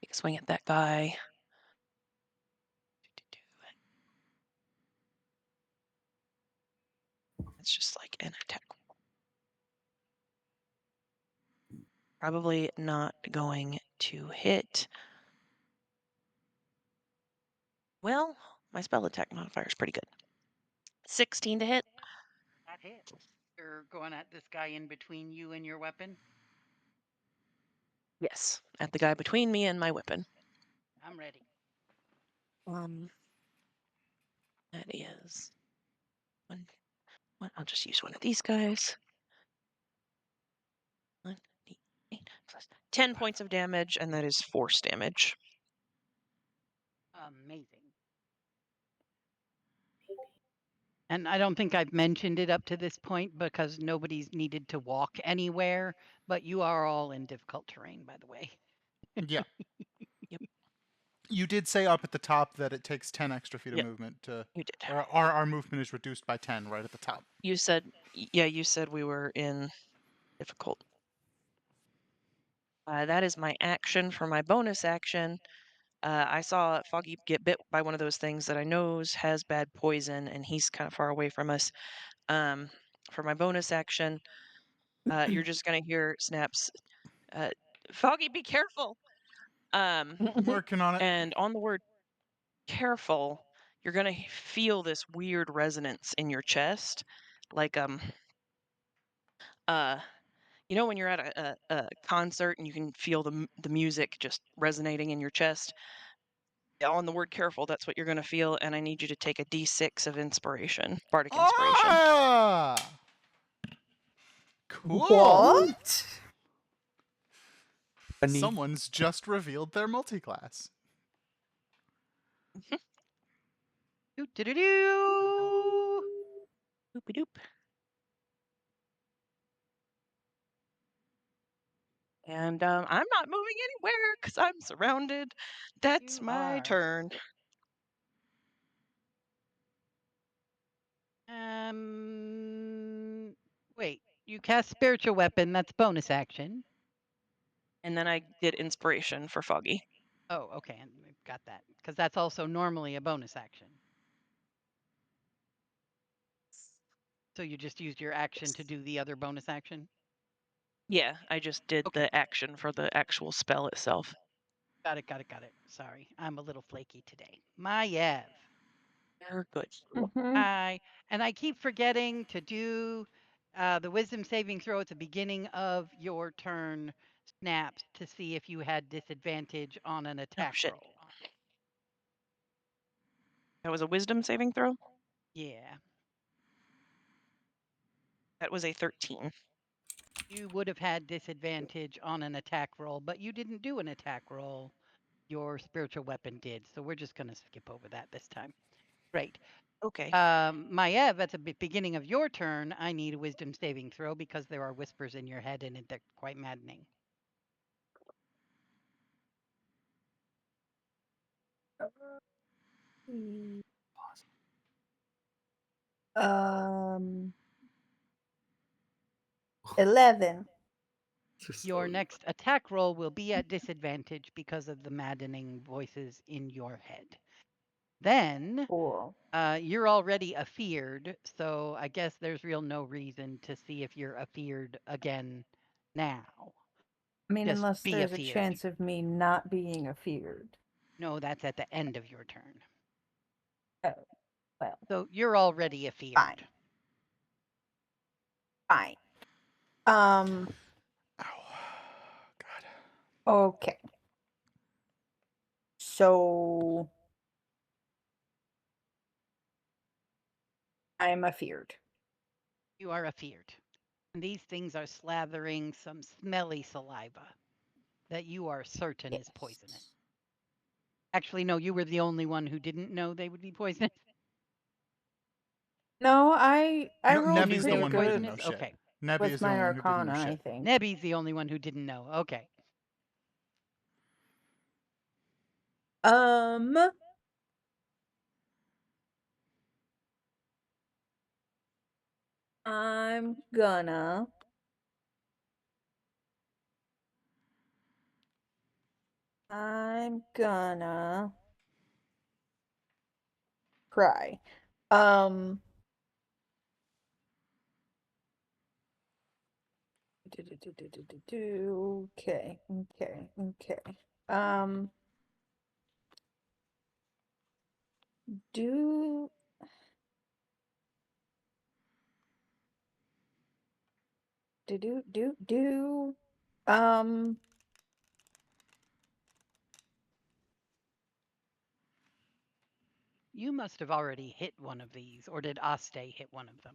Take a swing at that guy. It's just like an attack. Probably not going to hit. Well, my spell attack modifier is pretty good. 16 to hit. That hit. You're going at this guy in between you and your weapon? Yes, at the guy between me and my weapon. I'm ready. That is one. I'll just use one of these guys. 1d8 plus 10 points of damage, and that is force damage. Amazing. And I don't think I've mentioned it up to this point because nobody's needed to walk anywhere, but you are all in difficult terrain, by the way. Yeah. Yep. You did say up at the top that it takes 10 extra feet of Yep. movement to. You did. Or our movement is reduced by 10 right at the top. You said, yeah, you said we were in difficult. That is my action. For my bonus action, I saw Foggy get bit by one of those things that I know has bad poison, and he's kind of far away from us. For my bonus action, you're just gonna hear Snaps. Foggy, be careful. I'm working on it. And on the word careful, you're gonna feel this weird resonance in your chest, like you know when you're at a concert and you can feel the music just resonating in your chest. On the word careful, that's what you're gonna feel, and I need you to take a d6 of inspiration, bardic inspiration. Ah! Cool. What? Someone's just revealed their multiclass. Doo-doo-doo-doo! Doopy doop. And I'm not moving anywhere because I'm surrounded. That's You my are. turn. Wait. You cast spiritual weapon. That's bonus action. And then I did inspiration for Foggy. Oh, okay. And we've got that because that's also normally a bonus action. So you just used your action to do the other bonus action? Yeah, I just did Okay. the action for the actual spell itself. Got it. Sorry. I'm a little flaky today. Maiev. You're good. Hi. And I keep forgetting to do the wisdom saving throw at the beginning of your turn, Snaps, to see if you had disadvantage on an attack shit. roll. That was a wisdom saving throw? Yeah. That was a 13. You would have had disadvantage on an attack roll, but you didn't do an attack roll. Your spiritual weapon did. So we're just going to skip over that this time. Great. Okay. Maiev, at the beginning of your turn, I need a wisdom saving throw because there are whispers in your head and they're quite maddening. Um, 11. Your next attack roll will be at disadvantage because of the maddening voices in your head. Then, Cool. you're already afeared, so I guess there's no reason to see if you're afeared again now. I mean, Just unless be there's afeared. a chance of me not being afeared. No, that's at the end of your turn. Oh, well, So you're already afeared. fine. Ow. God. Okay. So I'm afeared. You are afeared. And these things are slathering some smelly saliva that you are certain is poisonous. Actually, no, you were the only one who didn't know they would be poisonous. No, I No, rolled Nebby's the pretty one who didn't good know shit. Okay. Nebby with is the my only one who didn't know Arcana, I shit. think. Nebby's the only one who didn't know. Okay. I'm gonna cry. Okay. Do You must have already hit one of these, or did Aste hit one of them?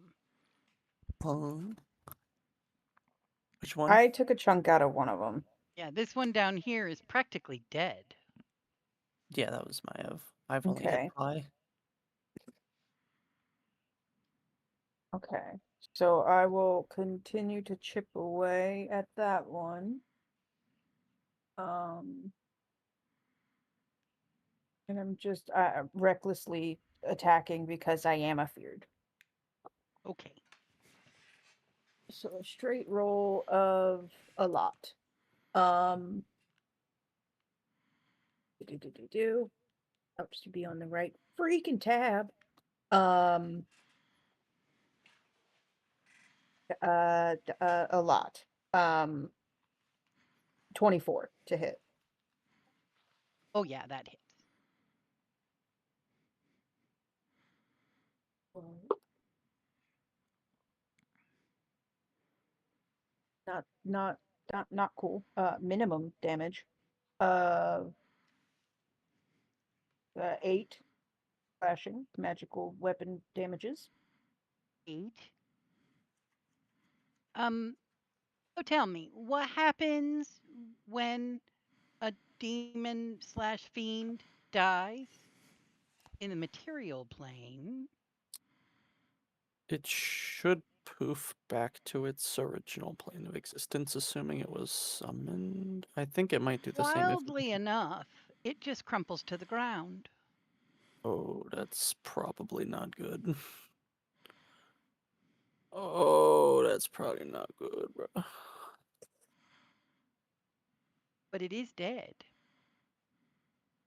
Which one? I took a chunk out of one of them. Yeah, this one down here is practically dead. Yeah, that was my of. I've only hit Okay. pie. Okay. So I will continue to chip away at that one. And I'm just recklessly attacking because I am afeared. Okay. So a straight roll of a lot. Helps to be on the right freaking tab. A lot. 24 to hit. Oh, yeah, that hits. Not cool. Minimum damage. 8 slashing magical weapon damages. 8. So tell me, what happens when a demon/fiend dies in the material plane? It should poof back to its original plane of existence, assuming it was summoned. I think it might do the same if. Wildly enough, it just crumples to the ground. Oh, that's probably not good. Oh, that's probably not good, bro. But it is dead.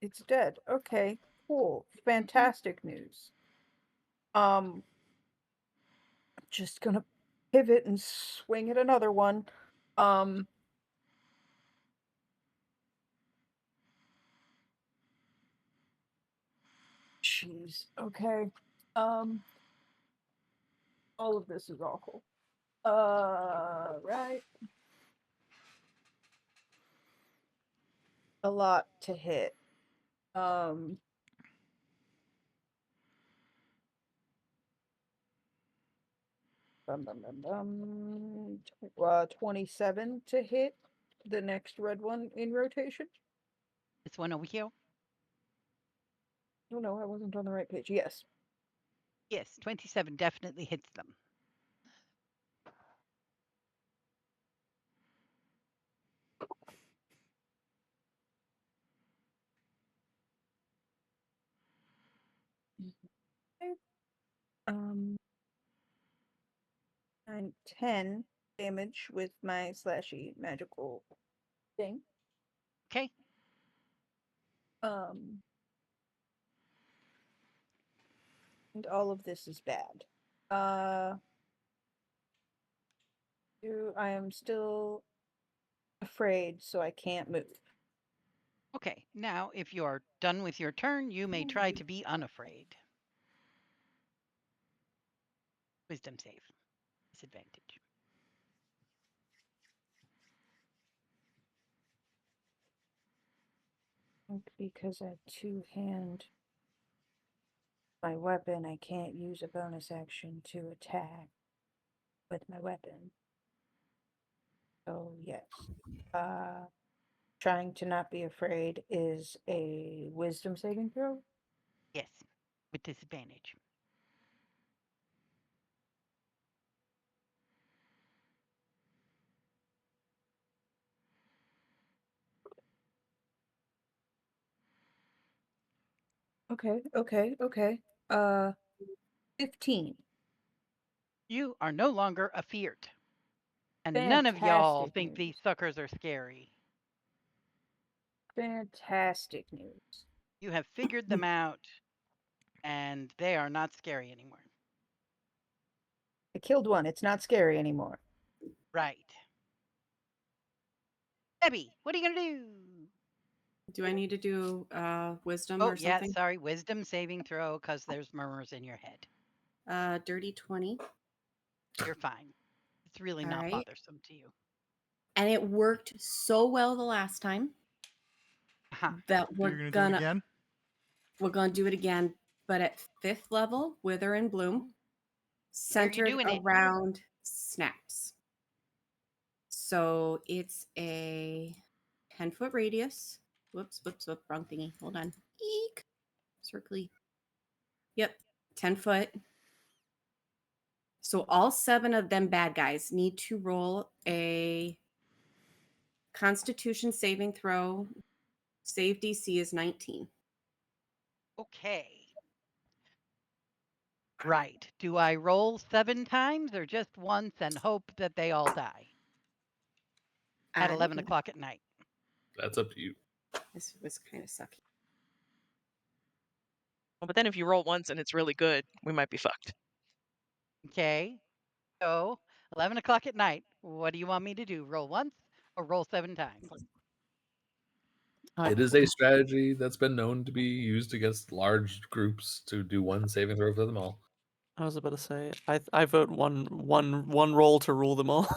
It's dead. Okay, cool. Fantastic news. Just gonna pivot and swing at another one. Jeez. Okay. All of this is awful. Right. A lot to hit. 27 to hit the next red one in rotation. This one over here? Oh no, I wasn't on the right page. Yes. Yes, 27 definitely hits them. And 10 damage with my slashy magical thing. Okay. And all of this is bad. I am still afraid, so I can't move. Okay, now if you're done with your turn, you may try to be unafraid. Wisdom save. Disadvantage. Because I two-hand my weapon, I can't use a bonus action to attack with my weapon. Yes. Trying to not be afraid is a wisdom saving throw. Yes, with disadvantage. Okay. 15. You are no longer afeared. And none of y'all Fantastic think news. these suckers are scary. Fantastic news. You have figured them out, and they are not scary anymore. I killed one. It's not scary anymore. Right. Debbie, what are you going to do? Do I need to do wisdom Oh, or yeah, something? sorry. Wisdom saving throw because there's murmurs in your head. Dirty 20. You're fine. It's really All not right. bothersome to you. And it worked so well the last time Uh-huh. that You're gonna do it again? we're gonna do it again, but at 5th level, Wither and Bloom, Where are you centered doing it? around snaps. So it's a 10-foot radius. Whoops, wrong thingy. Hold on. Eek. Circly. Yep, 10 foot. So all 7 of them bad guys need to roll a Constitution saving throw. Save DC is 19. Okay. Right. Do I roll 7 times or just once and hope that they all die at 11 o'clock at night? That's up to you. This was kind of sucky. Well, but then if you roll once and it's really good, we might be fucked. Okay. So 11 o'clock at night. What do you want me to do? Roll once or roll 7 times? It is a strategy that's been known to be used against large groups to do one saving throw for them all. I was about to say, I vote one roll to rule them all.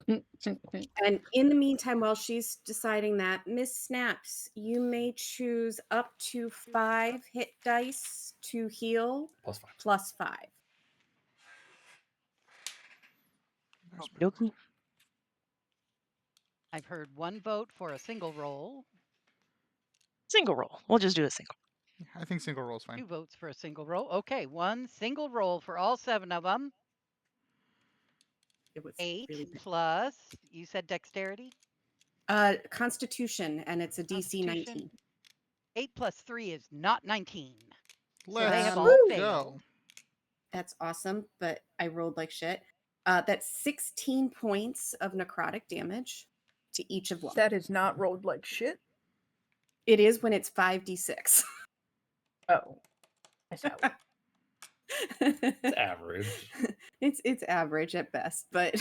And in the meantime, while she's deciding that, Miss Snaps, you may choose up to 5 hit dice to heal +5. +5. Okey-dokey. I've heard one vote for a single roll, Single roll. We'll just do a single. I think single roll's fine. 2 votes for a single roll. Okay, one single roll for all 7 of them. It was 8 really bad. plus, you said dexterity? Constitution, and it's a DC 19. Constitution. 8 plus 3 is not 19. So Let's they have all go. failed. That's awesome, but I rolled like shit. That's 16 points of necrotic damage to each of them. That is not rolled like shit. It is when it's 5d6. Oh. I saw it. It's average. It's average at best, but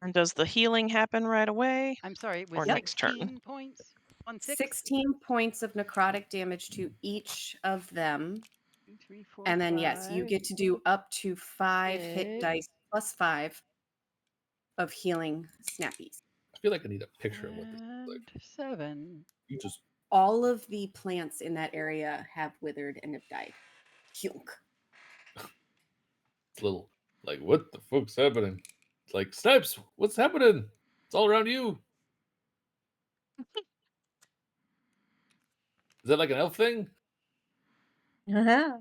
And does the healing happen right away? I'm sorry, it Or was next turn. 16 points? 1 6? 16 points of necrotic damage to each of them. 2, 3, 4, And then, yes, you 5, get to do up to 5 hit 6. dice plus 5 of healing snappies. I feel like I need a picture of what this looks like. And 7. You just All of the plants in that area have withered and have died. Hyunk. it's little like, what the fuck's happening? It's like, Snipes, what's happening? It's all around you. Is that like an elf thing? Uh,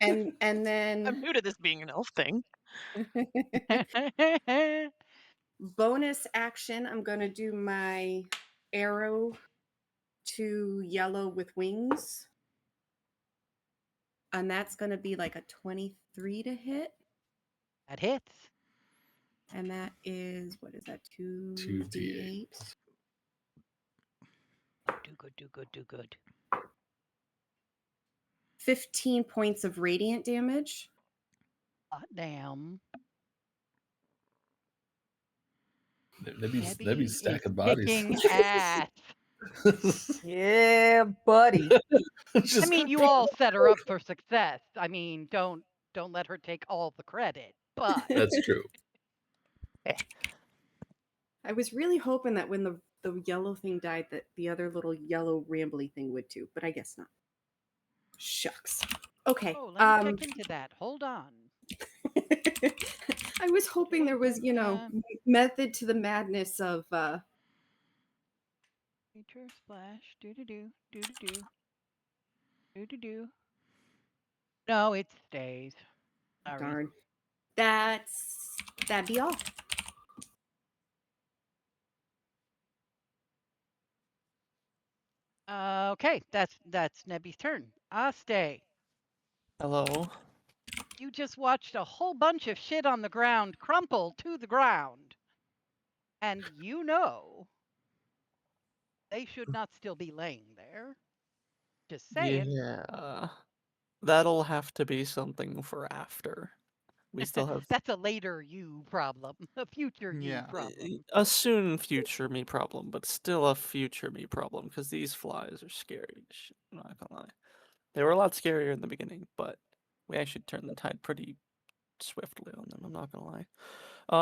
And I'm then new to this being an elf thing. bonus action, I'm going to do my arrow to yellow with wings. And that's going to be like a 23 to hit. That hits. And that is, what is that, 2d8. 2d8? Do good, do good, do good. 15 points of radiant damage. Hot damn. Nebi's Debbie stacking is bodies. kicking ass. Yeah, buddy. I mean, you all set her up for success. I mean, don't let her take all the credit. But That's true. I was really hoping that when the yellow thing died, that the other little yellow rambly thing would too, but I guess not. Shucks. Okay. Oh, let me check into that. Hold on. I was hoping there was, method to the madness of Nature splash. Do-do-do. Do-do-do. Do-do-do. No, it stays. Sorry. darn. That'd be all. Okay, that's Nebby's turn. Stay. Hello. You just watched a whole bunch of shit on the ground crumple to the ground. And you know they should not still be laying there. Just saying. Yeah. That'll have to be something for after. We still have That's a later you problem. A future you Yeah. problem. a soon future me problem, but still a future me problem because these flies are scary. I'm not gonna lie. They were a lot scarier in the beginning, but we actually turned the tide pretty swiftly on them. I'm not gonna lie.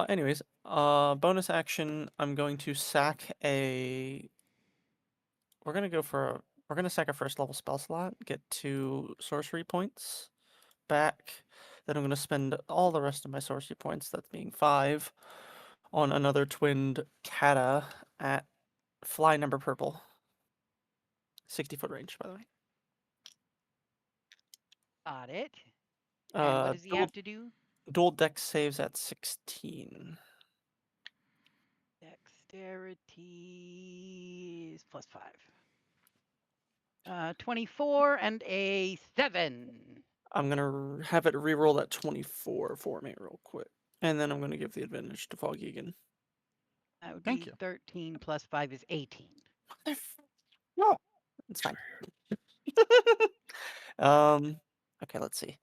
Anyways, bonus action. I'm going to sack a. We're gonna sack a first level spell slot. Get 2 sorcery points back. Then I'm gonna spend all the rest of my sorcery points, that being 5, on another twinned Kata at fly number purple. 60-foot range, by the way. Got it. And what does he have to do? Dual dex saves at 16. Dexterity is +5. 24 and a 7. I'm gonna have it reroll that 24 for me real quick. And then I'm gonna give the advantage to Foggy again. That would Thank be you. 13 plus 5 is 18. No, it's fine. Okay, let's see.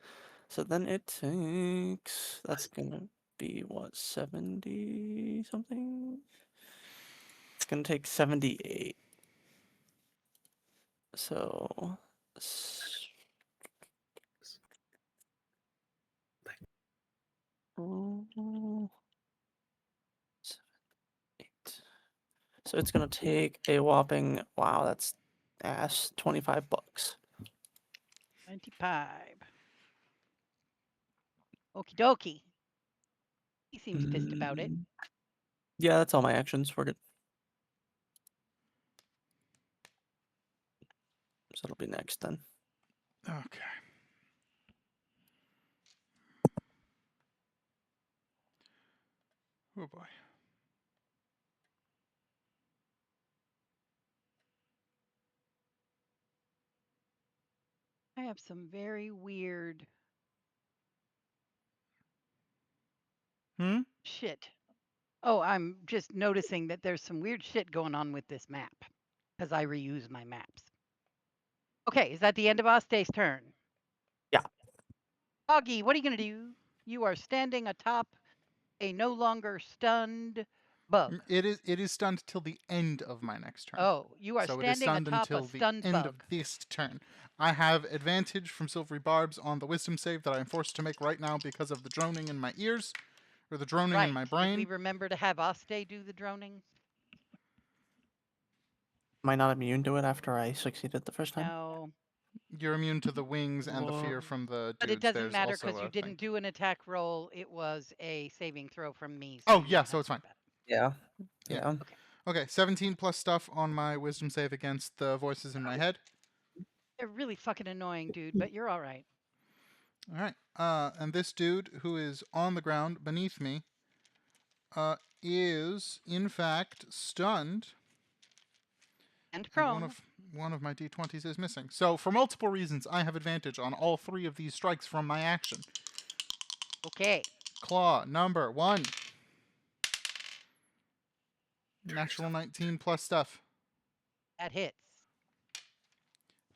So then it takes. That's gonna be what, 70 something? It's gonna take 78. So. Oh, 7, 8. So it's gonna take a whopping, wow, that's ass, $25. 25. Okie dokie. He seems pissed about it. Yeah, that's all my actions. We're good. So it'll be next then. Okay. Oh boy. I have some very weird shit. Oh, I'm just noticing that there's some weird shit going on with this map because I reuse my maps. Okay, is that the end of Ostay's turn? Yeah. Foggy, what are you going to do? You are standing atop a no longer stunned bug. It is stunned till the end of my next turn. Oh, you are So it is standing stunned atop a until the stunned end bug. of this turn. I have advantage from Silvery Barbs on the Wisdom save that I'm forced to make right now because of the droning in my ears, or the droning in my Did we brain. remember to have Ostay do the droning? Am I not immune to it after I succeeded the first time? No. You're immune to the wings and the fear from the dudes. But it doesn't There's matter also because you a didn't thing. do an attack roll. It was a saving throw from me. Oh, you yeah, don't so have it's to worry fine. about it. Yeah. Okay. Okay, 17 plus stuff on my Wisdom save against the voices in my head. They're really fucking annoying, dude, but you're all right. All right. And this dude who is on the ground beneath me is in fact stunned. And prone. One of my d20s is missing. So for multiple reasons, I have advantage on all 3 of these strikes from my action. Okay. Claw number 1. Natural 19 plus stuff. That hits.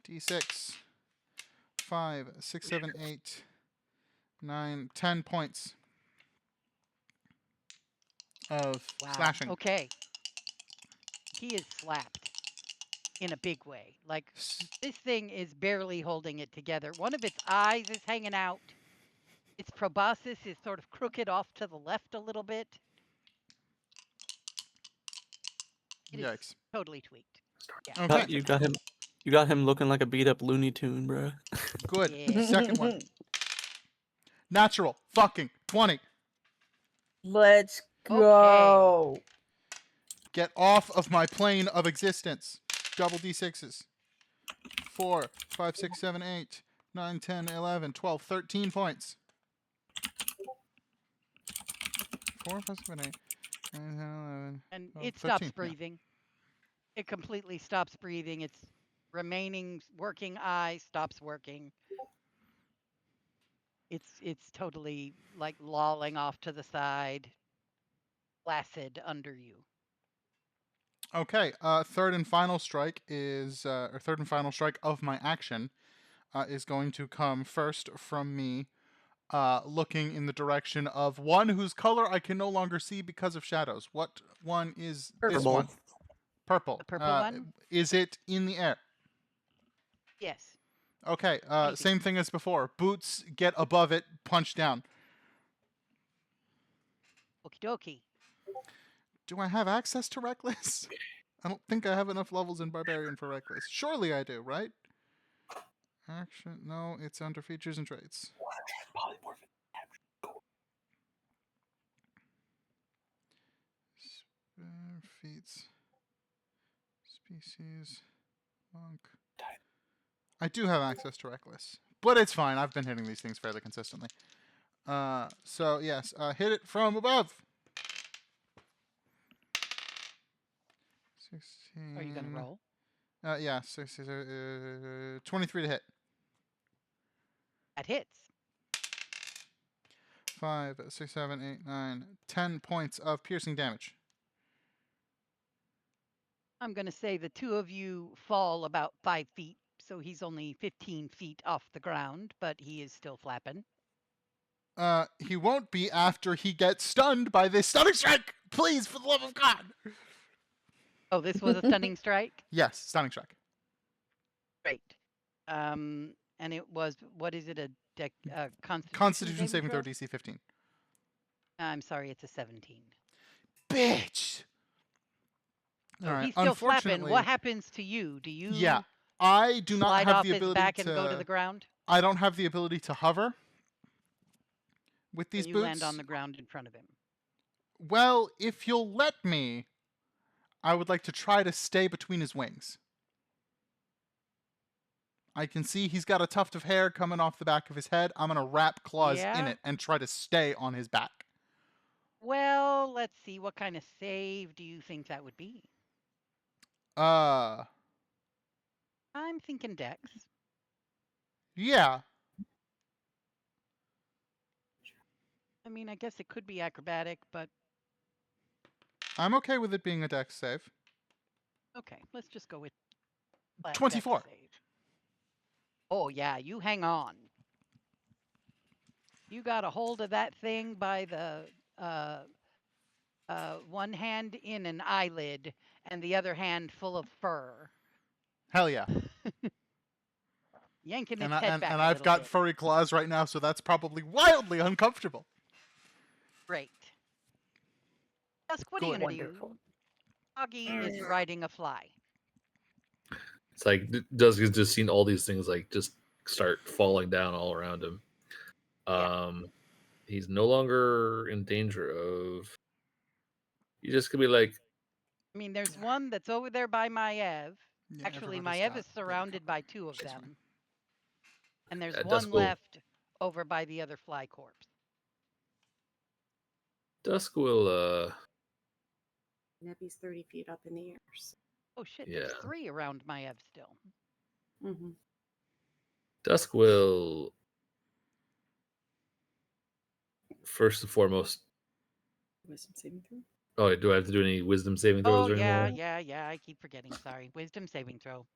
D6. 5, 6, 7, 8, 9, 10 points of slashing. Okay. He is slapped in a big way. Like, this thing is barely holding it together. One of its eyes is hanging out. Its proboscis is sort of crooked off to the left a little bit. It Yikes. is totally tweaked. Yeah. Okay. You got him. You got him looking like a beat up Looney Tune, bro. Good. Yeah. Second one. Natural. Fucking 20. Let's go. Get off of my plane of existence. Double D6s. 4, 5, 6, 7, 8, 9, 10, 11, 12, 13 points. 4, 5, 6, 7, 8, 9, 10, 11, And 12, it stops 13. Yeah. breathing. It completely stops breathing. Its remaining working eye stops working. It's totally like lolling off to the side, flaccid under you. Okay. Third and final strike is, or third and final strike of my action, is going to come first from me, looking in the direction of one whose color I can no longer see because of shadows. What one is this Purple. one? Purple. The purple one? Is it in the air? Yes. Okay. 20 feet. Same thing as before. Boots get above it, punch down. Okie dokie. Do I have access to Reckless? I don't think I have enough levels in Barbarian for Reckless. Surely I do, right? Action. No, it's under features and traits. Feats. Species. Monk. I do have access to Reckless. But it's fine. I've been hitting these things fairly consistently. So, yes. Hit it from above. 16. Are you going to roll? Yeah. 23 to hit. That hits. 5, 6, 7, 8, 9, 10 points of piercing damage. I'm going to say the two of you fall about 5 feet, so he's only 15 feet off the ground, but he is still flapping. He won't be after he gets stunned by this stunning strike. Please, for the love of God. Oh, this was a stunning strike? Yes, stunning strike. Great. And it was, what is it, a Constitution saving throw DC 15. I'm sorry, it's a 17. Bitch. So All right. he's still flapping. Unfortunately, What happens to you? Do you yeah, I do not slide have off the his ability back and go to the ground? I don't have the ability to hover with these And you boots. land on the ground in front of him. Well, if you'll let me, I would like to try to stay between his wings. I can see he's got a tuft of hair coming off the back of his head. I'm going to wrap claws in Yeah? it and try to stay on his back. Well, let's see. What kind of save do you think that would be? Uh, I'm thinking Dex. yeah. I mean, I guess it could be acrobatic, but I'm okay with it being a dex save. okay, let's just go with flat Dex 24. save. Oh, yeah, you hang on. You got a hold of that thing by the one hand in an eyelid and the other hand full of fur, Hell yeah. yanking And, its head back and a I've little got bit. furry claws right now, so that's probably wildly uncomfortable. Great. Dusk, what are you Good. going to do? Wonderful. Doggy is riding a fly. It's like Dusk has just seen all these things like just start falling down all around him. Yeah. He's no longer in danger of. You just could be like, I mean, there's one that's over there by Maev. Yeah, Actually, everybody's Maev got is better surrounded cover. by two of She's them. fine. And there's Dusk one will. left over by the other fly corpse. Dusk will. Nebby's 30 feet up in the air. So. Oh shit, Yeah. there's 3 around Maev still. Mm-hmm. Dusk will. First and foremost. Wisdom saving throw. Oh, do I have to do any wisdom saving throws Oh, or yeah, anything? yeah, I keep forgetting. Sorry. Wisdom saving throw.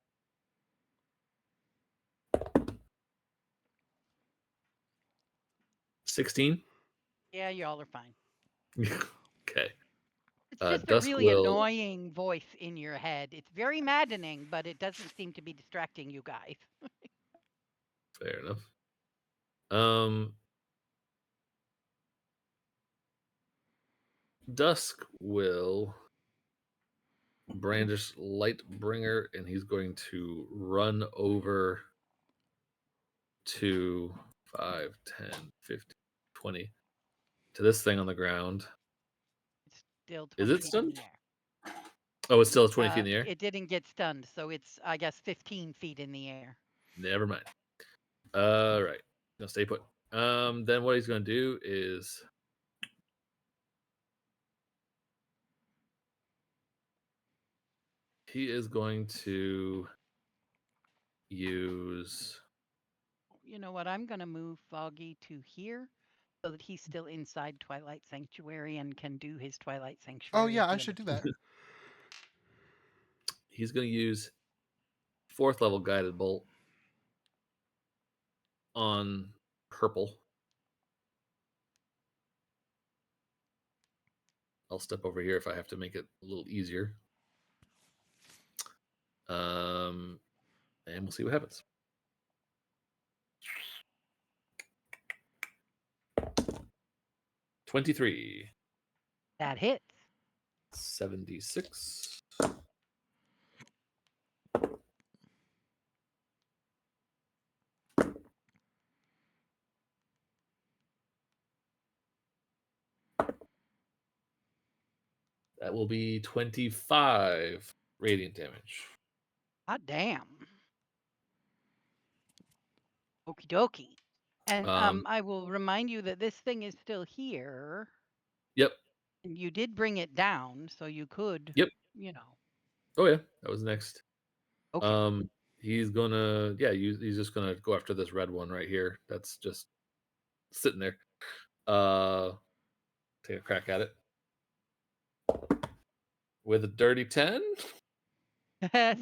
16? Yeah, y'all are fine. Okay. It's just a Dusk really will. annoying voice in your head. It's very maddening, but it doesn't seem to be distracting you guys. Fair enough. Dusk will brandish Lightbringer, and he's going to run over to 5, 10, 15, 20 to this thing on the ground. It's still Is 20 it feet in stunned? the air. Oh, it's still 20 feet in the air? It didn't get stunned, so it's, I guess, 15 feet in the air. Never mind. Right. No, stay put. Then what he's going to do is he is going to use. You know what? I'm going to move Foggy to here so that he's still inside Twilight Sanctuary and can do his Twilight Sanctuary. Oh yeah, at the I end should of do the that. He's going to use 4th level guided bolt on purple. I'll step over here if I have to make it a little easier. And we'll see what happens. $23. That hits. 76. That will be 25 radiant damage. Hot damn. Okie dokie. And I will remind you that this thing is still here. Yep. And you did bring it down, so you could, Yep. you know. Oh yeah, that was next. Okay. He's gonna he's just gonna go after this red one right here. That's just sitting there. Take a crack at it with a dirty 10.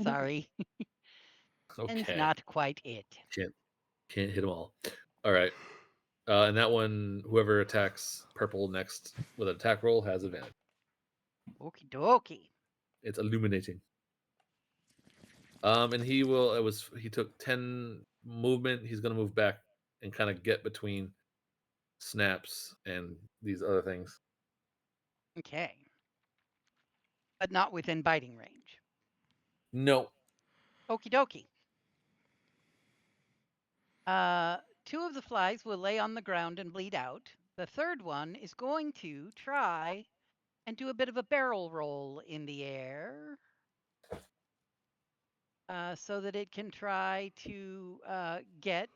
Sorry. Okay. It's not quite it. Can't hit them all. All right. And that one, whoever attacks purple next with an attack roll has advantage. Okie dokie. It's illuminating. And he took 10 movement. He's gonna move back and kind of get between Snaps and these other things. Okay. But not within biting range. No. Okie dokie. 2 of the flies will lay on the ground and bleed out. The third one is going to try and do a bit of a barrel roll in the air so that it can try to get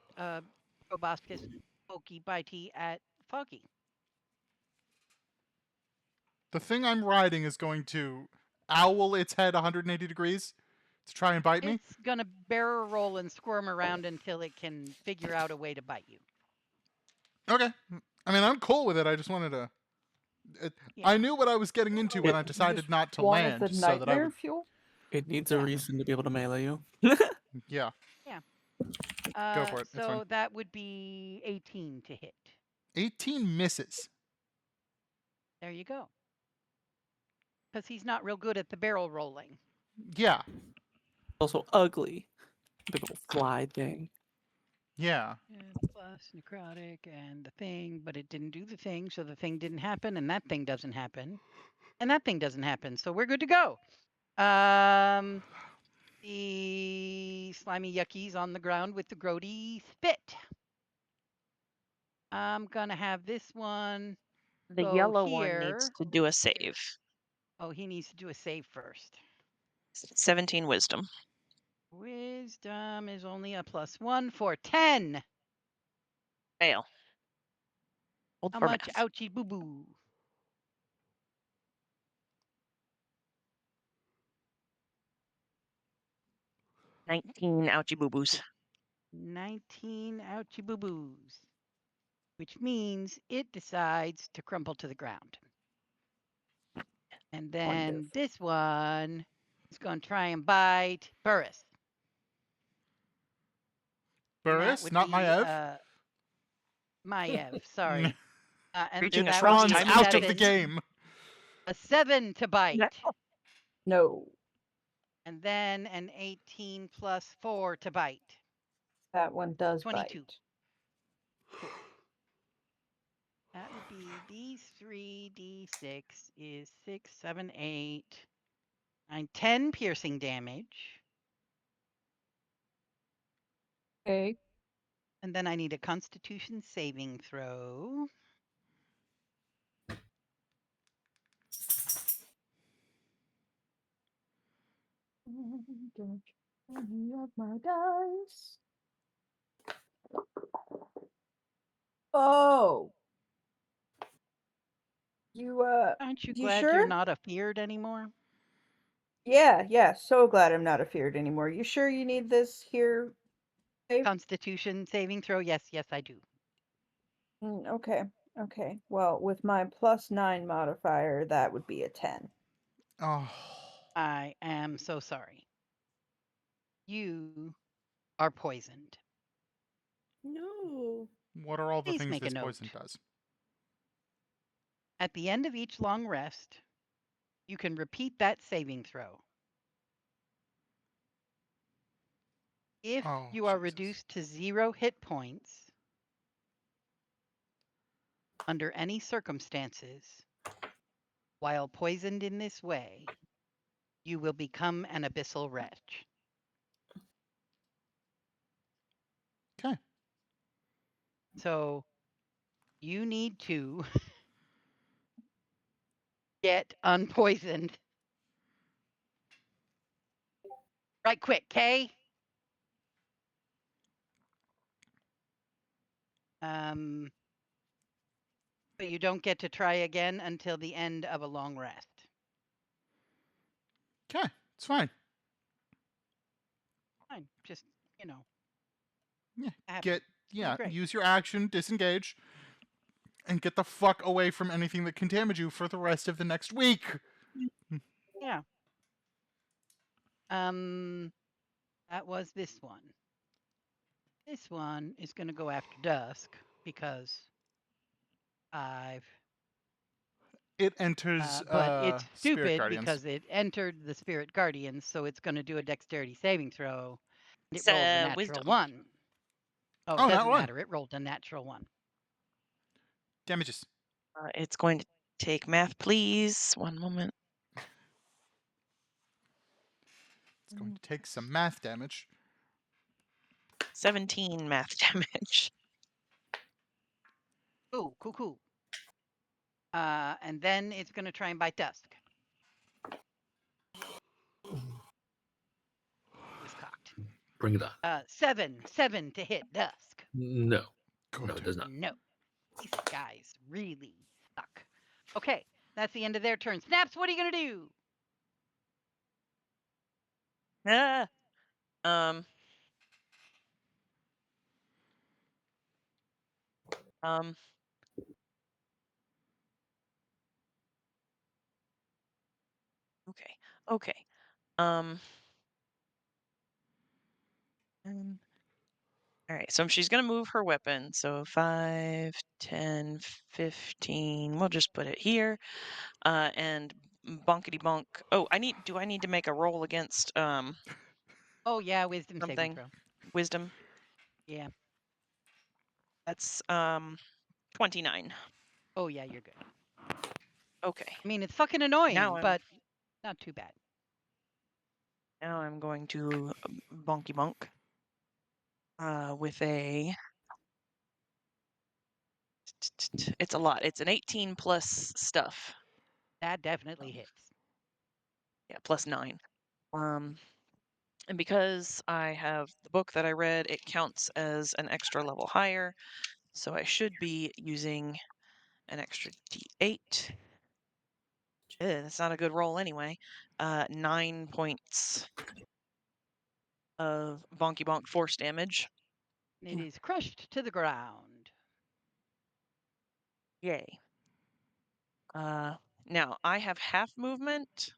proboscis pokey bitey at Foggy. The thing I'm riding is going to owl its head 180 degrees to try and bite me. It's going to barrel roll and squirm around until it can figure out a way to bite you. Okay. I mean, I'm cool with it. I just wanted to. Yeah. I knew what I was getting into when It- I decided not to Wanted land, the so that I nightmare would. fuel? It needs Yeah. a reason to be able to melee you. Yeah. Go for it. It's So fine. that would be 18 to hit. 18 misses. There you go. Because he's not real good at the barrel rolling. Yeah. Also ugly. Big old fly thing. Yeah. Plus necrotic and the thing, but it didn't do the thing, so the thing didn't happen, and that thing doesn't happen, and that thing doesn't happen. So we're good to go. The slimy yuckies on the ground with the grody spit. I'm gonna have this one. The Go yellow one here. needs to do a save. Oh, he needs to do a save first. 17 wisdom. Wisdom is only a +1 for 10. Fail. Hold How for much? math. Ouchie boo boo. 19 ouchie boo boos. 19 ouchie boo boos. Which means it decides to crumple to the ground. And then Wonderful. this one is going to try and bite Burris. And that Burris, would not be, Maev. Maev, sorry. And Reaching a that Tron's would be Tron's time out of the seven- game. A 7 to bite. No, And then an 18 plus 4 to bite. that one does 22. bite. Cool. That would be D3, D6 is 6, 7, 8. 10 piercing damage. Okay. And then I need a Constitution saving throw. Don't any of my dice. Oh. Aren't you You glad sure? you're not afeared anymore? Yeah, so glad I'm not afeared anymore. You sure you need this here, Dave? Constitution saving throw? Yes, I do. Okay. Well, with my +9 modifier, that would be a 10. Oh. I am so sorry. You are poisoned. No. What are all the Please things make a this note. poison does? At the end of each long rest, you can repeat that saving throw. If Oh, you are Jesus. reduced to 0 hit points under any circumstances while poisoned in this way, you will become an abyssal wretch. Okay. So you need to get unpoisoned right quick, okay? But you don't get to try again until the end of a long rest. Okay. It's fine. Fine, just, Yeah. happen. Great. Use your action, disengage, and get the fuck away from anything that can damage you for the rest of the next week. Yeah. That was this one. This one is going to go after Dusk because It enters but it's Spirit stupid Guardians. because it entered the Spirit Guardians, so it's going to do a dexterity saving throw. And it rolled a natural wisdom. 1. Oh, Oh, it not doesn't one. matter. It rolled a natural 1. Damages. It's going to take math, please. One moment. It's going to take some math damage. 17 math damage. Ooh, cool. And then it's going to try and bite Dusk. It was cocked. Bring it on. 7 to hit Dusk. No. Good. No, it does not. No. These guys really suck. Okay, that's the end of their turn. Snaps, what are you going to do? Ah. Okay. All right, so she's going to move her weapon. So 5, 10, 15. We'll just put it here. And bonkety bonk. Oh, do I need to make a roll against Oh yeah, wisdom saving something? throw. Wisdom? Yeah. That's 29. Oh yeah, you're good. Okay. I mean, it's fucking annoying, Now but not too bad. Now I'm going to bonky bonk with a. It's a lot. It's an 18 plus stuff. That definitely hits. Yeah, plus 9. And because I have the book that I read, it counts as an extra level higher. So I should be using an extra d8. That's not a good roll anyway. 9 points of bonky bonk force damage. It is crushed to the ground. Yay. Now I have half movement.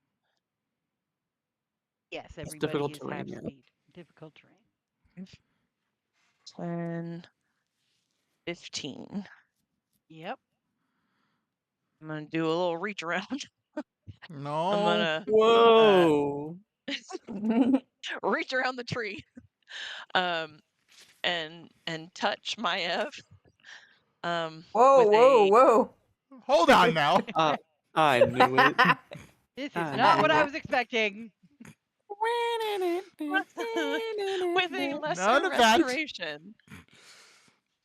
Yes, everybody difficult is terrain, half yeah. speed. Difficult terrain. 10, 15. Yep. I'm gonna do a little reach around. No. I'm gonna Whoa. reach around the tree. And touch Maev. Whoa, with whoa, a whoa. Hold on now. I knew it. This is not what I no. was expecting. With a lesser None of that. restoration.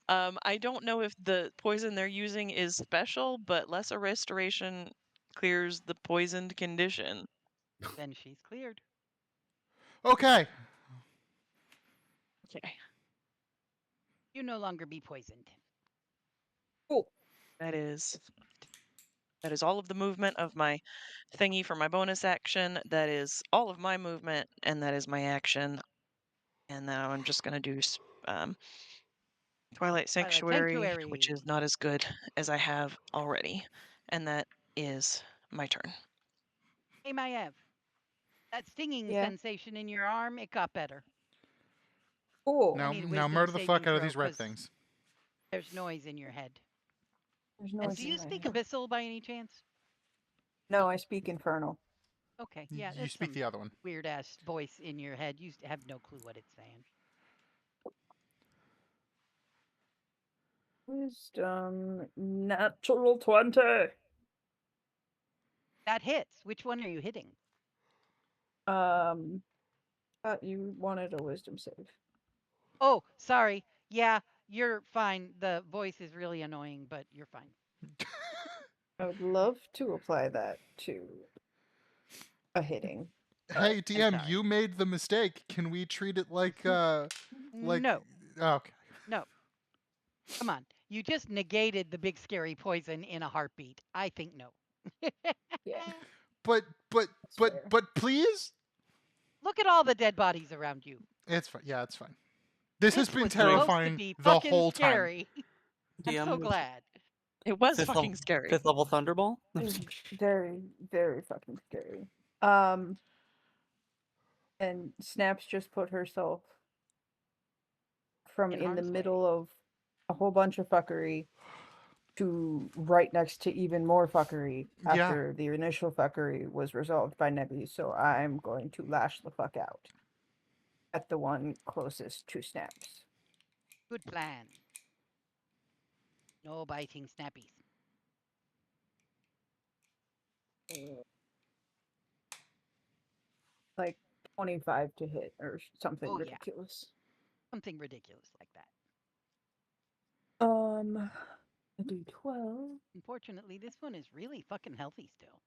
I don't know if the poison they're using is special, but lesser restoration clears the poisoned condition. Then she's cleared. Okay. Okay. You no longer be poisoned. Cool. That is all of the movement of my thingy for my bonus action. That is all of my movement, and that is my action. And now I'm just gonna do Twilight Sanctuary, which is not as good as I have already. And that is my turn. Hey, Maev. That stinging Yeah. sensation in your arm, it got better. Cool. Now, need a now wisdom murder the fuck saving out of throw, these red 'cause things. There's noise in your head. There's And noise do in you my speak head. Abyssal by any chance? No, I speak Infernal. Okay, yeah, You it's speak some the other one. weird ass voice in your head. You have no clue what it's saying. Wisdom natural 20. That hits. Which one are you hitting? Thought you wanted a wisdom save. Oh, sorry. Yeah, you're fine. The voice is really annoying, but you're fine. I would love to apply that to a hitting. Hey, DM, sorry. you made the mistake. Can we treat it like No. Oh, okay. No. Come on. You just negated the big scary poison in a heartbeat. I think no. Yeah. But fair. please? Look at all the dead bodies around you. It's fine. Yeah, it's fine. This has This been was supposed to terrifying be the fucking whole time. scary. I'm so DM, glad. It was fifth fucking level, scary. 5th level Thunderball. It's very, very fucking scary. And Snaps just put herself from In in the harm's way. middle of a whole bunch of fuckery to right next to even more fuckery Yeah. after the initial fuckery was resolved by Nebby. So I'm going to lash the fuck out at the one closest to Snaps. Good plan. No biting snappies. Like 25 to hit or something Oh, yeah. ridiculous. Something ridiculous like that. A D12. Unfortunately, this one is really fucking healthy still.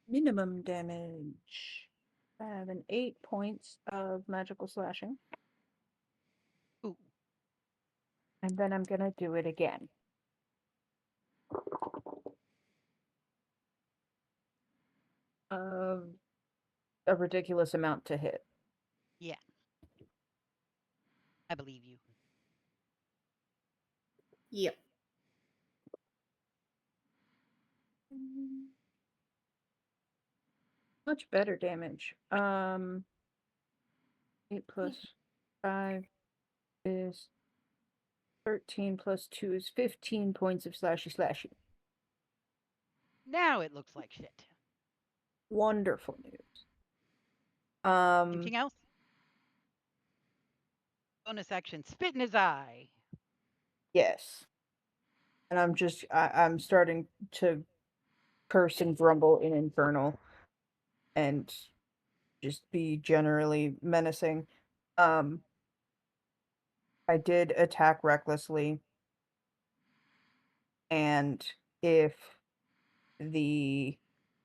Minimum damage. I have an 8 points of magical slashing. Ooh. And then I'm gonna do it again. A ridiculous amount to hit. Yeah. I believe you. Yep. Much better damage. 8 plus 5 is 13 plus 2 is 15 points of slashy. Now it looks like shit. Wonderful news. Anything else? Bonus action, spit in his eye. Yes. And I'm starting to curse and grumble in Infernal and just be generally menacing. I did attack recklessly, and if the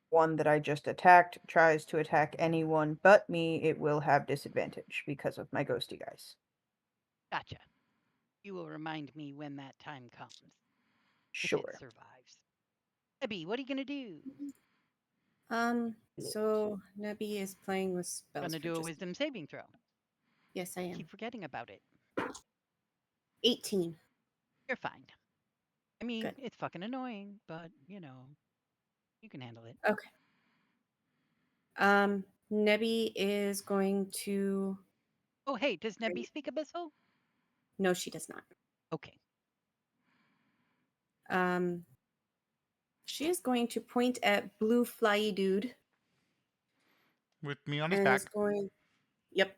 one that I just attacked tries to attack anyone but me, it will have disadvantage because of my ghosty guys. Gotcha. You will remind me when that time comes. If Sure. it survives. Abby, what are you gonna do? So Nebby is playing with spells. Gonna for do a just- wisdom saving throw. Yes, I am. Keep forgetting about it. 18. You're fine. I mean, Good. it's fucking annoying, but you know, you can handle it. Okay. Nebby is going to. Oh, hey, does Nebby speak Abyssal? No, she does not. Okay. She is going to point at Blue Flyy Dude. With me on his And is back. going. Yep.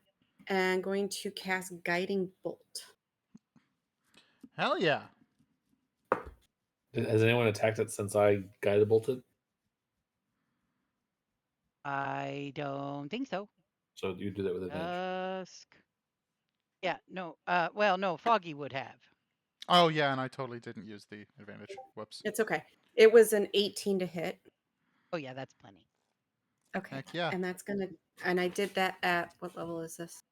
And going to cast Guiding Bolt. Hell yeah. Has anyone attacked it since I guided bolted? I don't think so. So you do that with advantage. Dusk. Yeah, no. Well, no, Foggy would have. Oh yeah, and I totally didn't use the advantage. Whoops. It's okay. It was an 18 to hit. Oh yeah, that's plenty. Okay. Heck yeah. And that's gonna, and I did that at, what level is this?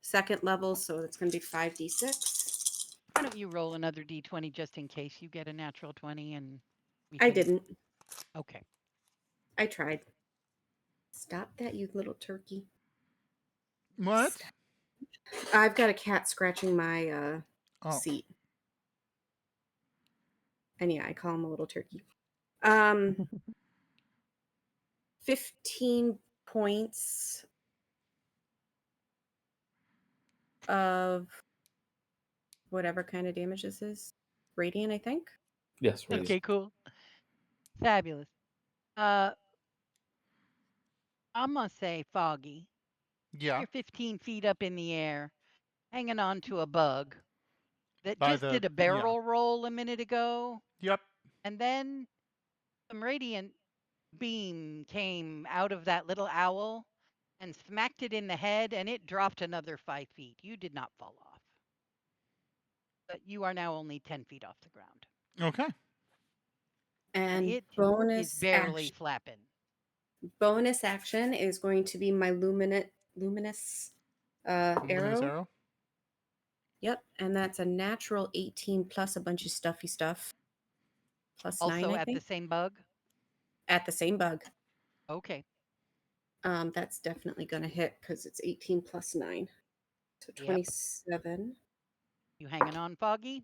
Second level, so it's gonna be 5d6. Why don't you roll another d20 just in case you get a natural 20 and we I can... didn't. Okay. I tried. Stop that, you little turkey. What? Stop. I've got a cat scratching my Oh. seat. And yeah, I call him a little turkey. 15 points of whatever kind of damage this is. Radiant, I think. Yes, radiant. Okay, cool. Fabulous. I'm gonna say Foggy. Yeah. You're 15 feet up in the air, hanging on to a bug that By just the- did a barrel roll a minute ago, Yep. and then some radiant beam came out of that little owl and smacked it in the head, and it dropped another 5 feet. You did not fall off. But you are now only 10 feet off the ground. Okay. And And it bonus is barely action. flapping. Bonus action is going to be my luminous Luminous arrow. arrow. Yep, and that's a natural 18 plus a bunch of stuffy stuff. Plus Also 9, I at think. the same bug? At the same bug. Okay. That's definitely going to hit because it's 18 plus 9. So Yep. 27. You hanging on, Foggy?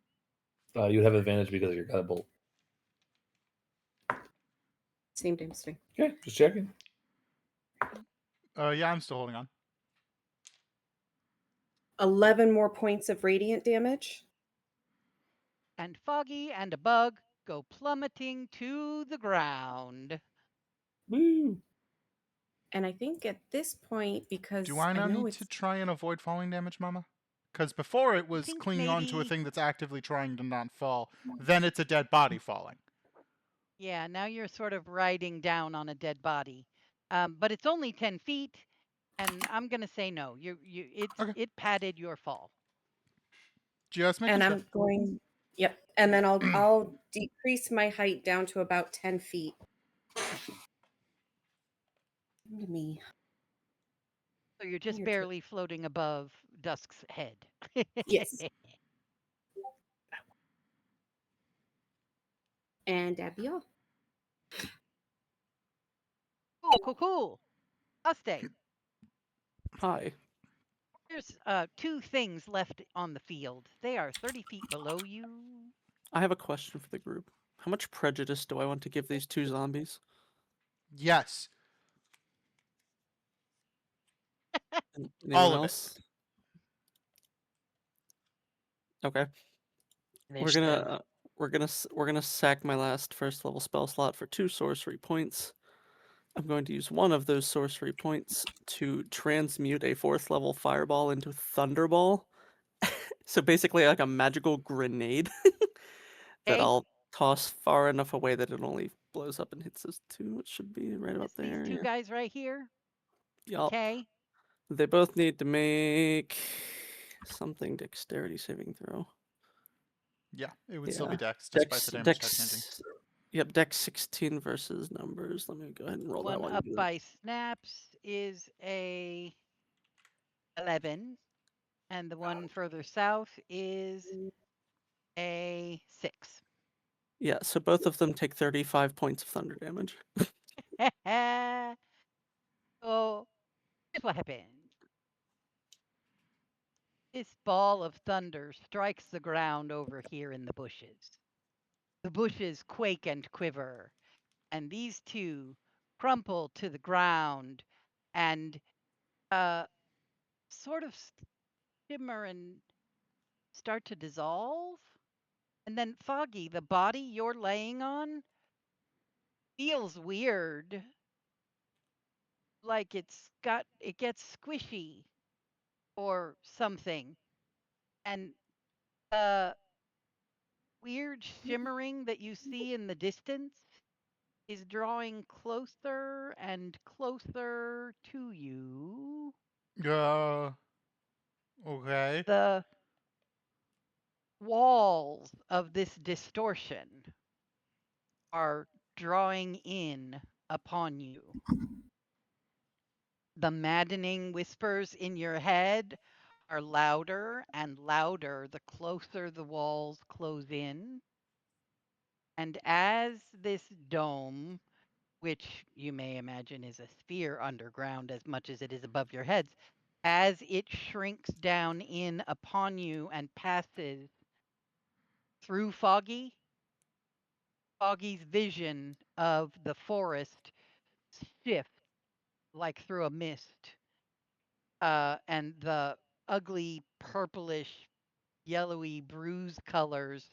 You'd have advantage because of your guided bolt. Same damn thing. Okay, just checking. Yeah, I'm still holding on. 11 more points of radiant damage. And Foggy and a bug go plummeting to the ground. Woo! And I think at this point, because Do I now know need it's to try and avoid falling damage, Mama? Because before it was think clinging on to a maybe- thing that's actively trying to not fall. Then it's a dead body falling. Yeah, now you're sort of riding down on a dead body. But it's only 10 feet, and I'm going to say no. Okay. It padded your fall. Just making and sure. I'm going. Yep, and then I'll decrease my height down to about 10 feet. Come to me. So you're just Your turn. barely floating above Dusk's head. Yes. And Abiel. Cool. Uste, Hi. there's 2 things left on the field. They are 30 feet below you. I have a question for the group. How much prejudice do I want to give these 2 zombies? Yes. Anyone All of it. else? Okay. Finish We're gonna sack my last first level spell slot for 2 sorcery points. I'm going to use one of those sorcery points to transmute a 4th level fireball into Thunderball. So basically like a magical grenade that Okay. I'll toss far enough away that it only blows up and hits those 2. It should be right about It's these there. 2 Yeah. guys right here. Yup. Okay. They both need to make something dexterity saving throw. Yeah, it would still be Yeah. Dex, despite the damage type changing. Yep, Dex 16 versus numbers. Let me go ahead and roll that One one. up by Snaps is a 11, and the one further south is a 6. Yeah, so both of them take 35 points of thunder damage. So here's what happened. This ball of thunder strikes the ground over here in the bushes. The bushes quake and quiver, and these 2 crumple to the ground and sort of shimmer and start to dissolve. And then Foggy, the body you're laying on, feels weird. Like it gets squishy or something. And weird shimmering that you see in the distance is drawing closer and closer to you. Okay. The walls of this distortion are drawing in upon you. The maddening whispers in your head are louder and louder the closer the walls close in. And as this dome, which you may imagine is a sphere underground as much as it is above your heads, as it shrinks down in upon you and passes through Foggy's vision of the forest shifts like through a mist. And the ugly purplish, yellowy bruise colors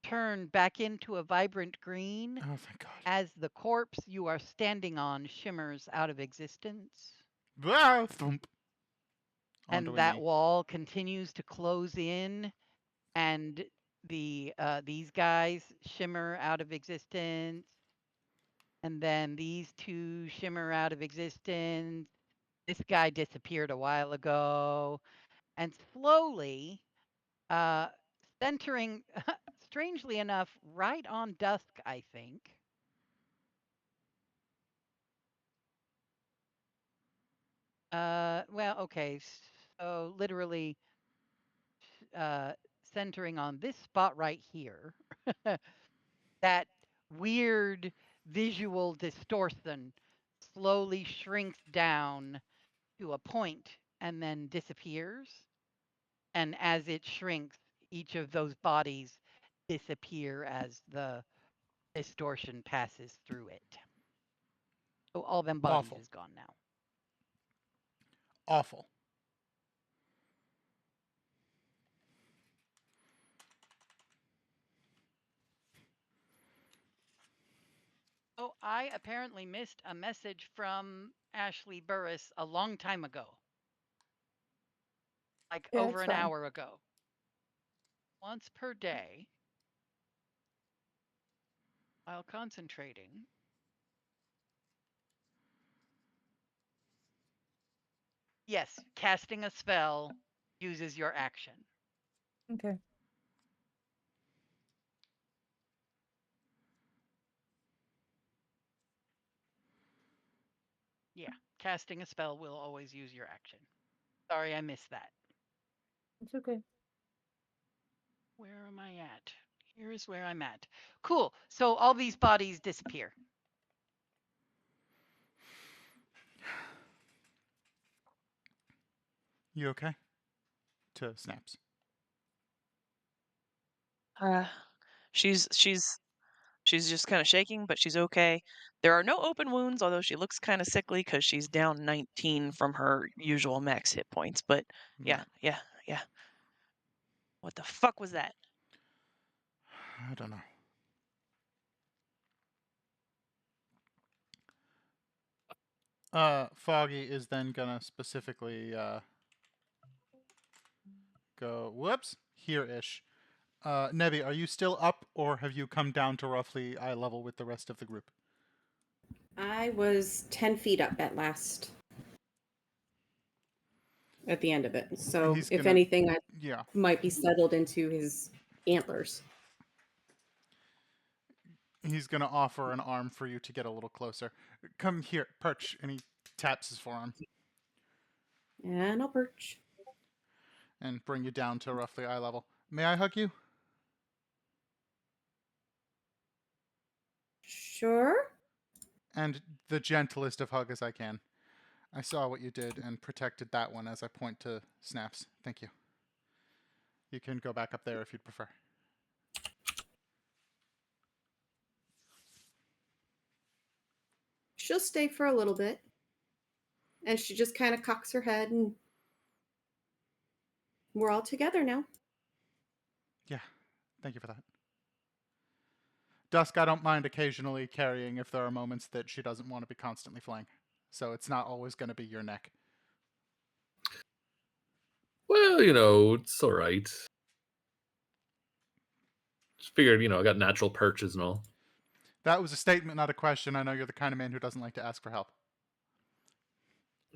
turn back into a vibrant green Oh, thank God. as the corpse you are standing on shimmers out of existence. Ah, thump. Onto And a that knee. wall continues to close in, and these guys shimmer out of existence, and then these two shimmer out of existence. This guy disappeared a while ago, and slowly, centering, strangely enough, right on Dusk, I think. Well, okay, so literally centering on this spot right here, that weird visual distortion slowly shrinks down to a point and then disappears. And as it shrinks, each of those bodies disappear as the distortion passes through it. So all them bodies Awful. is gone now. Awful. Oh, I apparently missed a message from Ashley Burris a long time ago. Like Yeah, over it's an fine. hour ago. Once per day, while concentrating, yes, casting a spell uses your action. Okay. Yeah, casting a spell will always use your action. Sorry, I missed that. It's okay. Where am I at? Here's where I'm at. Cool. So all these bodies disappear. You okay? To Snaps. She's just kind of shaking, but she's okay. There are no open wounds, although she looks kind of sickly because she's down 19 from her usual max hit points. But yeah, Right. yeah. What the fuck was that? I don't know. Foggy is then gonna specifically go whoops here-ish. Nevi, are you still up, or have you come down to roughly eye level with the rest of the group? I was 10 feet up at last. At the end of it. So He's if gonna- anything, I Yeah. might be settled into his antlers. He's gonna offer an arm for you to get a little closer. Come here, perch, and he taps his forearm And I'll perch. and bring you down to roughly eye level. May I hug you? Sure. And the gentlest of hug as I can. I saw what you did and protected that one as I point to Snaps. Thank you. You can go back up there if you'd prefer. She'll stay for a little bit. And she just kind of cocks her head, and we're all together now. Yeah, thank you for that. Dusk, I don't mind occasionally carrying if there are moments that she doesn't want to be constantly flying. So it's not always going to be your neck. Well, it's all right. figured, I got natural perches and all. That was a statement, not a question. I know you're the kind of man who doesn't like to ask for help.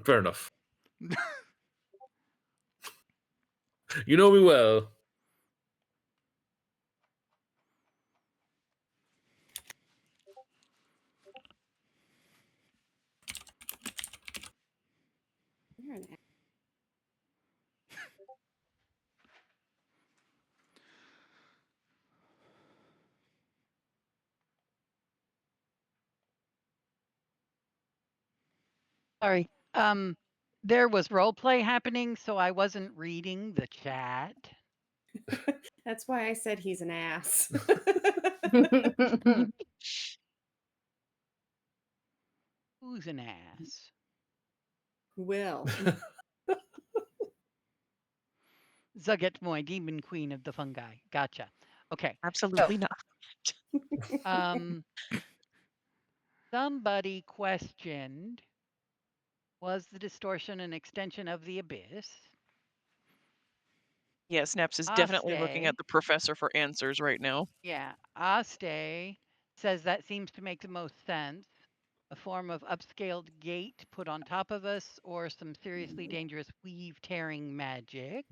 Fair enough. You know me well. You're an Sorry. There was role play happening, so I wasn't reading the chat. That's why I said he's an ass. Who's an ass? Will. Zugetmoy, demon queen of the fungi. Gotcha. Okay. Absolutely not. Somebody questioned, was the distortion an extension of the abyss? Yeah, Snaps is definitely looking Aste, at the professor for answers right now. yeah, Aste says that seems to make the most sense. A form of upscaled gate put on top of us, or some seriously dangerous weave-tearing magic.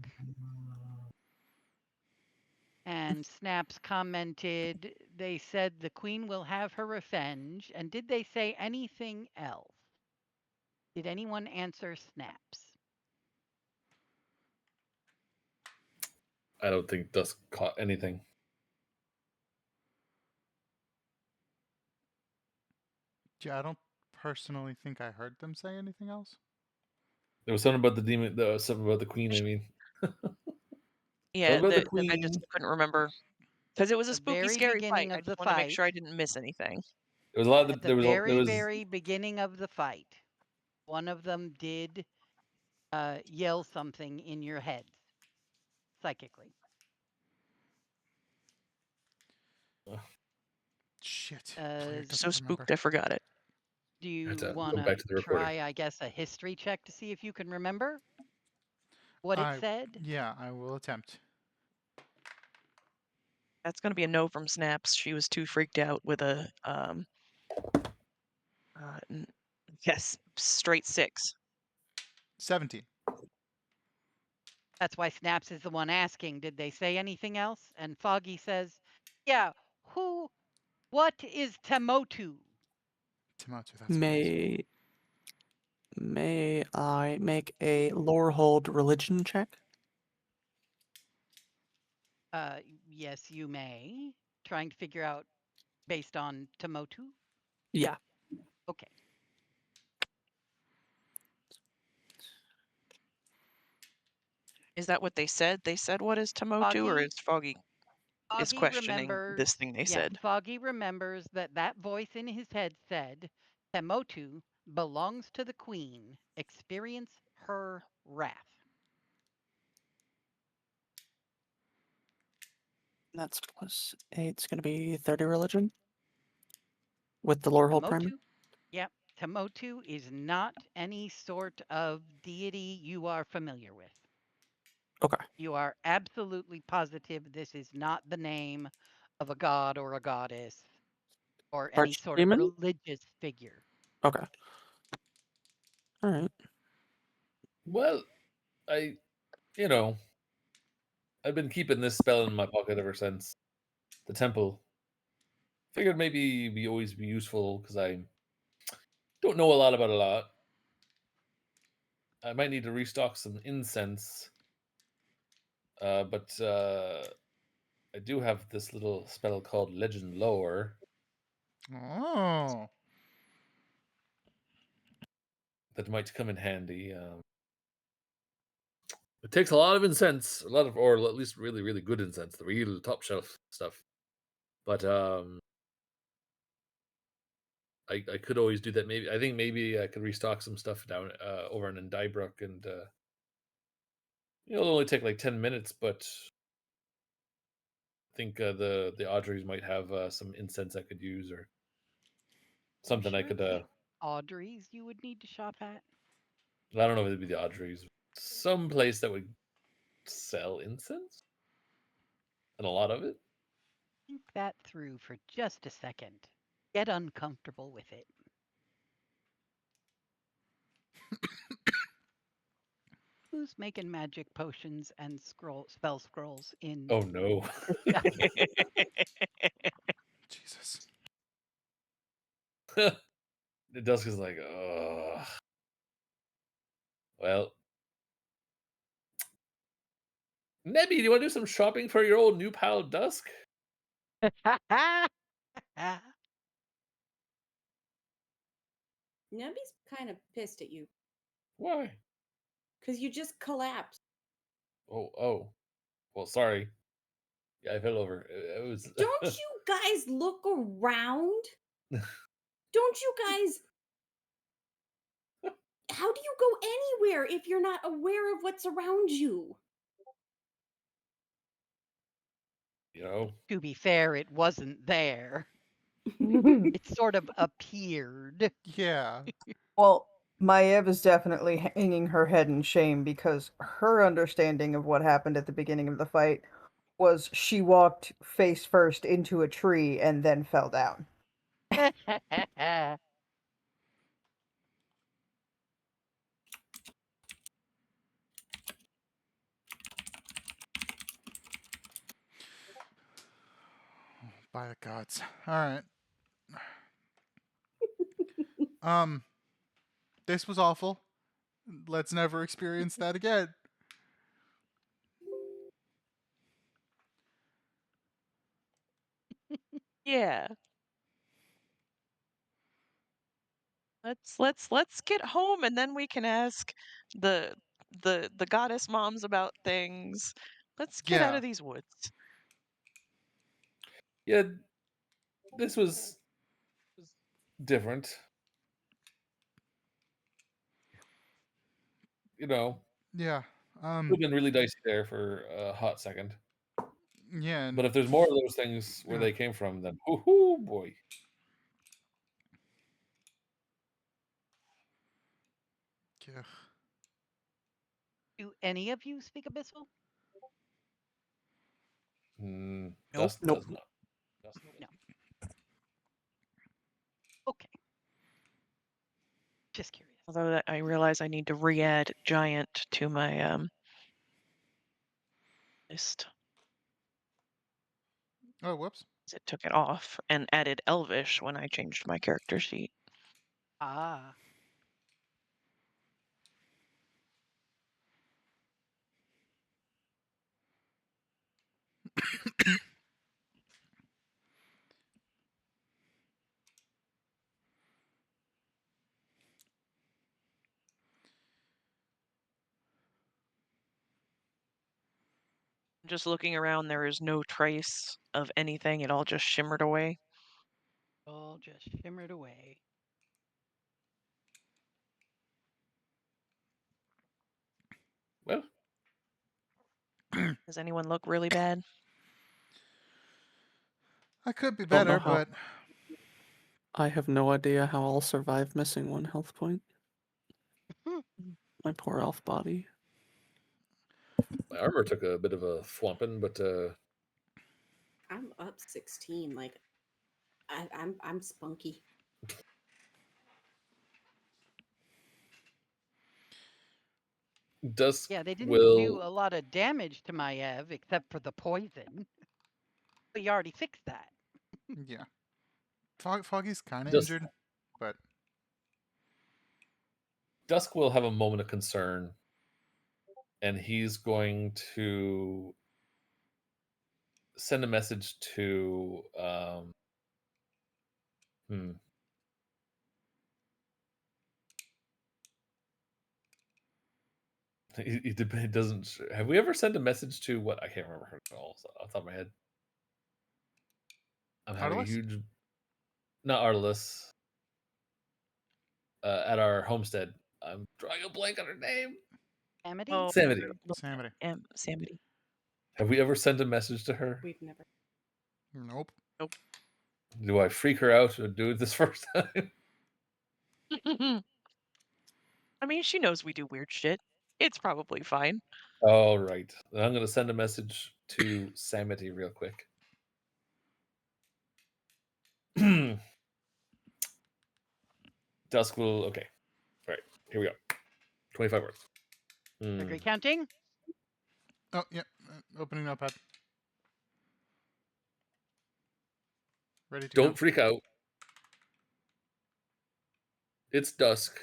And Snaps commented, they said the queen will have her revenge. And did they say anything else? Did anyone answer Snaps? I don't think Dusk caught anything. Yeah, I don't personally think I heard them say anything else. There was something about the demon, something about the queen. I mean, Yeah, about the I just queen. couldn't remember because it was a The spooky, very scary fight. beginning I of the just want to make fight. sure I didn't miss anything. There was a lot At of the very, was very beginning of the fight, one of them did yell something in your head psychically. Shit. Player doesn't So remember. spooked, I forgot it. Do I have you to want go back to the recording. try, I guess, a history check to see if you can remember what it said? Yeah, I will attempt. That's going to be a no from Snaps. She was too freaked out with a yes, straight 6. 17. That's why Snaps is the one asking, did they say anything else? And Foggy says, yeah, what is Temotu? Temotu, that's what it is. May I make a lore hold religion check? Yes, you may. Trying to figure out based on Temotu? Yeah. Okay. Is that what they said? They said what is Temotu, or is Foggy is questioning this thing they said? Foggy remembers that voice in his head said, Temotu belongs to the queen. Experience her wrath. That's +8. It's going to be 30 religion with the lore hold primer. Yep. Temotu is not any sort of deity you are familiar with. Okay. You are absolutely positive this is not the name of a god or a goddess or any sort of religious figure. Okay. All right. Well, I've been keeping this spell in my pocket ever since the temple. Figured maybe it'd always be useful because I don't know a lot about a lot. I might need to restock some incense. But I do have this little spell called Legend Lore. Oh. That might come in handy. It takes a lot of incense, or at least really, really good incense, the real top shelf stuff. But I could always do that. I think maybe I could restock some stuff down over in Dybrook, and it'll only take like 10 minutes, but I think the Audreys might have some incense I could use, or something I could. Audrey's you would need to shop at? I don't know if it'd be the Audreys. Some place that would sell incense and a lot of it. Think that through for just a second. Get uncomfortable with it. Who's making magic potions and spell scrolls in Oh no. disgust? Jesus. Dusk is like, ugh. Well, Nebby, do you want to do some shopping for your old new pal Dusk? Nebby's kind of pissed at you Why? because you just collapsed. Oh. Well, sorry. Yeah, I fell over. It was. Don't you guys look around? Don't you guys? How do you go anywhere if you're not aware of what's around you? You know. To be fair, it wasn't there. It sort of appeared. Yeah. Well, Maiev is definitely hanging her head in shame because her understanding of what happened at the beginning of the fight was she walked face first into a tree and then fell down. By the gods. All right. This was awful. Let's never experience that again. Yeah. Let's get home and then we can ask the the goddess moms about things. Let's get out Yeah. of these woods. Yeah, this was different. You know, Yeah. would have been really dicey there for a hot second. Yeah. But if there's more of those things where Yeah. they came from, then whoo boy. Yeah. Do any of you speak Abyssal? Nope. Dust Nope. does not. Dust No. Okay. Just curious. Although that I realize I need to re-add giant to my list. Oh, whoops. It took it off and added Elvish when I changed my character sheet. Ah. Just looking around, there is no trace of anything. It all just shimmered away. All just shimmered away. Well, Does anyone look really bad? I could be Don't know better, how. but I have no idea how I'll survive missing one health point. My poor elf body. my armor took a bit of a thwomping, but I'm up 16. Like I'm spunky. Dusk Yeah, they didn't do will. a lot of damage to my Ev except for the poison. But you already fixed that. yeah. Foggy's kind of Just injured, but Dusk will have a moment of concern, and he's going to send a message to He doesn't. Have we ever sent a message to what? I can't remember her at all off the top of my head. I'm having a Artelis? huge. Not Artelis. At our homestead. I'm drawing a blank on her name. Amity? Oh, Samity. Samity. Samity. Have we ever sent a message to her? We've never. Nope. Nope. Do I freak her out or do it this first time? I mean, she knows we do weird shit. It's probably fine. All right. Then I'm going to send a message to Samity real quick. Dusk will. Okay. All right. Here we go. 25 words. Agree counting? Oh, yeah. Opening notepad. Ready to go. Don't freak out. It's dusk.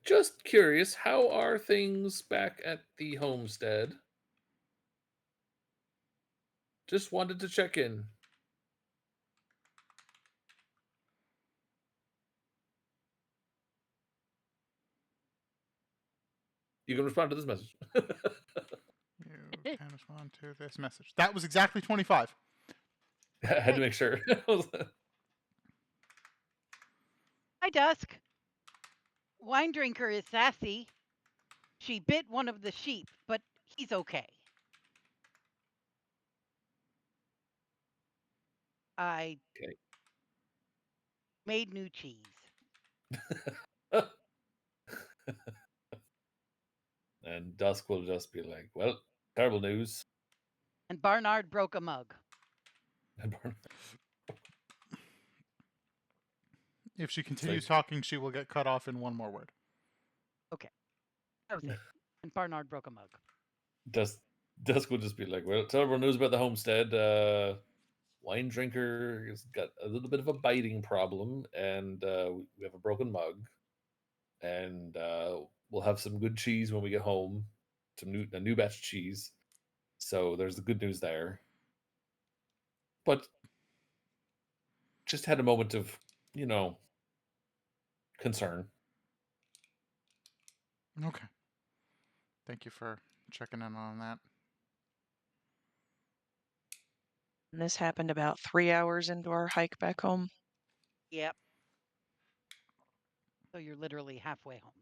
Just curious, how are things back at the homestead? Just wanted to check in. You can respond to this message. You can respond to this message. That was exactly 25. I had to make sure. Hi, Dusk. Wine drinker is sassy. She bit one of the sheep, but he's okay. I Okay. made new cheese. And Dusk will just be like, well, terrible news. And Barnard broke a mug. If she continues talking, she will get cut off in one more word. Okay. That was it. And Barnard broke a mug. Dusk will just be like, well, terrible news about the homestead. Wine drinker has got a little bit of a biting problem, and we have a broken mug. And we'll have some good cheese when we get home. A new batch of cheese. So there's the good news there. But just had a moment of, concern. Okay. Thank you for checking in on that. And this happened about 3 hours into our hike back home. Yep. So you're literally halfway home.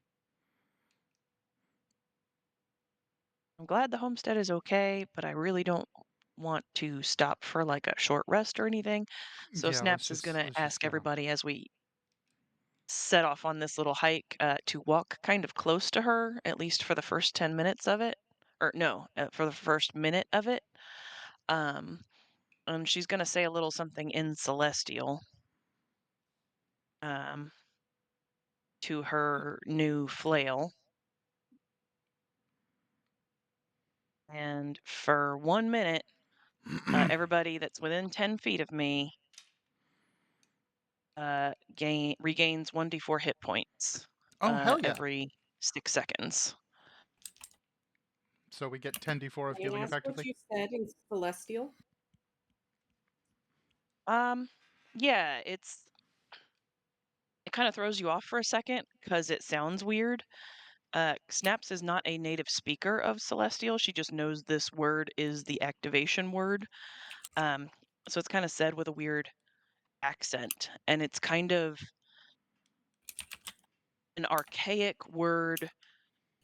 I'm glad the homestead is okay, but I really don't want to stop for like a short rest or anything. So Yeah, Snaps is going to ask everybody as we set off on this little hike to walk kind of close to her, at least for the first 10 minutes of it. Or no, for the first minute of it. And she's going to say a little something in Celestial to her new flail. And for 1 minute, everybody that's within 10 feet of me regains 1d4 hit points. Oh, hell yeah. Every 6 seconds. So we get 10d4 of Can healing I ask effectively? what you said in Celestial? Yeah, it kind of throws you off for a second because it sounds weird. Snaps is not a native speaker of Celestial. She just knows this word is the activation word. So it's kind of said with a weird accent, and it's kind of an archaic word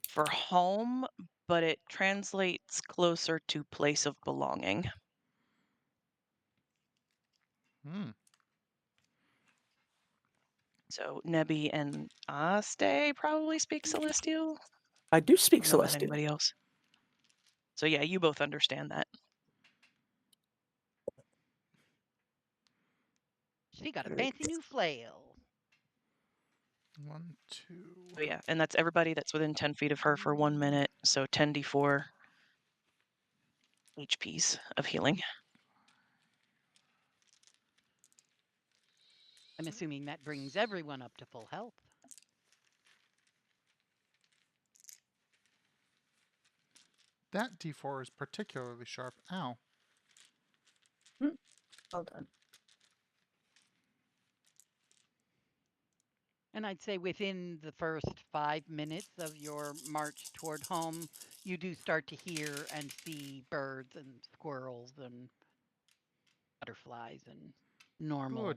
for home, but it translates closer to place of belonging. So Nebby and Aste probably speak Celestial. I do speak I don't know about Celestial. anybody else. So yeah, you both understand that. She got a fancy new flail. 1, 2. So yeah, and that's everybody that's within 10 feet of her for 1 minute. So 10d4 HPs of healing. I'm assuming that brings everyone up to full health. That d4 is particularly sharp. Ow. Well done. And I'd say within the first 5 minutes of your march toward home, you do start to hear and see birds and squirrels and butterflies and normal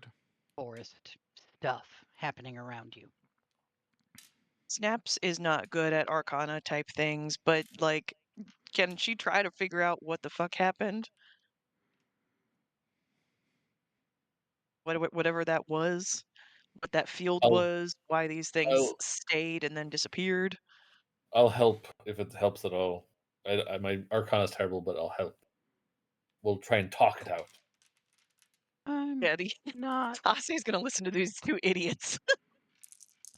forest stuff happening around you. Snaps is not good at Arcana type things, but like, can she try to figure out what the fuck happened? Whatever that was, what that field was, why these things stayed and then disappeared. I'll help if it helps at all. My Arcana's terrible, but I'll help. we'll try and talk it out. I'm Yeah, the not Tassi's gonna listen to these two idiots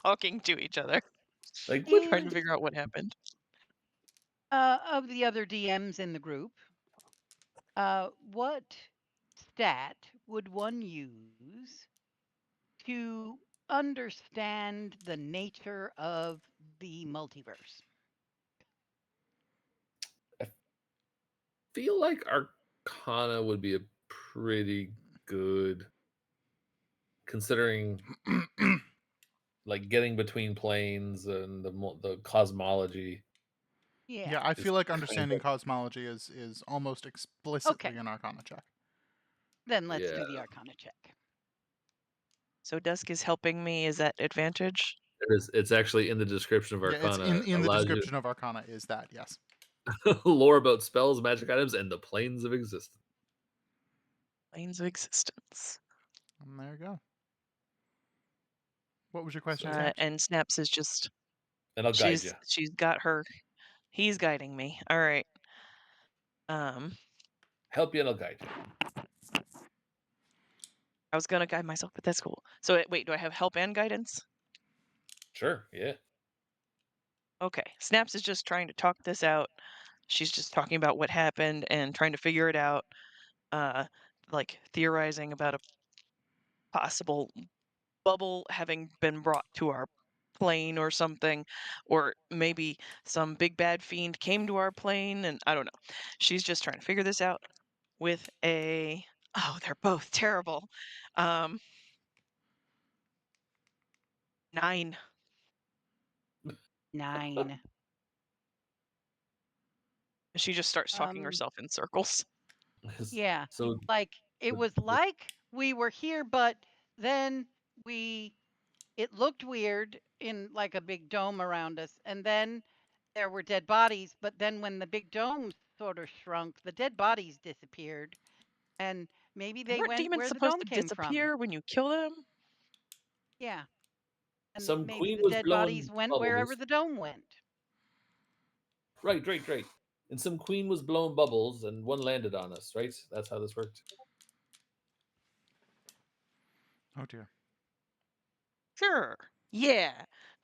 talking to each other, Like, trying to and figure out what happened. of the other DMs in the group, what stat would one use to understand the nature of the multiverse? I feel like Arcana would be a pretty good, considering like getting between planes and the cosmology. Yeah. Yeah, I Is feel like kind understanding of cosmology is almost Okay. explicitly an Arcana check. Then let's yeah. do the Arcana check. So Dusk is helping me. Is that advantage? It is. It's actually in the description of Yeah, it's Arcana. in the Allows you description of Arcana is that, yes. lore about spells, magic items, and the planes of existence. Planes of existence. And there you go. What was your question, Snaps? And Snaps is just And I'll guide you. she's got her. He's guiding me. All right. Help you and I'll guide you. I was gonna guide myself, but that's cool. So wait, do I have help and guidance? Sure. Yeah. Okay. Snaps is just trying to talk this out. She's just talking about what happened and trying to figure it out. Like theorizing about a possible bubble having been brought to our plane or something, or maybe some big bad fiend came to our plane, and I don't know. She's just trying to figure this out with a they're both terrible. 9. 9. She just starts talking Um, herself in circles. yeah. So Like it the- was the- like we were here, but then it looked weird in like a big dome around us, and then there were dead bodies, but then when the big dome sort of shrunk, the dead bodies disappeared, and maybe they Weren't went demons where the supposed dome to came from. disappear when you kill them? Yeah. And some maybe queen the was dead bodies blowing went wherever bubbles. the dome went. Right. And some queen was blowing bubbles, and one landed on us. Right. That's how this worked. Oh dear. Sure. Yeah.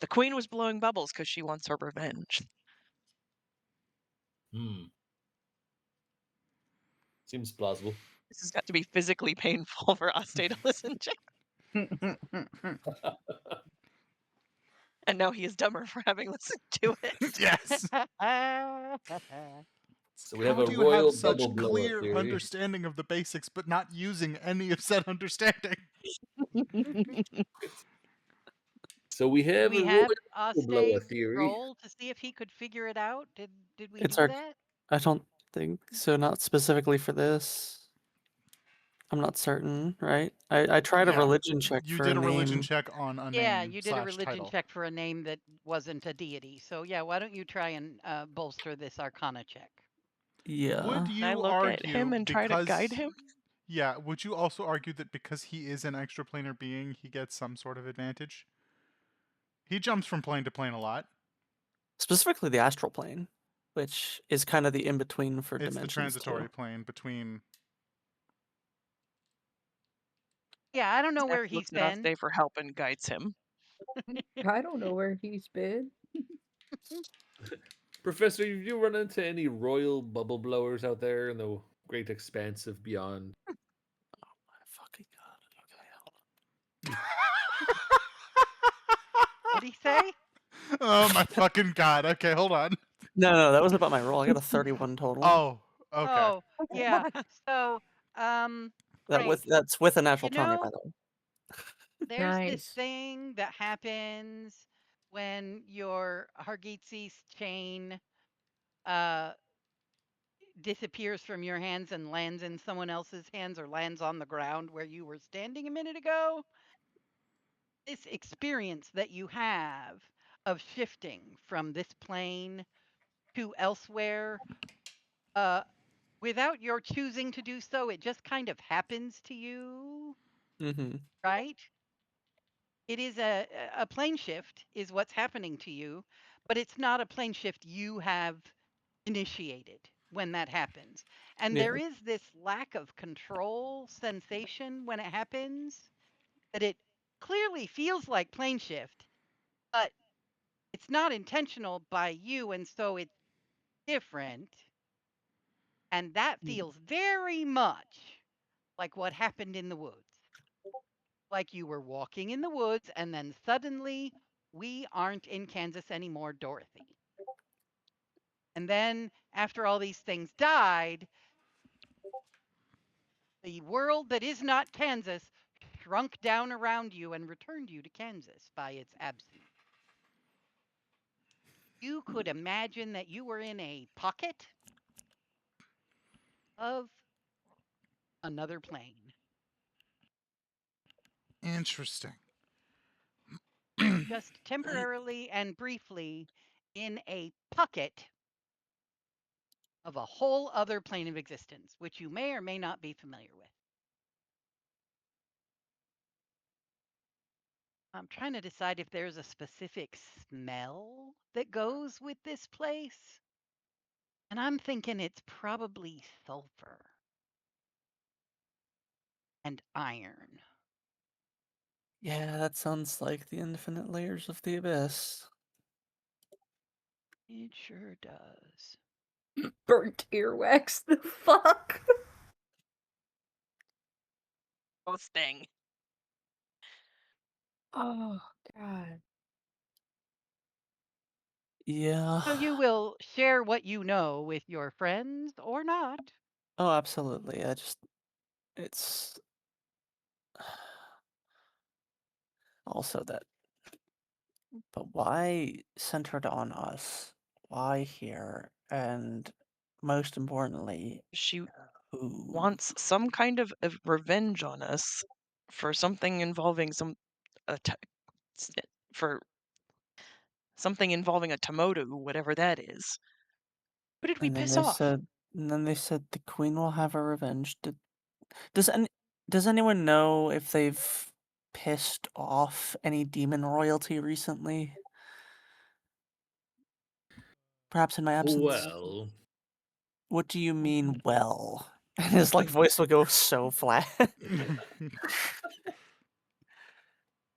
The queen was blowing bubbles because she wants her revenge. Seems plausible. This has got to be physically painful for Aste to listen to. And now he is dumber for having listened to it. Yes. So we have How a do you have royal such bubble blower clear theory. understanding of the basics but not using any of said understanding? So we have we a royal had bubble blower Aste theory. roll to see if he could figure it out. Did we It's do our. that? I don't think so. Not specifically for this. I'm not certain. Right? I tried a Yeah, religion check You for did a a religion name. check on a Yeah, name you did a / religion title. check for a name that wasn't a deity. So yeah, why don't you try and bolster this Arcana check? Yeah. Would Can I you look at argue him and try to guide because him? yeah, would you also argue that because he is an extraplanar being, he gets some sort of advantage? He jumps from plane to plane a lot. Specifically the astral plane, which is kind of the in between for It's the dimensions transitory too. plane between. Yeah, I don't know where Snaps he's looks at been. Aste for help and guides him. I don't know where he's been. Professor, have you run into any royal bubble blowers out there in the great expanse of beyond? Oh my fucking god. Okay, hold on. What'd he say? Oh my fucking god. Okay, hold on. No, that was about my roll. I got a 31 total. Oh, okay. Oh, yeah. So, Frank, That's with a natural you 20, know, by the way. there's this Nice. thing that happens when your Hargitsis chain uh disappears from your hands and lands in someone else's hands or lands on the ground where you were standing a minute ago. This experience that you have of shifting from this plane to elsewhere, uh, without your choosing to do so, it just kind of happens to you, Mm-hmm. right? It is a plane shift is what's happening to you, but it's not a plane shift you have initiated. when that happens. And Yeah. there is this lack of control sensation when it happens that it clearly feels like plane shift, but it's not intentional by you, and so it's different. And that feels very much like what happened in the woods. Like you were walking in the woods, and then suddenly we aren't in Kansas anymore, Dorothy. And then after all these things died, the world that is not Kansas shrunk down around you and returned you to Kansas by its absence. You could imagine that you were in a pocket of another plane, Interesting. just temporarily and briefly in a pocket of a whole other plane of existence, which you may or may not be familiar with. I'm trying to decide if there's a specific smell that goes with this place. And I'm thinking it's probably sulfur and iron. Yeah, that sounds like the infinite layers of the abyss. It sure does. Burnt earwax. The fuck? Oh, sting. Oh god. Yeah. So you will share what you know with your friends or not. Oh, absolutely. It's also that. But why centered on us? Why here? And most importantly, She who? wants some kind of revenge on us for something involving for something involving a Tomodu, whatever that is. Who did we And then piss they off? said, the queen will have her revenge. Does anyone know if they've pissed off any demon royalty recently? Perhaps in my absence. Well, What do you mean, well? And his voice will go so flat.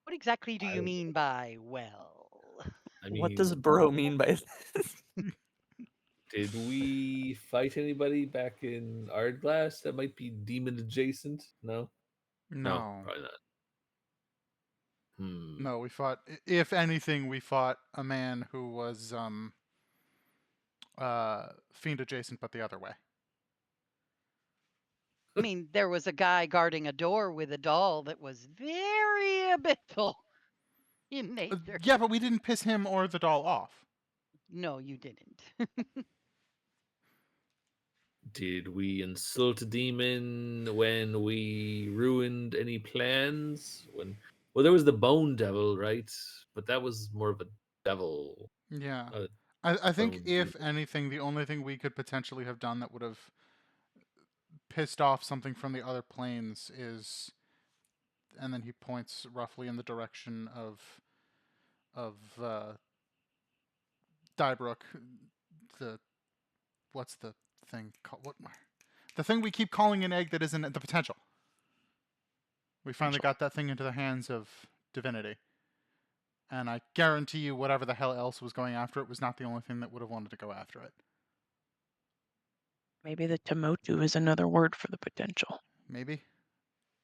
What exactly do you I- mean by well? I What does mean, bro mean by this? did we fight anybody back in Ardglass that might be demon adjacent? No, No. probably not. No, we fought. If anything, we fought a man who was fiend adjacent, but the other way. I mean, there was a guy guarding a door with a doll that was very abyssal in nature. Yeah, but we didn't piss him or the doll off. No, you didn't. Did we insult a demon when we ruined any plans? Well, there was the Bone Devil, right? But that was more of a devil. Yeah. A I think bone if demon. anything, the only thing we could potentially have done that would have pissed off something from the other planes is, and then he points roughly in the direction of Dybrook. The what's the thing called? What the thing we keep calling an egg that isn't the potential. We finally got that thing into the hands of divinity. And I guarantee you, whatever the hell else was going after it was not the only thing that would have wanted to go after it. Maybe the Tomotu is another word for the potential. Maybe.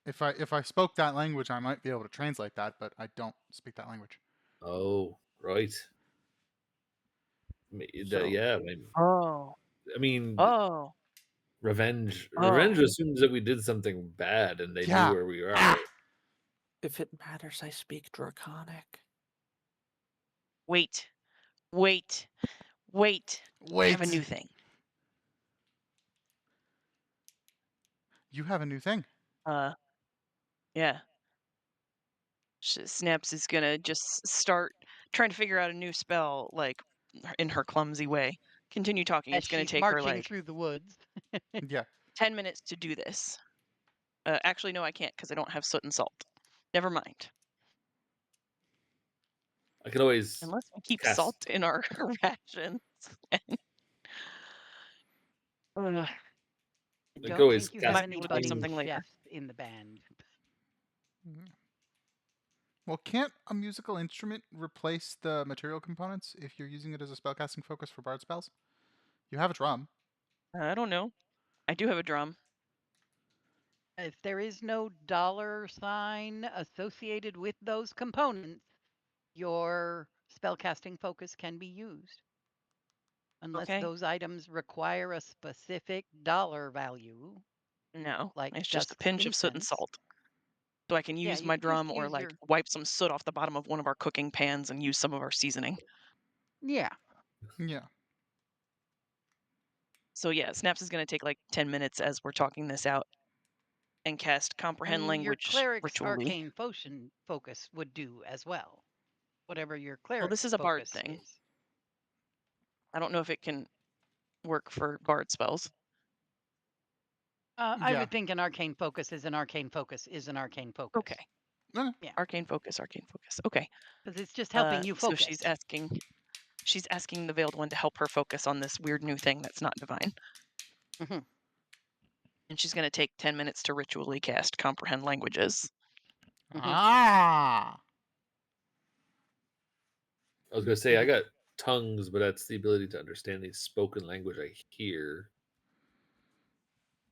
If I spoke that language, I might be able to translate that, but I don't speak that language. Oh, right. So- Yeah. Oh. I mean, Oh. revenge. Oh. Revenge assumes that we did something bad and they knew where we are. If it matters, I speak Draconic. Wait. Wait. Wait. I have a new thing. You have a new thing. Yeah. Snaps is gonna just start trying to figure out a new spell, in her clumsy way. Continue talking. As It's gonna she's take her marching through the woods. Yeah. 10 minutes to do this. Actually, no, I can't because I don't have soot and salt. Never mind. I can always Unless we keep cast. salt in our rations. I Like, don't always think you cast have Might be any with, like, budding something later. chefs in the band. Mhm. Well, can't a musical instrument replace the material components if you're using it as a spellcasting focus for bard spells? You have a drum. I don't know. I do have a drum. If there is no dollar sign associated with those components, your spellcasting focus can be used. Unless Okay. those items require a specific dollar value, No, like it's just a dusk pinch of soot and incense. salt. So I can Yeah, use you my could just drum or use like your wipe some soot off the bottom of one of our cooking pans and use some of our seasoning. yeah. Yeah. So yeah, Snaps is going to take like 10 minutes as we're talking this out and cast comprehend And your language cleric's ritually. arcane focus would do as well. Whatever your Well, this cleric's is a bard focus thing. is. I don't know if it can work for bard spells. I Yeah. would think an arcane focus is an arcane focus is an arcane focus. Okay. Okay. Yeah. Arcane focus. Okay. Because it's just helping you So focus. she's asking the veiled one to help her focus on this weird new thing that's not divine. Mhm. And she's going to take 10 minutes to ritually cast comprehend languages. Mhm. Ah. I was gonna say I Mhm. got tongues, but that's the ability to understand the spoken language I hear.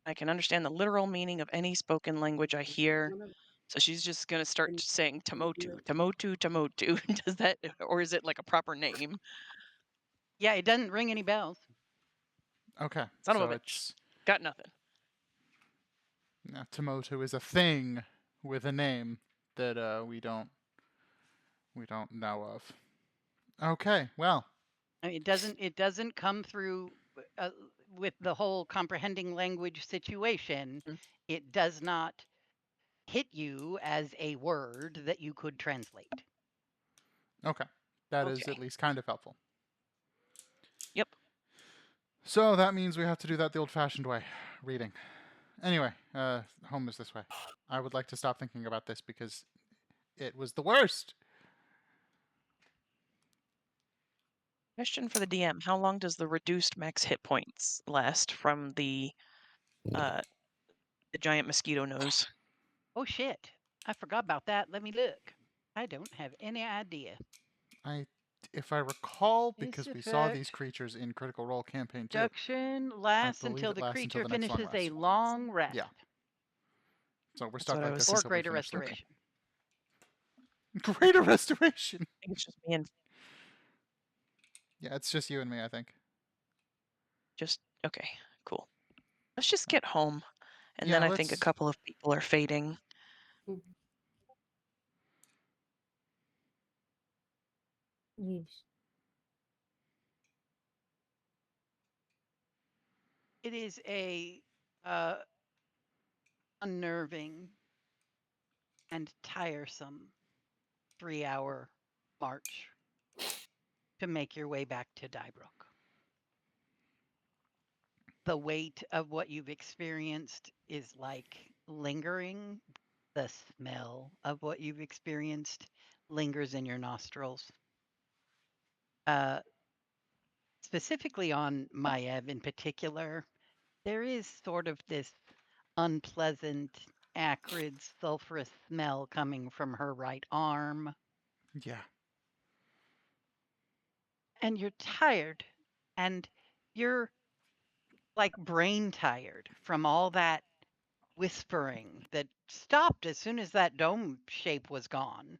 I can understand the literal meaning of any spoken language I hear. One of So she's just going to start them saying can do Tamotu, it. Tamotu, Tamotu. Does that, or is it like a proper name? Yeah, it doesn't ring any bells. Okay. Son of So a bitch. it's Got nothing. now Tomoto is a thing with a name that we don't know of. Okay. Well. I mean, it doesn't come through with the whole comprehending language situation. Mhm. It does not hit you as a word that you could translate. Okay. That is Okay. at least kind of helpful. Yep. So that means we have to do that the old-fashioned way, reading. Anyway, home is this way. I would like to stop thinking about this because it was the worst. Question for the DM. How long does the reduced max hit points last from the giant mosquito nose? Oh shit! I forgot about that. Let me look. I don't have any idea. If I recall, This because we saw these effect creatures in Critical Role Campaign 2, reduction I lasts believe until it the lasts until creature the next long finishes a rest. long rest. Yeah. So we're That's stuck what I like was this Or until we greater finish the restoration. Greater restoration. I think it's just me and Yeah, it's just you and me, I think. okay, cool. Let's just get home. And Yeah, then I think a let's. couple of people are fading. Yes. It is a unnerving and tiresome 3-hour march to make your way back to Dybrook. The weight of what you've experienced is like lingering. The smell of what you've experienced lingers in your nostrils. Specifically on Maiev in particular, there is sort of this unpleasant, acrid, sulfurous smell coming from her right arm. Yeah. And you're tired. And you're like brain tired from all that whispering that stopped as soon as that dome shape was gone.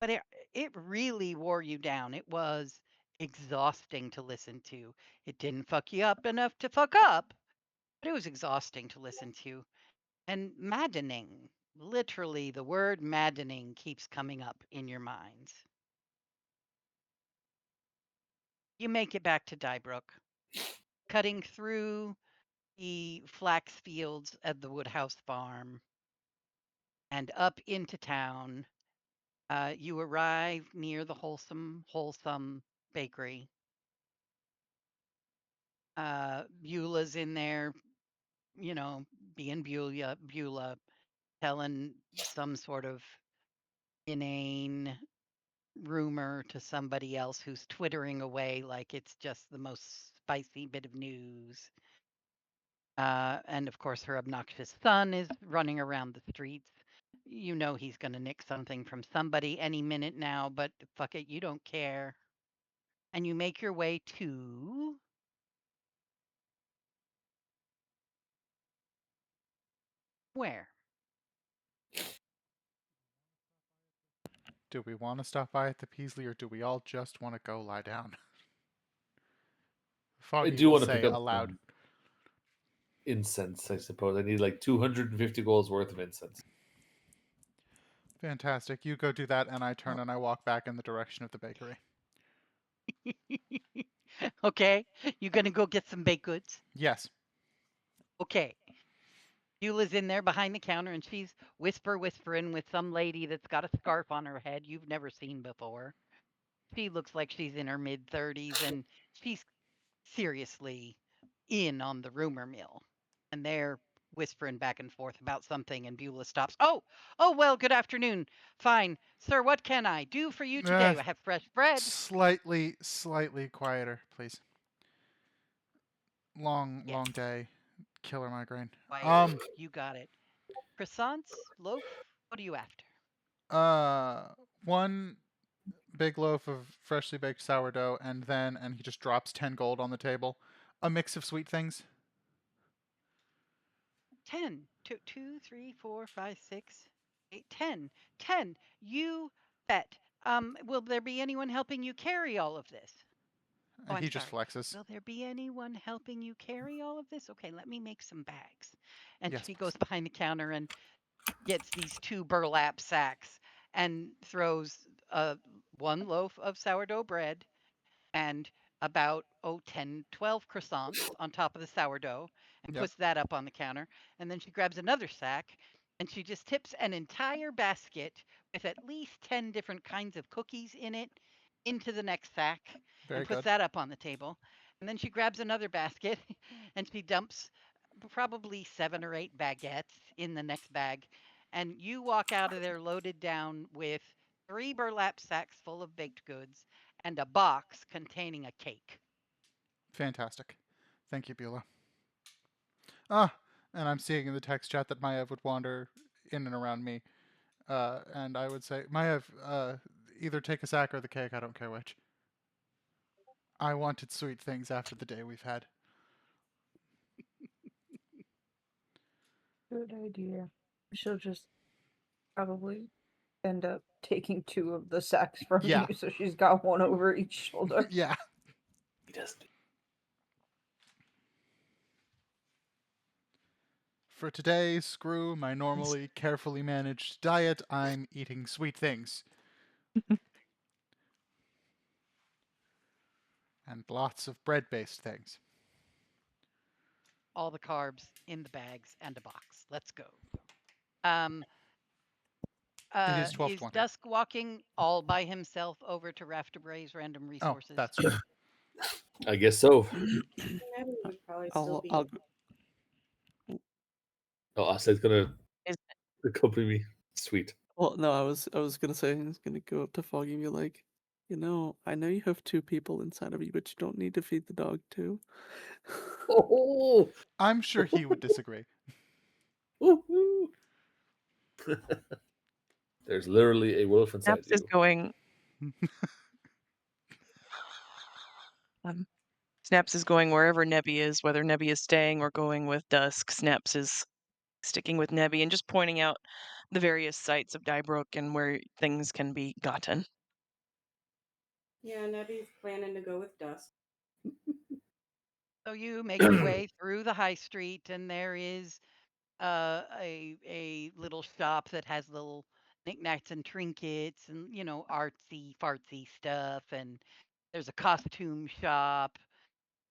But it really wore you down. It was exhausting to listen to. It didn't fuck you up enough to fuck up, but it was exhausting to listen to and maddening. Literally, the word maddening keeps coming up in your minds. You make it back to Dybrook, cutting through the flax fields at the Woodhouse farm and up into town. You arrive near the wholesome bakery. Beulah's in there, being Beulah, telling some sort of inane rumor to somebody else who's twittering away like it's just the most spicy bit of news. And of course, her obnoxious son is running around the streets. You know he's going to nick something from somebody any minute now, but fuck it, you don't care. And you make your way to where? Do we want to stop by at the Peasley, or do we all just want to go lie down? I Foggy do will want to pick say up aloud. Incense, I suppose. I need like 250 goals worth of incense. Fantastic. You go do that, and I turn and I walk back in the direction of the bakery. Okay, you gonna go get some baked goods? Yes. Okay. Beulah's in there behind the counter and she's whispering with some lady that's got a scarf on her head you've never seen before. She looks like she's in her mid 30s and she's seriously in on the rumor mill. And they're whispering back and forth about something and Beulah stops. Oh, well, good afternoon. Fine. Sir, what can I do for you today? I have fresh bread. Slightly quieter, please. Long Yes. day. Killer migraine. Quiet. You got it. Croissants, loaf, what are you after? One big loaf of freshly baked sourdough, and he just drops 10 gold on the table. A mix of sweet things. 10. 2, 3, 4, 5, 6, 8, 10. 10. You bet. Will there be anyone helping you carry all of this? Oh, And I'm he just sorry. flexes. Will there be anyone helping you carry all of this? Okay, let me make some bags. And Yes, she please. goes behind the counter and gets these 2 burlap sacks and throws one loaf of sourdough bread and about 10, 12 croissants on top of the sourdough and Yep. puts that up on the counter. And then she grabs another sack and she just tips an entire basket with at least 10 different kinds of cookies in it into the next sack Very and puts good. that up on the table. And then she grabs another basket and she dumps probably 7 or 8 baguettes in the next bag. And you walk out of there loaded down with 3 burlap sacks full of baked goods and a box containing a cake. Fantastic. Thank you, Beulah. And I'm seeing in the text chat that Maev would wander in and around me. And I would say, Maev, either take a sack or the cake, I don't care which. I wanted sweet things after the day we've had. Good idea. She'll just probably end up taking 2 of the sacks from Yeah. you, so she's got one over each shoulder. Yeah. He doesn't. For today, screw my normally carefully managed diet. I'm eating sweet things. And lots of bread-based things. All the carbs in the bags and a box. Let's go. It is Is 12:20. Dusk walking all by himself over to Rafterbray's random resources? Oh, that's true. I guess so. Natalie would probably still be. I'll Oh, Asad's gonna Is- accompany me. Sweet. Well, no, I was gonna say I was gonna go up to Foggy and be like, I know you have 2 people inside of you, but you don't need to feed the dog too. Oh, I'm sure he would disagree. There's literally a wolf inside Snaps is you. going. Snaps is going wherever Nebby is, whether Nebby is staying or going with Dusk. Snaps is sticking with Nebby and just pointing out the various sites of Dybrook and where things can be gotten. Yeah, Nebby's planning to go with Dusk. So you make your way through the high street, and there is a little shop that has little knickknacks and trinkets, and artsy fartsy stuff. And there's a costume shop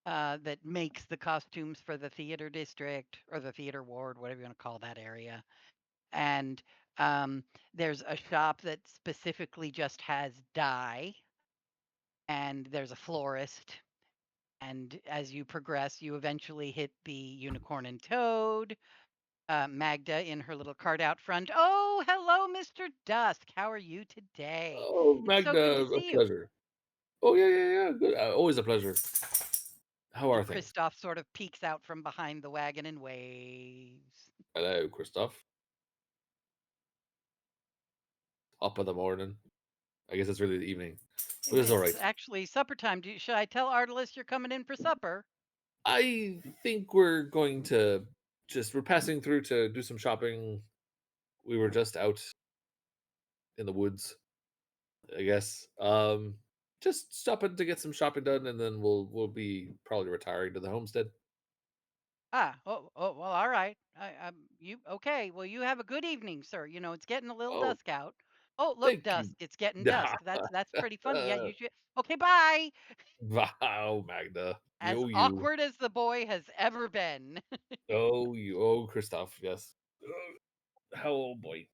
that makes the costumes for the theater district or the theater ward, whatever you want to call that area. And there's a shop that specifically just has dye, and there's a florist. And as you progress, you eventually hit the unicorn and toad. Magda in her little cart out front. Oh, hello, Mr. Dusk. How are you today? Oh, It's so good Magda, to a see you. pleasure. Oh, yeah. Good. Always a pleasure. How are And things? Kristoff sort of peeks out from behind the wagon and waves. Hello, Christoph. Top of the morning. I guess it's really the evening, but it's all right. It's actually supper time. Should I tell Artelis you're coming in for supper? I think we're going to we're passing through to do some shopping. We were just out in the woods, I guess. Just stopping to get some shopping done, and then we'll be probably retiring to the homestead. Well, all right. You okay? Well, you have a good evening, sir. You know, it's getting a little Oh, dusk out. Oh, look, thank you. dusk. It's getting dusk. That's pretty funny. Yeah, you should. Okay, bye. Wow, Magda. As You. awkward as the boy has ever been. Oh, Christoph. Yes. Oh boy.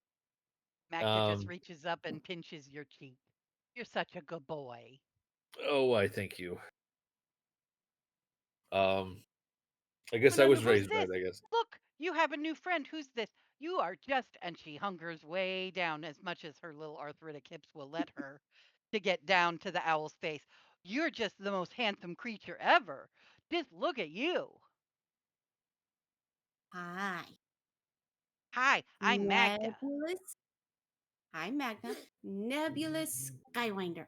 Magda just Um. reaches up and pinches your cheek. You're such a good boy. Oh, I thank you. Um. I guess I No, no, was who's raised right. this? I guess. Look, you have a new friend. Who's this? You are just, and she hungers way down as much as her little arthritic hips will let her to get down to the owl's face. You're just the most handsome creature ever. Just look at you. Hi. Hi, I'm Magda. Nebulous. Hi, Magna. Nebulous Skywinder.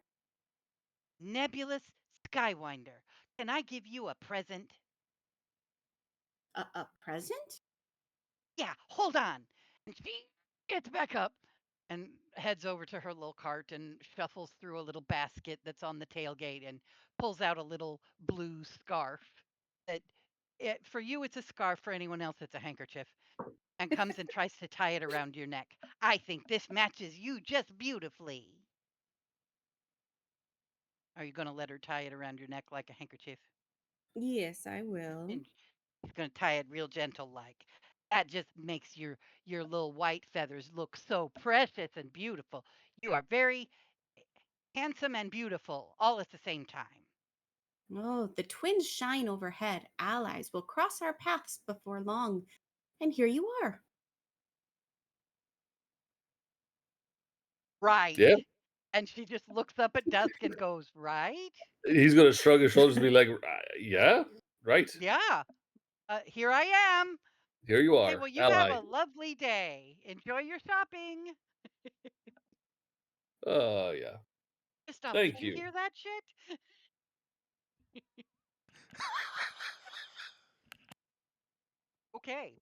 Nebulous Skywinder. Can I give you a present? A present? Yeah, hold on. And she gets back up and heads over to her little cart and shuffles through a little basket that's on the tailgate and pulls out a little blue scarf that for you it's a scarf, for anyone else it's a handkerchief, and comes and tries to tie it around your neck. I think this matches you just beautifully. Are you going to let her tie it around your neck like a handkerchief? Yes, I will. And she's going to tie it real gentle like. That just makes your little white feathers look so precious and beautiful. You are very handsome and beautiful all at the same time. Oh, the twins shine overhead. Allies will cross our paths before long. And here you are. Right. Yeah. And she just looks up at Dusk and goes, right? He's gonna shrug his shoulders and be like, "Yeah, right. Yeah. Here I am. Here you Okay, are, well, you have ally." a lovely day. Enjoy your shopping. Oh yeah. Stop. Did Thank you you. hear that shit? Okay.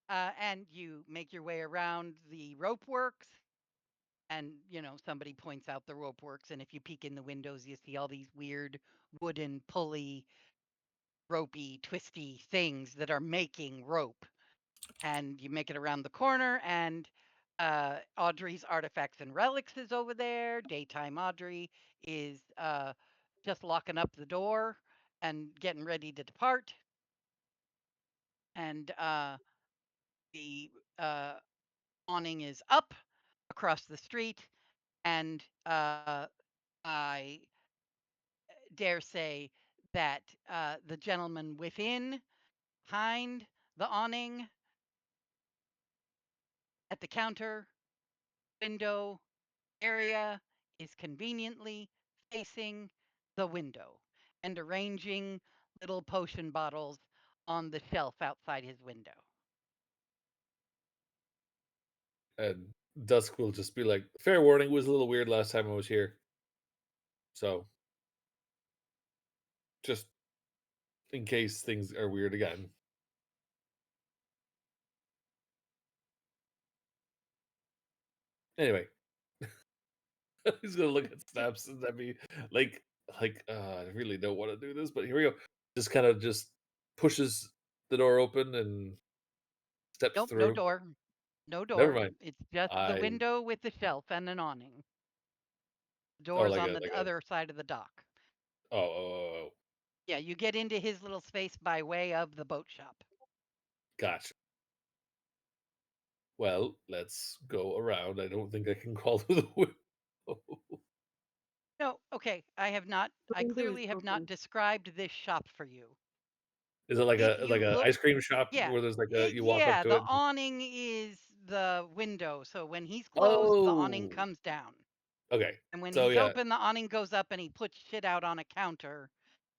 And you make your way around the rope works. And, somebody points out the rope works. And if you peek in the windows, you see all these weird wooden, pulley, ropey, twisty things that are making rope. And you make it around the corner. And Audrey's Artifacts and Relics is over there. Daytime Audrey is just locking up the door and getting ready to depart. And the awning is up across the street. And I dare say that the gentleman within, behind the awning, at the counter, window area, is conveniently facing the window and arranging little potion bottles on the shelf outside his window. And Dusk will just be like, "Fair warning, it was a little weird last time I was here. So just in case things are weird again." Anyway, he's gonna look at Snaps and then be like, I really don't want to do this, but here we go. Just kind of just pushes the door open and steps Nope, no through. door. No Never door. mind. It's just the I window with the shelf and an awning. The oh door's like on a the other side of the dock. oh, Yeah, you get into his little space by way of the boat shop. gotcha. Well, let's go around. I don't think I can crawl through the window. No, okay. The I window is clearly have not open. described this shop for you. Is it like If a you look, ice cream shop yeah, where there's like a you walk up yeah, to the it? awning is the window. So when he's closed, the awning Oh, comes down. okay. And when So he's yeah, open, the awning goes up and he puts shit out on a counter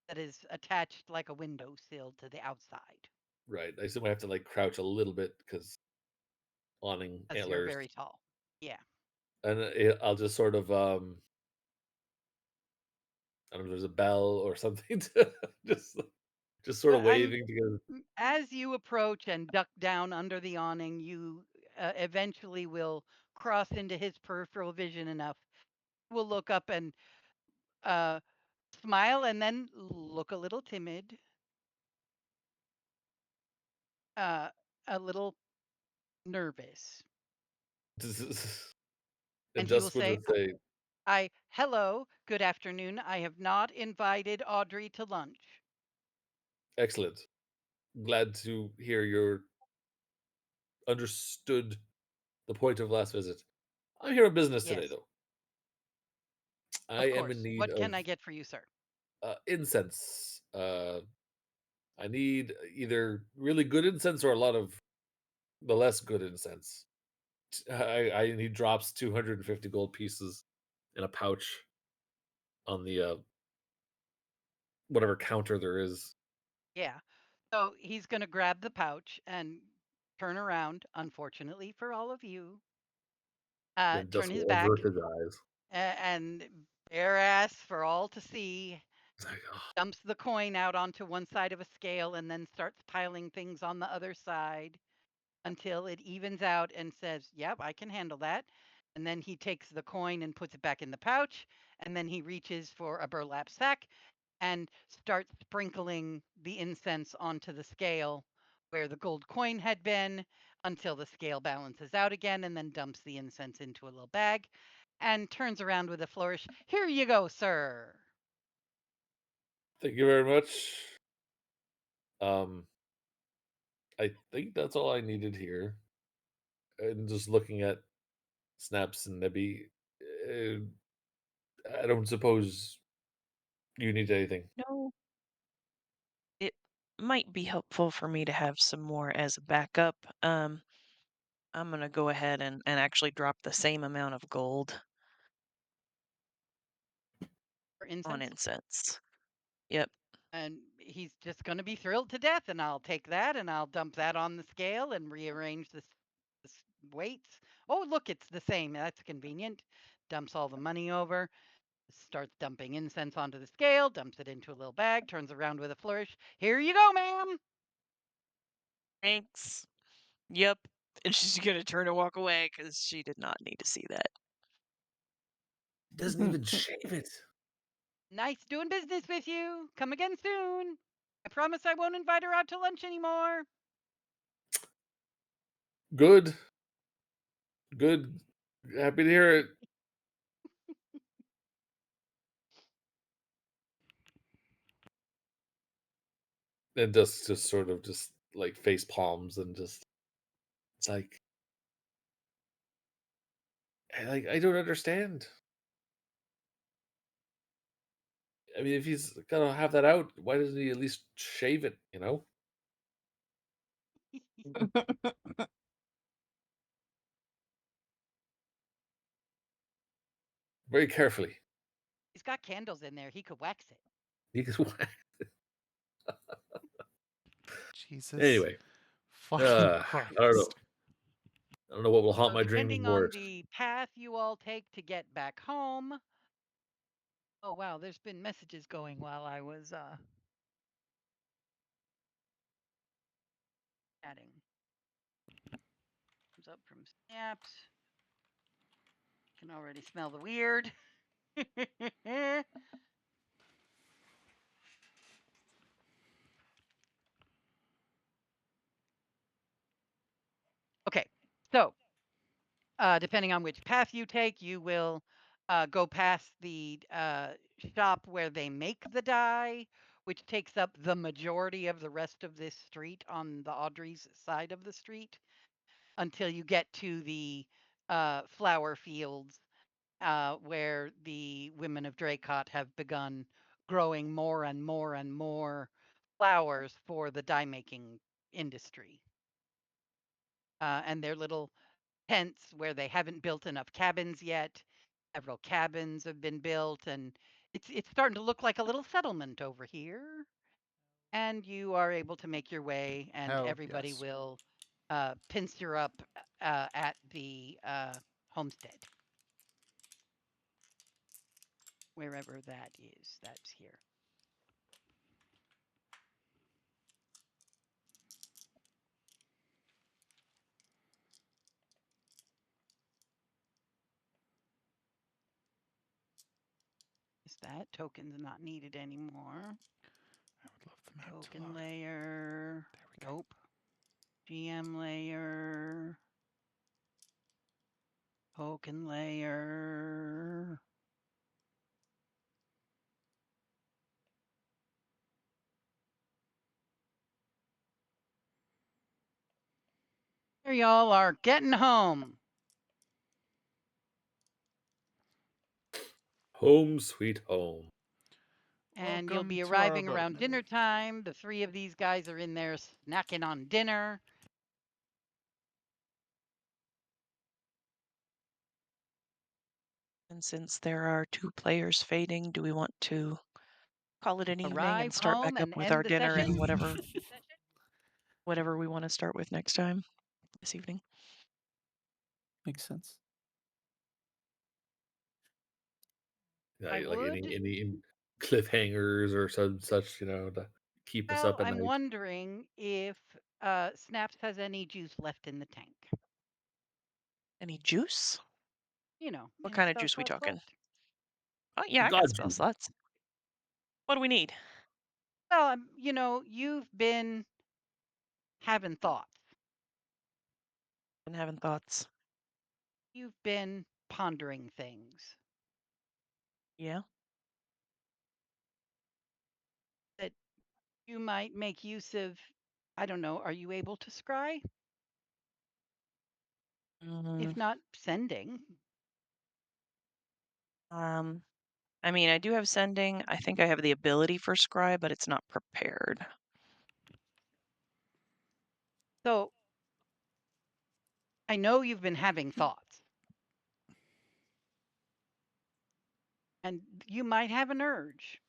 that is attached like a windowsill to the outside. Right. I still might have to like crouch a little bit because awning Because you're antlers, very tall. Yeah. and I'll just sort of I don't know, there's a bell or something to just sort of And waving together. as you approach and duck down under the awning, you eventually will cross into his peripheral vision enough. Will look up and smile and then look a little timid, a little nervous. And And he will just would say, just say, hello, good afternoon. I have not invited Audrey to lunch. excellent. Glad to hear you're understood the point of last visit. I'm here on business today, Yes, though. I of am in course. need What can of I get for you, sir? incense. I need either really good incense or a lot of the less good incense. He drops 250 gold pieces in a pouch on the whatever counter there is. Yeah. So he's going to grab the pouch and turn around, unfortunately for all of you, Then turn just his will back avert his eyes. and bare ass for all to see, It's like, oh, dumps the coin out onto one side of a scale and then starts piling things on the other side until it evens out and says, yep, I can handle that. And then he takes the coin and puts it back in the pouch. And then he reaches for a burlap sack and starts sprinkling the incense onto the scale where the gold coin had been until the scale balances out again, and then dumps the incense into a little bag and turns around with a flourish. Here you go, sir. thank you very much. Um, I think that's all I needed here. And just looking at Snaps and Nebby, uh, I don't suppose you need anything. No, it might be helpful for me to have some more as a backup. I'm gonna go ahead and actually drop the same amount of gold For on incense. incense. Yep. And he's just going to be thrilled to death. And I'll take that and I'll dump that on the scale and rearrange this weights. Oh, look, it's the same. That's convenient. Dumps all the money over, starts dumping incense onto the scale, dumps it into a little bag, turns around with a flourish. Here you go, ma'am. Thanks. Yep. And she's gonna turn and walk away because she did not need to see that. Doesn't even shave it. Nice doing business with you. Come again soon. I promise I won't invite her out to lunch anymore. Good. Good. Happy to hear it. And just sort of just like face palms and just it's like I don't understand. I mean, if he's gonna have that out, why doesn't he at least shave it? You know, very carefully. He's got candles in there. He could wax it. He just Jesus anyway. fucking I don't know. Christ. I don't know what will haunt So my dreams depending on worse. the path you all take to get back home. Oh wow, there's been messages going while I was chatting. Comes up from Snaps. Can already smell the weird. Okay, so depending on which path you take, you will go past the shop where they make the dye, which takes up the majority of the rest of this street on the Audrey's side of the street, until you get to the flower fields where the women of Dracot have begun growing more and more and more flowers for the dye making industry. And their little tents where they haven't built enough cabins yet. Several cabins have been built, and It's starting to look like a little settlement over here. And you are able to make your way, and Hell everybody yes. will pincer up at the homestead. Wherever that is, that's here. Is that token's not needed anymore? I would love the map to Token load. layer. There we go. Nope. GM layer. Token layer. Here y'all are getting home. Home sweet home. And you'll be Welcome to our arriving abode, around Nebby. dinner time. The three of these guys are in there snacking on dinner. And since there are 2 players fading, do we want to call it an evening and Arrive start home back up and with end our the dinner and session. whatever we want to start with next time this evening? Makes sense. Yeah, I like would. any cliffhangers or such, to keep us Well, up at I'm night. wondering if Snaps has any juice left in the tank. Any juice? What Any kind of spell juice we slots talking? left? Oh, yeah, I got God spell juice. slots. What do we need? Well, you've been having thoughts. Been having thoughts. You've been pondering things Yeah. that you might make use of. I don't know. Are you able to scry? If Mm, not, sending. I mean, I do have sending. I think I have the ability for scry, but it's not prepared. So I know you've been having thoughts. And you might have an urge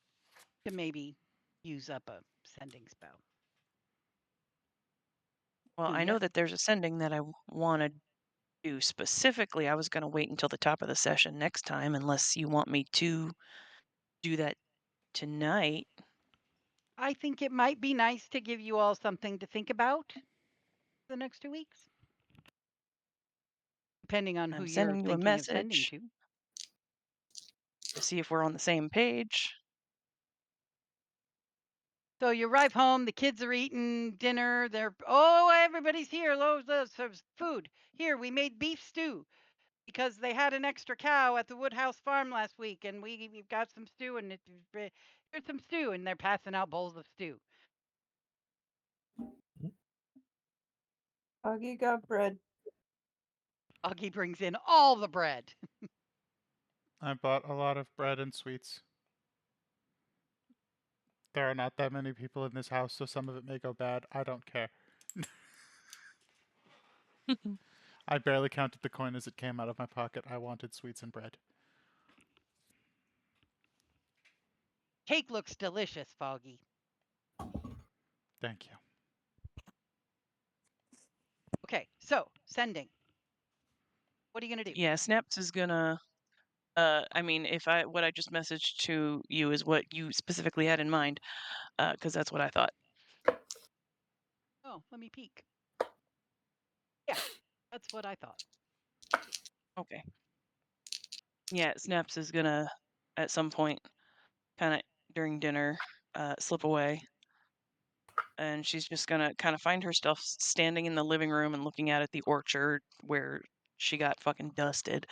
to maybe use up a sending spell. Well, Do I ya? know that there's a sending that I want to do specifically. I was going to wait until the top of the session next time, unless you want me to do that tonight. I think it might be nice to give you all something to think about the next 2 weeks, depending on who I'm you're sending you a thinking of sending message to. to see if we're on the same page. So you arrive home, the kids are eating dinner. Everybody's here. There's food. Here, we made beef stew because they had an extra cow at the Woodhouse farm last week, and we've got some stew, and here's some stew, and they're passing out bowls of stew. Augie got bread. Augie brings in all the bread. I bought a lot of bread and sweets. There are not that many people in this house, so some of it may go bad. I don't care. I barely counted the coin as it came out of my pocket. I wanted sweets and bread. Cake looks delicious, Foggy. Thank you. Okay, so sending. What are you gonna do? Yeah, Snaps is gonna. I mean, what I just messaged to you is what you specifically had in mind, because that's what I thought. Oh, let me peek. Yeah, that's what I thought. Okay. Yeah, Snaps is gonna, at some point, kind of during dinner, slip away, and she's just gonna kind of find herself standing in the living room and looking out at the orchard where she got fucking dusted.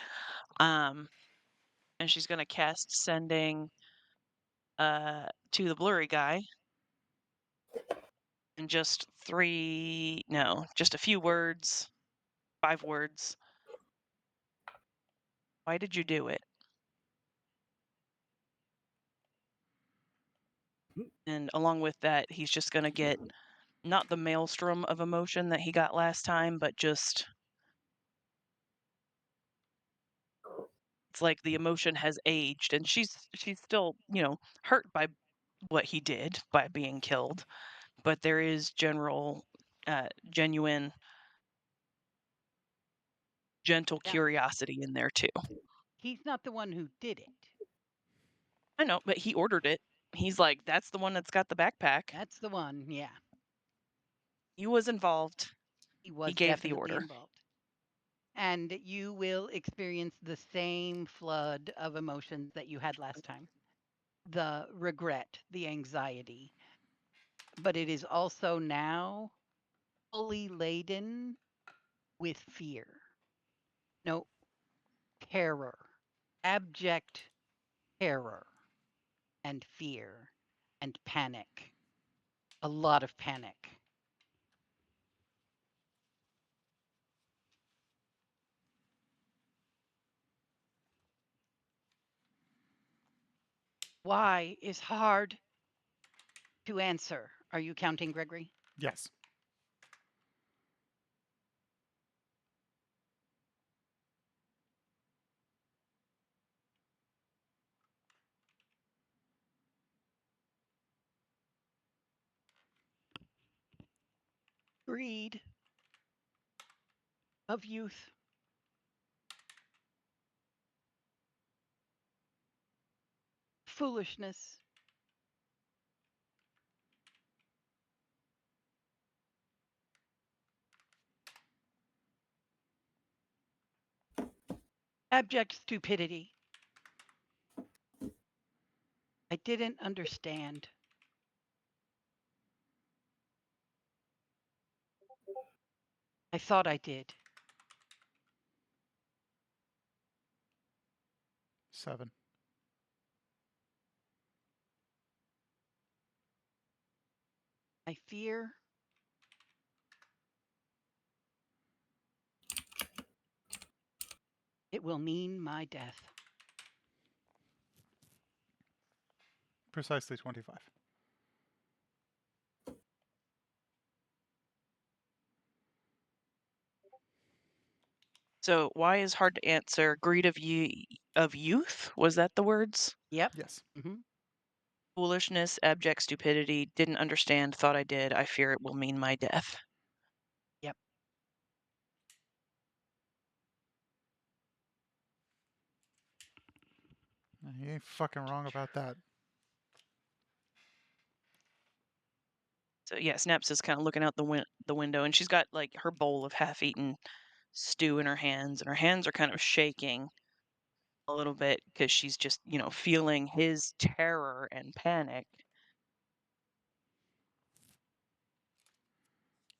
And she's gonna cast sending to the blurry guy, and just a few words, 5 words. Why did you do it? And along with that, he's just gonna get not the maelstrom of emotion that he got last time, but just It's like the emotion has aged, and she's still, hurt by what he did by being killed, but there is genuine, gentle Yeah. curiosity in there too. He's not the one who did it. I know, but he ordered it. He's like, "That's the one that's got the backpack. That's the one. Yeah. He was involved. He was gave the definitely order." involved. And you will experience the same flood of emotions that you had last time. The regret, the anxiety. But it is also now fully laden with fear. No, terror. Abject terror and fear and panic. A lot of panic. Why is hard to answer. Are you counting, Gregory? Yes. Greed of youth. Foolishness. Abject stupidity. I didn't understand. I thought I did. 7. I fear it will mean my death. Precisely 25. So why is hard to answer? Greed of youth? Was that the words? Yep. Yes. Mm-hmm. Foolishness, abject stupidity, didn't understand, thought I did, I fear it will mean my death. Yep. You ain't fucking wrong about that. So yeah, Snaps is kind of looking out the window, and she's got like her bowl of half-eaten stew in her hands, and her hands are kind of shaking a little bit because she's just, feeling his terror and panic.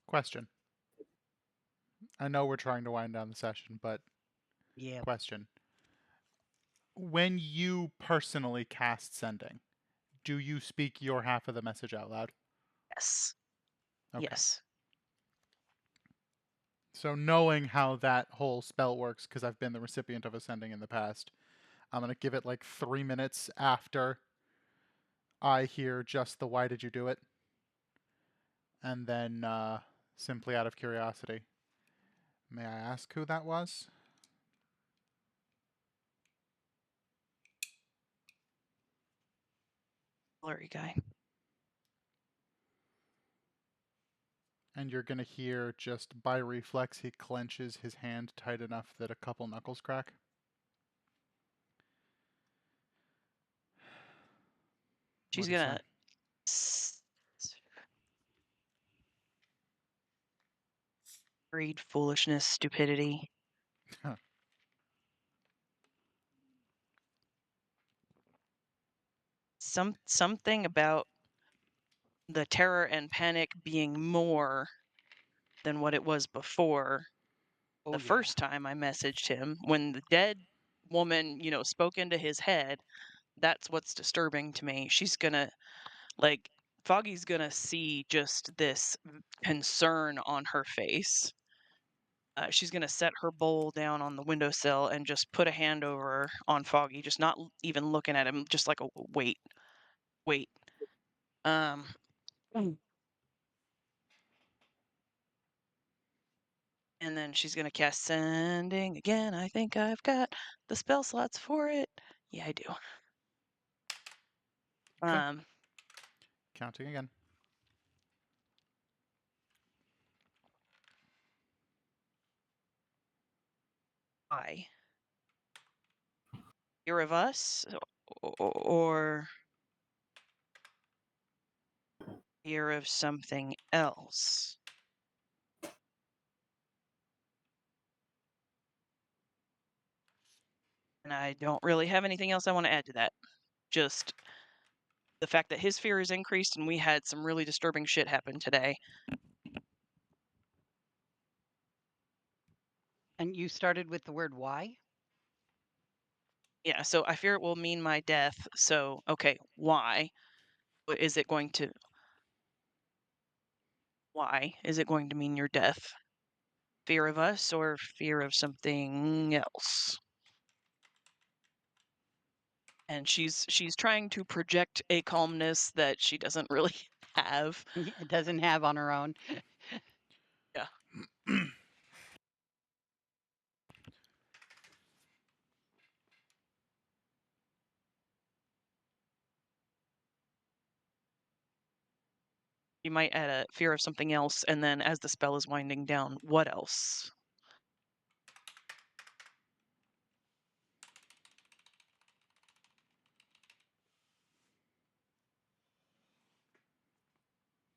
Question. I know we're trying to wind down the session, but Yeah. question. When you personally cast sending, do you speak your half of the message out loud? Yes. Okay. Yes. So knowing how that whole spell works, because I've been the recipient of a sending in the past, I'm going to give it like 3 minutes after I hear just the "why did you do it?" And then, simply out of curiosity, may I ask who that was? Blurry guy. And you're going to hear, just by reflex, he clenches his hand tight enough that a couple knuckles crack. She's What'd he gonna greed, foolishness, stupidity. say? Something about the terror and panic being more than what it was before. Oh, The yeah. first time I messaged him, when the dead woman, spoke into his head, that's what's disturbing to me. She's gonna, like, Foggy's gonna see just this concern on her face. She's gonna set her bowl down on the windowsill and just put a hand over on Foggy, just not even looking at him, just like a wait, wait. Mm. And then she's going to cast Sending again. I think I've got the spell slots for it. Yeah, I do. Okay. Counting again. Why? Fear of us or fear of something else? And I don't really have anything else I want to add to that. Just the fact that his fear is increased and we had some really disturbing shit happen today. And you started with the word why? Yeah, so I fear it will mean my death. So, okay, why? Is it going to... Why is it going to mean your death? Fear of us or fear of something else? And she's trying to project a calmness that she doesn't really have. It doesn't have on her own. Yeah. You might add a fear of something else, and then as the spell is winding down, what else?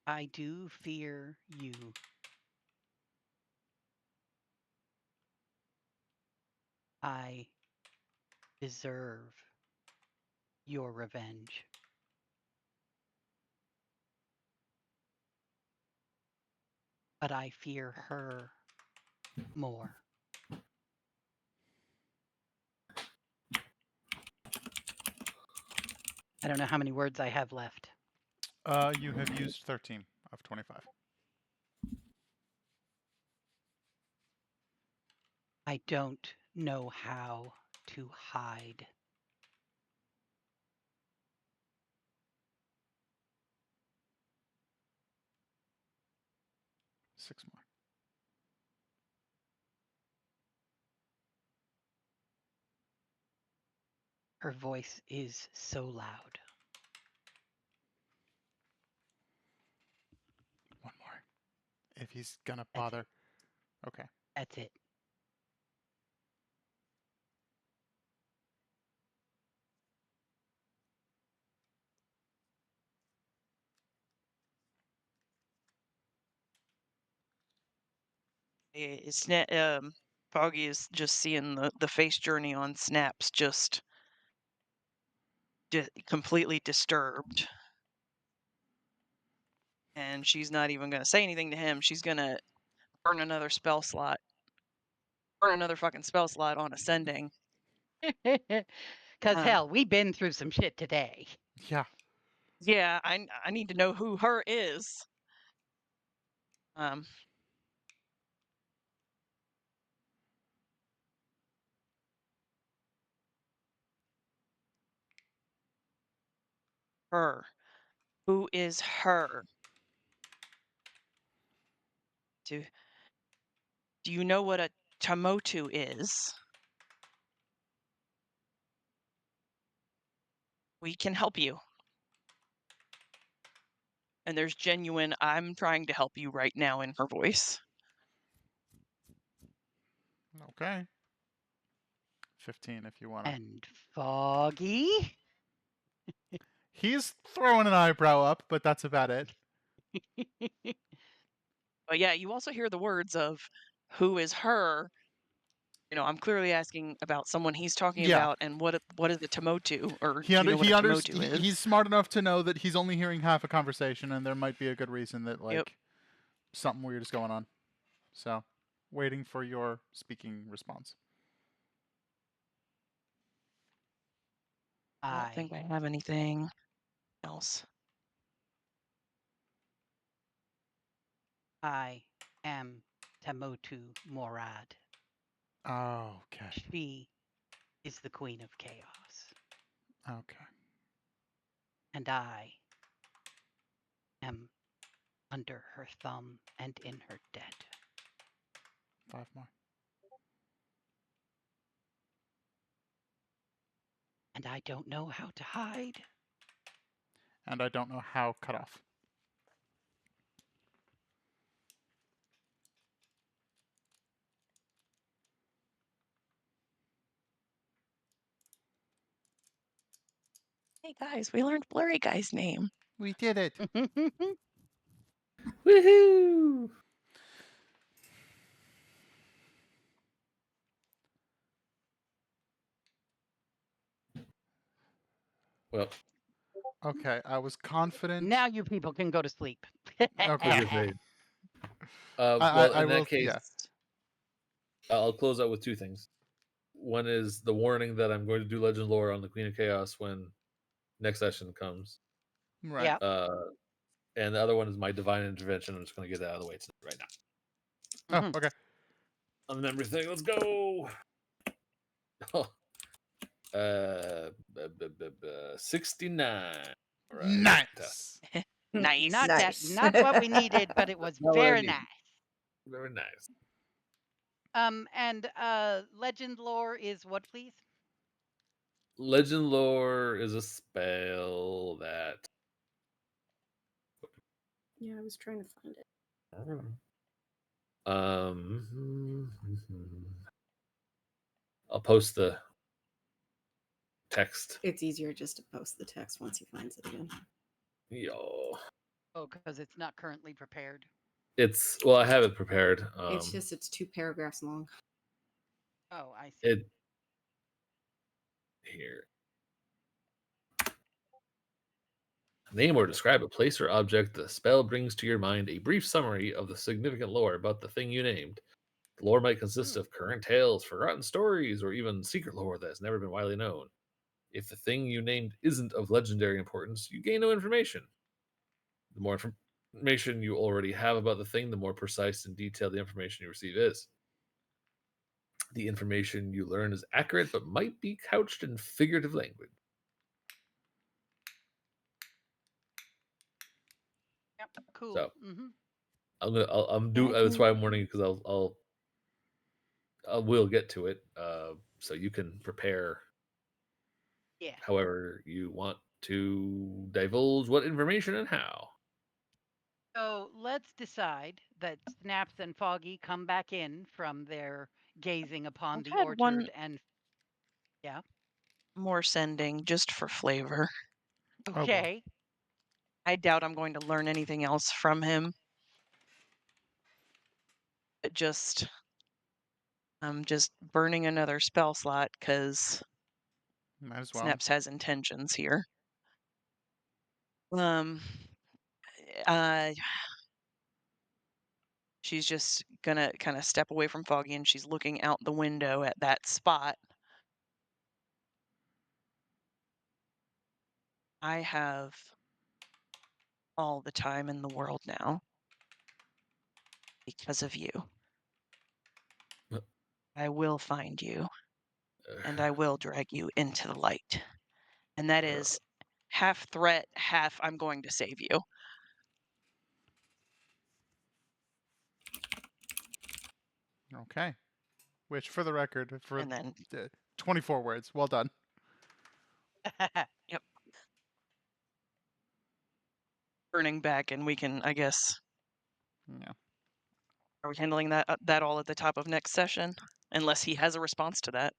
I do fear you. I deserve your revenge. But I fear her more. I don't know how many words I have left. You have used 13 of 25. I don't know how to hide. Six more. Her voice is so loud. One more. If he's gonna That's bother. Okay. That's it. Foggy is just seeing the face journey on Snaps just completely disturbed. And she's not even going to say anything to him. She's going to burn another spell slot. Burn another fucking spell slot on Ascending. Because hell, we've been through some shit today. Yeah. Yeah, I need to know who her is. Her. Who is her? Do you know what a Tamotu is? We can help you. And there's genuine, I'm trying to help you right now in her voice. Okay. 15 if you want to. And Foggy? He's throwing an eyebrow up, but that's about it. But yeah, you also hear the words of who is her. You know, I'm clearly asking about someone he's talking about, and what is the Tamotu, or do you know what a Tamotu is? He's smart enough to know that he's only hearing half a conversation, and there might be a good reason that something weird is going on. So, waiting for your speaking response. I don't think I have anything else. I am Tamotu Morad. Oh, okay. She is the Queen of Chaos. Okay. And I am under her thumb and in her debt. 5 more. And I don't know how to hide. And I don't know how cut off. Hey guys, we learned Blurry Guy's name. We did it. Woohoo! Well, Okay, I was confident. Now you people can go to sleep. Okay. well, I in that will. case, Yeah. I'll close out with two things. One is the warning that I'm going to do Legend Lore on the Queen of Chaos when next session comes. Right. Yeah. And the other one is my divine intervention. I'm just going to get that out of the way right now. Oh, okay. On the memory thing, let's go. Oh, 69. All right, Nice. Nice. Not what we needed, but it was Not what I very needed. nice. Very nice. And legend lore is what, please? Legend Lore is a spell that. Yeah, I was trying to find it. I'll post the text. It's easier just to post the text once he finds it again. Yo. Oh, because it's not currently prepared. It's well, I have it prepared. It's 2 paragraphs long. Oh, I see. It here. Name or describe a place or object the spell brings to your mind a brief summary of the significant lore about the thing you named. The lore might consist of current tales, forgotten stories, or even secret lore that has never been widely known. If the thing you named isn't of legendary importance, you gain no information. The more information you already have about the thing, the more precise and detailed the information you receive is. The information you learn is accurate, but might be couched in figurative language. Yep. Cool. So, Mm-hmm. I'm do. That's why I'm warning you, because I will get to it. So you can prepare. Yeah. However you want to divulge what information and how. So let's decide that Snaps and Foggy come back in from their gazing upon I've the had one orchard and yeah. more sending just for flavor. Oh, boy. Okay. I doubt I'm going to learn anything else from him. I'm just burning another spell slot because Might as well. Snaps has intentions here. Uh, she's just gonna kind of step away from Foggy, and she's looking out the window at that spot. I have all the time in the world now because of you. I will find you, and I will drag you into the light. And that is half threat, half I'm going to save you. Okay. Which, for the record, for And then 24 words. Well done. Yep. Burning back, and we can, I guess. Yeah. Are we handling that all at the top of next session? Unless he has a response to that.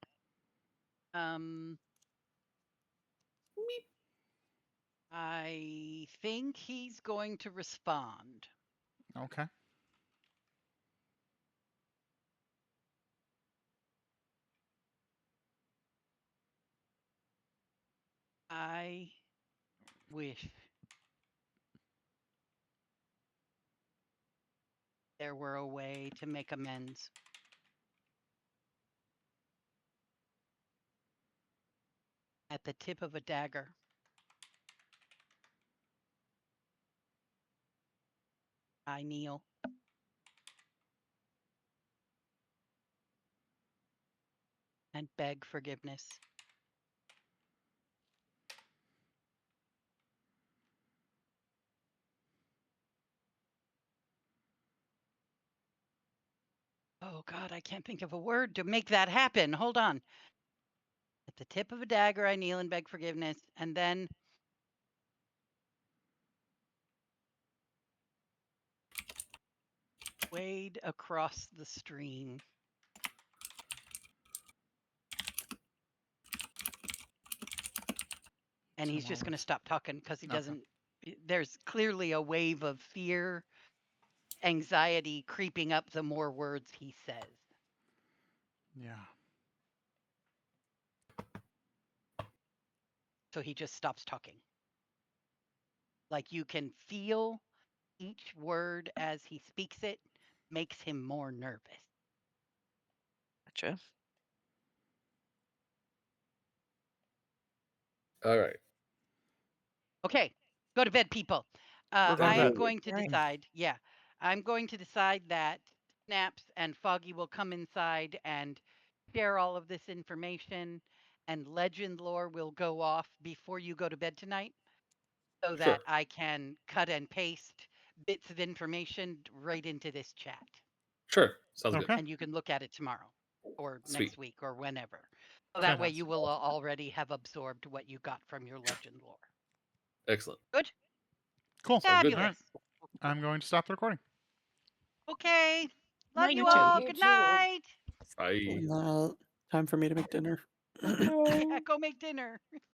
I think he's going to respond. Okay. I wish there were a way to make amends. At the tip of a dagger. I kneel. And beg forgiveness. Oh, God, I can't think of a word to make that happen. Hold on. At the tip of a dagger, I kneel and beg forgiveness, and then wade across the stream. And he's just going to stop talking because he doesn't. There's clearly a wave of fear, anxiety creeping up the more words he says. Yeah. So he just stops talking. Like you can feel each word as he speaks it makes him more nervous. Gotcha. All right. Okay, go to bed, people. We're going I to am bed. going to Alright. decide. Yeah, I'm going to decide that Snaps and Foggy will come inside and share all of this information, and legend lore will go off before you go to bed tonight, so Sure. that I can cut and paste bits of information right into this chat, Sure. Sounds good. Okay. and you can look at it tomorrow or Sweet. next week or whenever. So that way Fantastic. you will already have absorbed what you got from your legend lore. Excellent. Good? Cool. Sounds good. All right. Fabulous. I'm going to stop the recording. Okay. Love Night, you you too. all. You Good too. night. Bye. Time for me to make dinner. Go make dinner.